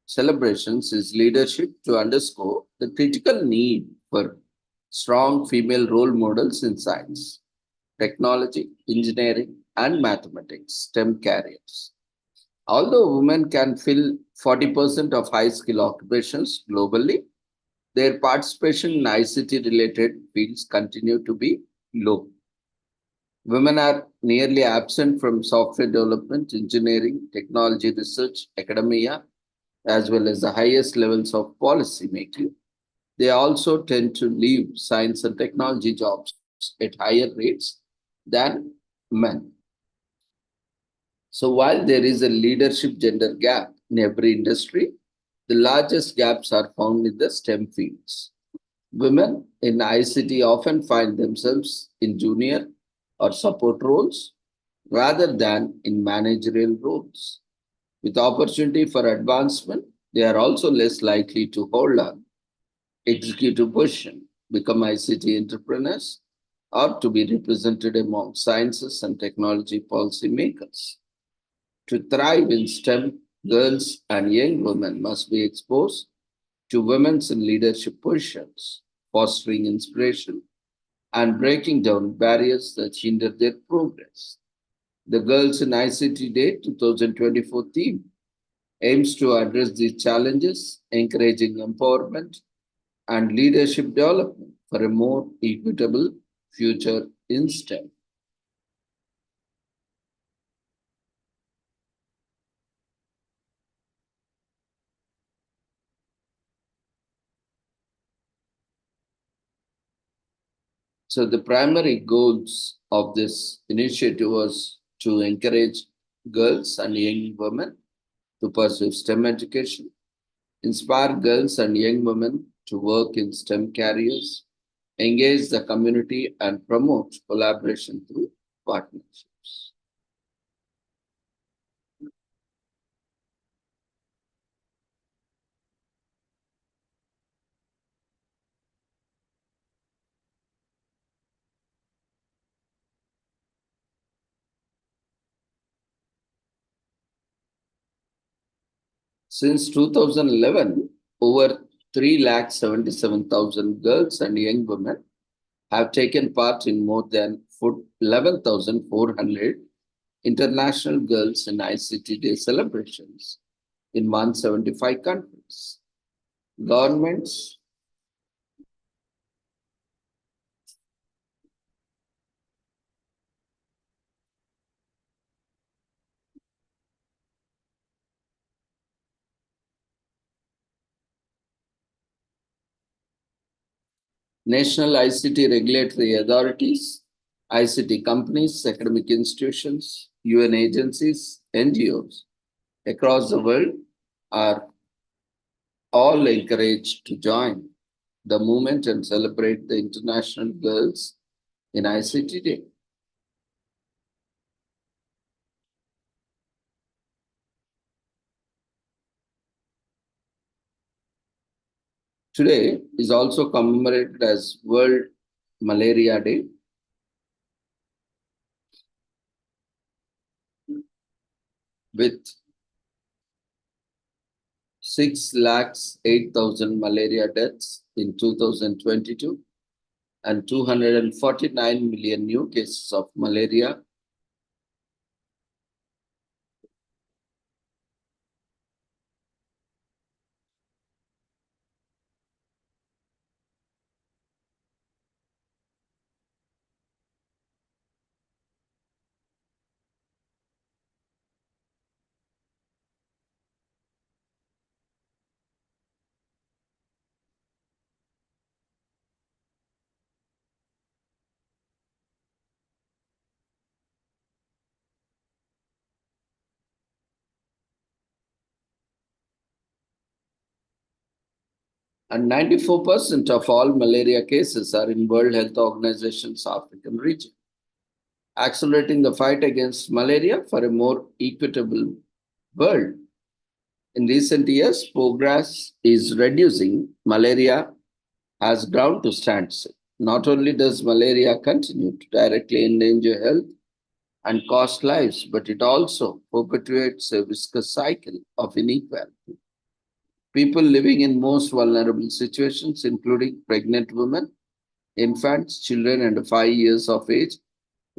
celebrations is leadership, to underscore the critical need for strong female role models in science, technology, engineering, and mathematics, STEM careers. Although women can fill 40% of high-skill occupations globally, their participation in ICT-related fields continue to be low. Women are nearly absent from software development, engineering, technology research, academia, as well as the highest levels of policy making. They also tend to leave science and technology jobs at higher rates than men. So while there is a leadership gender gap in every industry, the largest gaps are found in the STEM fields. Women in ICT often find themselves in junior or support roles rather than in managerial roles. With opportunity for advancement, they are also less likely to hold an executive position, become ICT entrepreneurs, or to be represented among sciences and technology policymakers. To thrive in STEM, girls and young women must be exposed to women in leadership positions, fostering inspiration and breaking down barriers that hinder their progress. The Girls in ICT Day 2024 theme aims to address these challenges, encouraging empowerment and leadership development for a more equitable future in STEM. So the primary goals of this initiative was to encourage girls and young women to pursue STEM education, inspire girls and young women to work in STEM careers, engage the community, and promote collaboration through partnerships. Since 2011, over 377,000 girls and young women have taken part in more than 11,400 International Girls in ICT Day celebrations in 175 countries. Governments, national ICT regulatory authorities, ICT companies, academic institutions, UN agencies, NGOs across the world are all encouraged to join the movement and celebrate the International Girls in ICT Day. Today is also commemorated as World Malaria Day. With 608,000 malaria deaths in 2022 and 249 million new cases of malaria And 94% of all malaria cases are in World Health Organization's African region, accelerating the fight against malaria for a more equitable world. In recent years, progress is reducing malaria has ground to stand still. Not only does malaria continue to directly endanger health and cost lives, but it also perpetuates a viscous cycle of inequality. People living in most vulnerable situations, including pregnant women, infants, children under 5 years of age,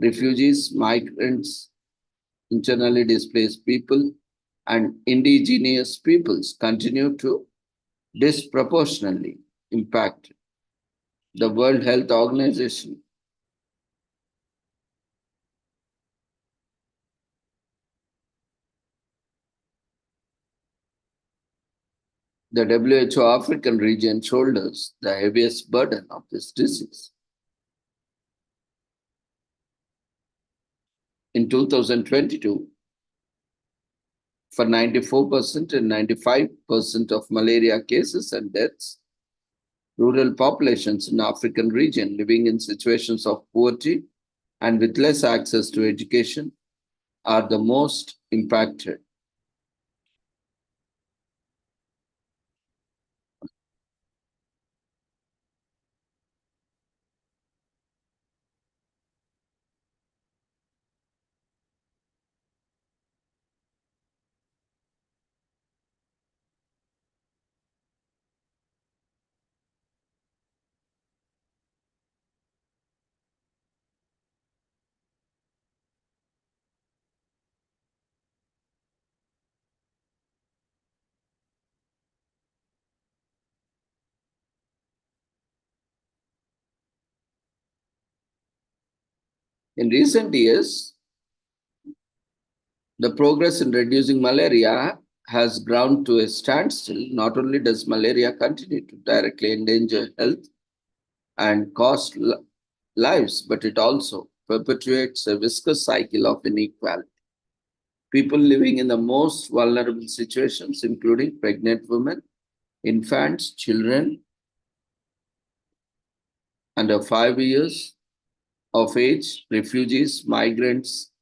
refugees, migrants, internally displaced people, and indigenous peoples continue to disproportionately impact. The World Health Organization The WHO African region shoulders the heaviest burden of this disease. In 2022, for 94% and 95% of malaria cases and deaths, rural populations in African region living in situations of poverty and with less access to education are the most impacted. In recent years, the progress in reducing malaria has ground to a standstill. Not only does malaria continue to directly endanger health and cost lives, but it also perpetuates a viscous cycle of inequality. People living in the most vulnerable situations, including pregnant women, infants, children under 5 years of age, refugees, migrants,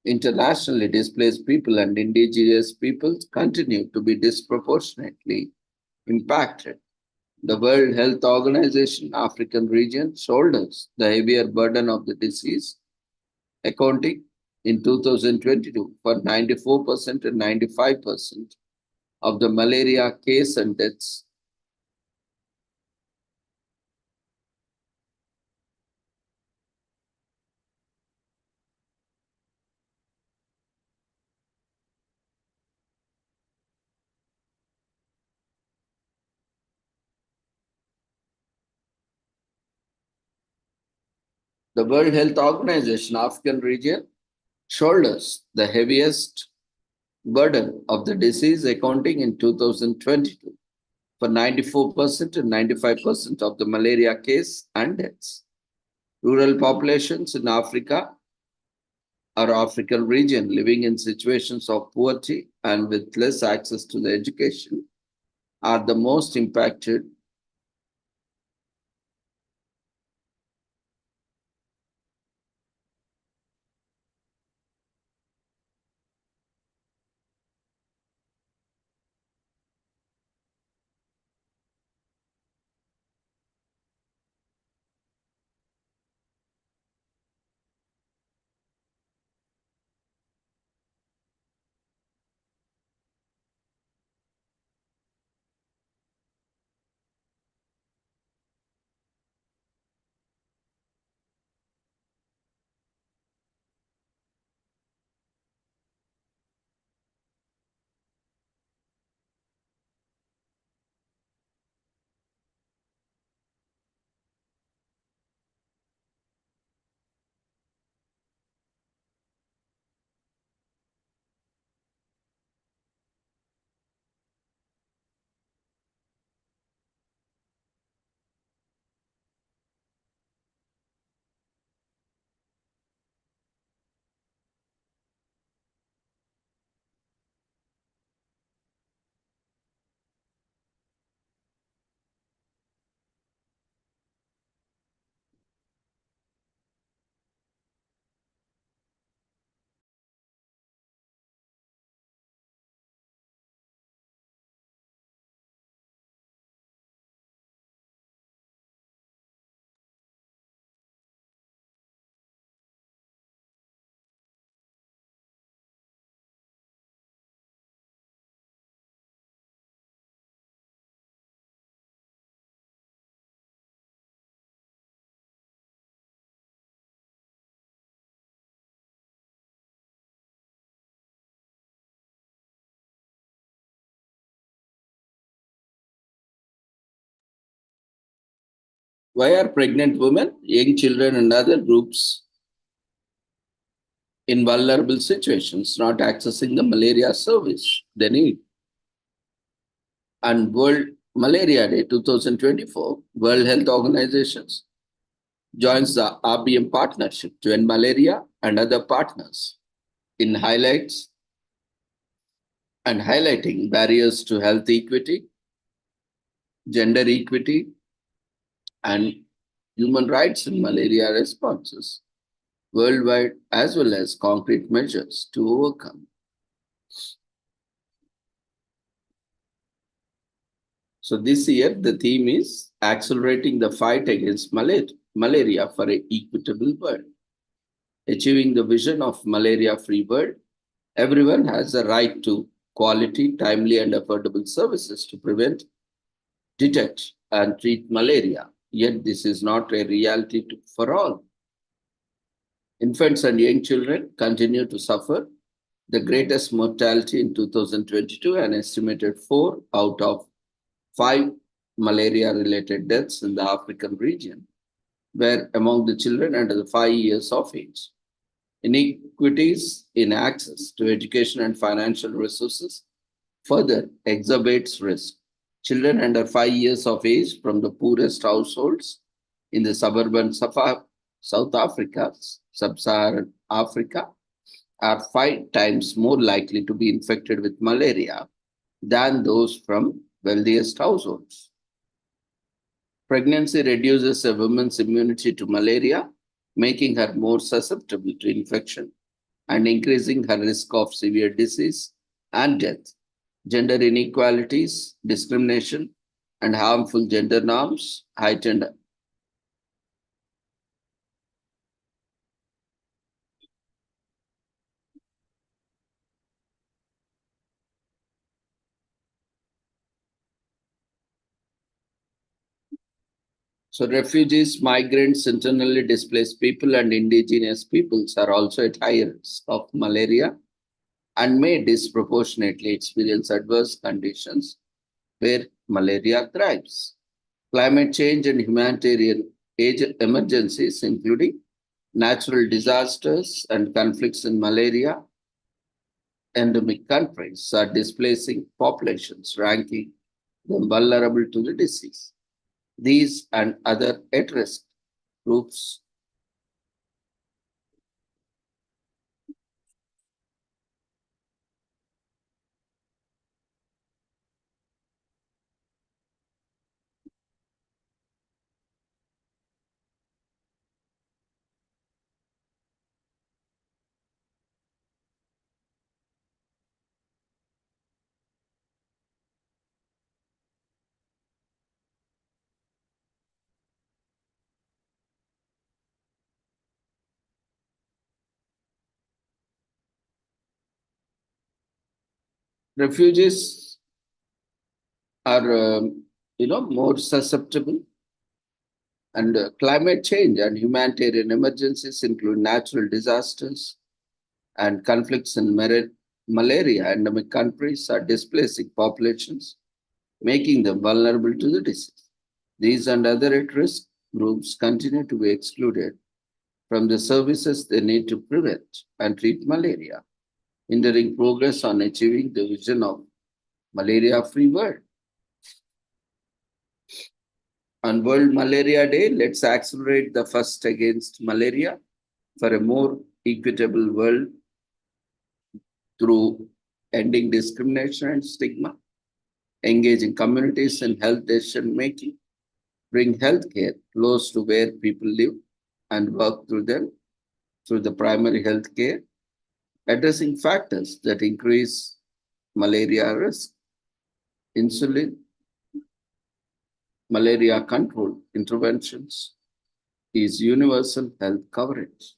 internationally displaced people, and indigenous peoples continue to be disproportionately impacted. The World Health Organization African region shoulders the heavier burden of the disease, accounting in 2022 for 94% and 95% of the malaria case and deaths. The World Health Organization African region shoulders the heaviest burden of the disease, accounting in 2022 for 94% and 95% of the malaria case and deaths. Rural populations in Africa or African region living in situations of poverty and with less access to the education are the most impacted. Why are pregnant women, young children, and other groups in vulnerable situations not accessing the malaria service they need? And World Malaria Day 2024, World Health Organizations joins the RBM partnership to end malaria and other partners in highlighting barriers to health equity, gender equity, and human rights in malaria responses worldwide, as well as concrete measures to overcome. So this year, the theme is accelerating the fight against malaria for an equitable world. Achieving the vision of malaria-free world, everyone has a right to quality, timely, and affordable services to prevent, detect, and treat malaria. Yet this is not a reality for all. Infants and young children continue to suffer the greatest mortality in 2022, an estimated 4 out of 5 malaria-related deaths in the African region were among the children under the 5 years of age. Inequities in access to education and financial resources further exacerbates risk. Children under 5 years of age from the poorest households in the suburban South Africa, sub-Saharan Africa, are 5 times more likely to be infected with malaria than those from wealthiest households. Pregnancy reduces a woman's immunity to malaria, making her more susceptible to infection and increasing her risk of severe disease and death. Gender inequalities, discrimination, and harmful gender norms heightened. So refugees, migrants, internally displaced people, and indigenous peoples are also at higher risk of malaria and may disproportionately experience adverse conditions where malaria thrives. Climate change and humanitarian emergencies, including natural disasters and conflicts in malaria endemic countries, are displacing populations, ranking them vulnerable to the disease. These and other at-risk groups refugees are more susceptible, and climate change and humanitarian emergencies include natural disasters and conflicts in malaria endemic countries are displacing populations, making them vulnerable to the disease. These and other at-risk groups continue to be excluded from the services they need to prevent and treat malaria, hindering progress on achieving the vision of malaria-free world. On World Malaria Day, let's accelerate the fight against malaria for a more equitable world through ending discrimination and stigma, engaging communities in health decision making, bring healthcare close to where people live and work through them through the primary health care, addressing factors that increase malaria risk, insulin, malaria control interventions is universal health coverage.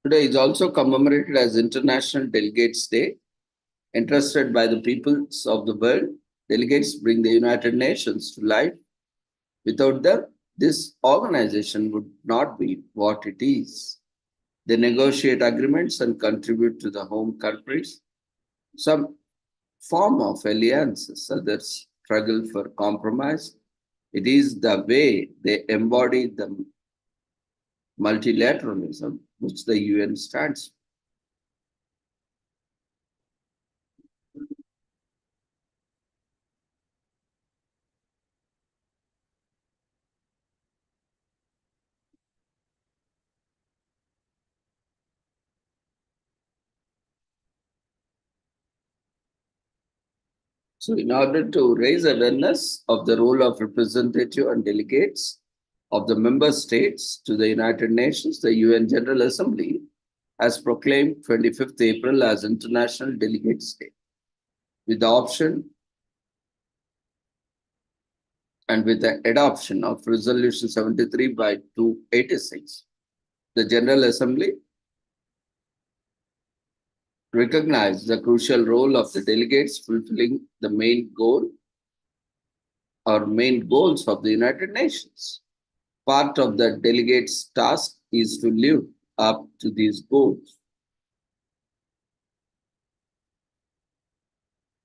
Today is also commemorated as International Delegates Day. Entrusted by the peoples of the world, delegates bring the United Nations to life. Without them, this organization would not be what it is. They negotiate agreements and contribute to the home countries. Some form of alliances, others struggle for compromise. It is the way they embody the multilateralism which the UN stands for. So, in order to raise awareness of the role of representative and delegates of the member states to the United Nations, the UN General Assembly has proclaimed 25th April as International Delegates Day. With the option and with the adoption of Resolution 73 by 286, the General Assembly recognized the crucial role of the delegates fulfilling the main goal or main goals of the United Nations. Part of the delegates' task is to live up to these goals,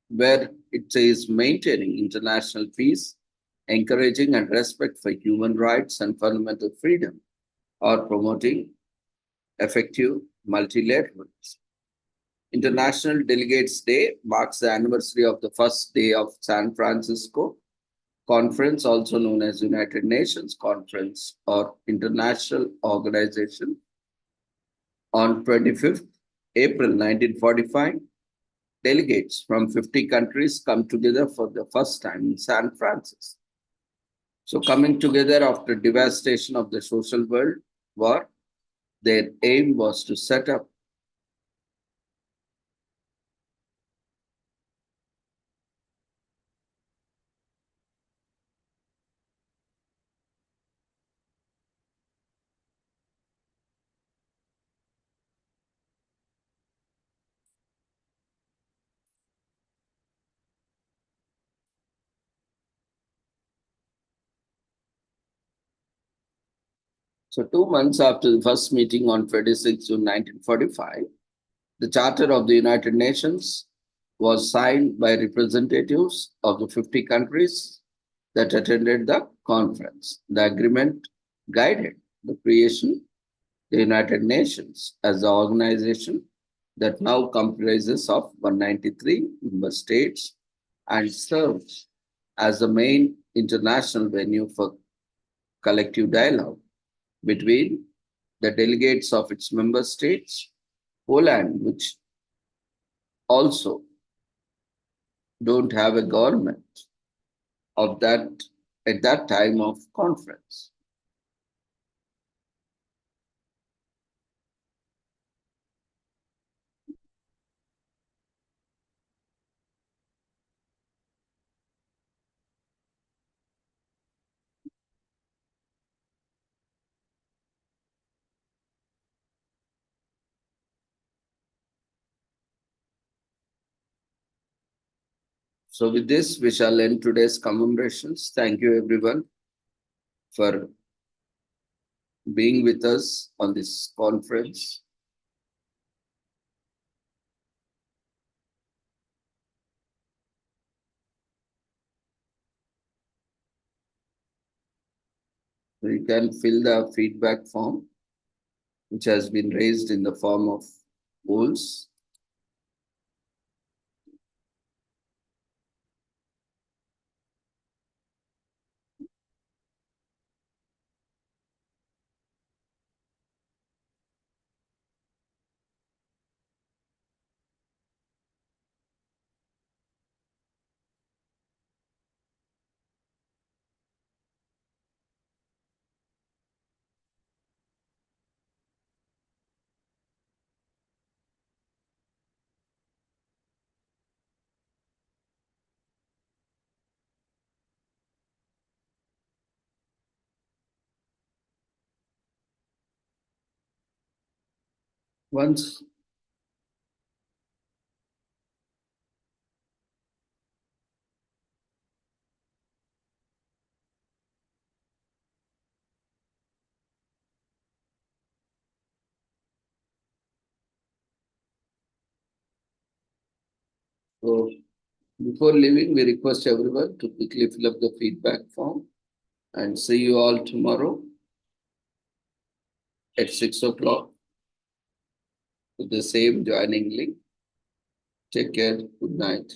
where it says maintaining international peace, encouraging and respect for human rights and fundamental freedom, or promoting effective multilateralism. International Delegates Day marks the anniversary of the first day of San Francisco Conference, also known as United Nations Conference or International Organization. On 25th April 1945, delegates from 50 countries come together for the first time in San Francisco. So coming together after devastation of the social world war, their aim was to set up So 2 months after the first meeting on 26 June 1945, the Charter of the United Nations was signed by representatives of the 50 countries that attended the conference. The agreement guided the creation of the United Nations as the organization that now comprises of 193 member states and serves as the main international venue for collective dialogue between the delegates of its member states. Poland, which also don't have a government of that at that time of conference. So with this, we shall end today's commemorations. Thank you everyone for being with us on this conference. You can fill the feedback form, which has been raised in the form of polls. Once so before leaving, we request everyone to quickly fill up the feedback form and see you all tomorrow at 6 o'clock with the same joining link. Take care. Good night.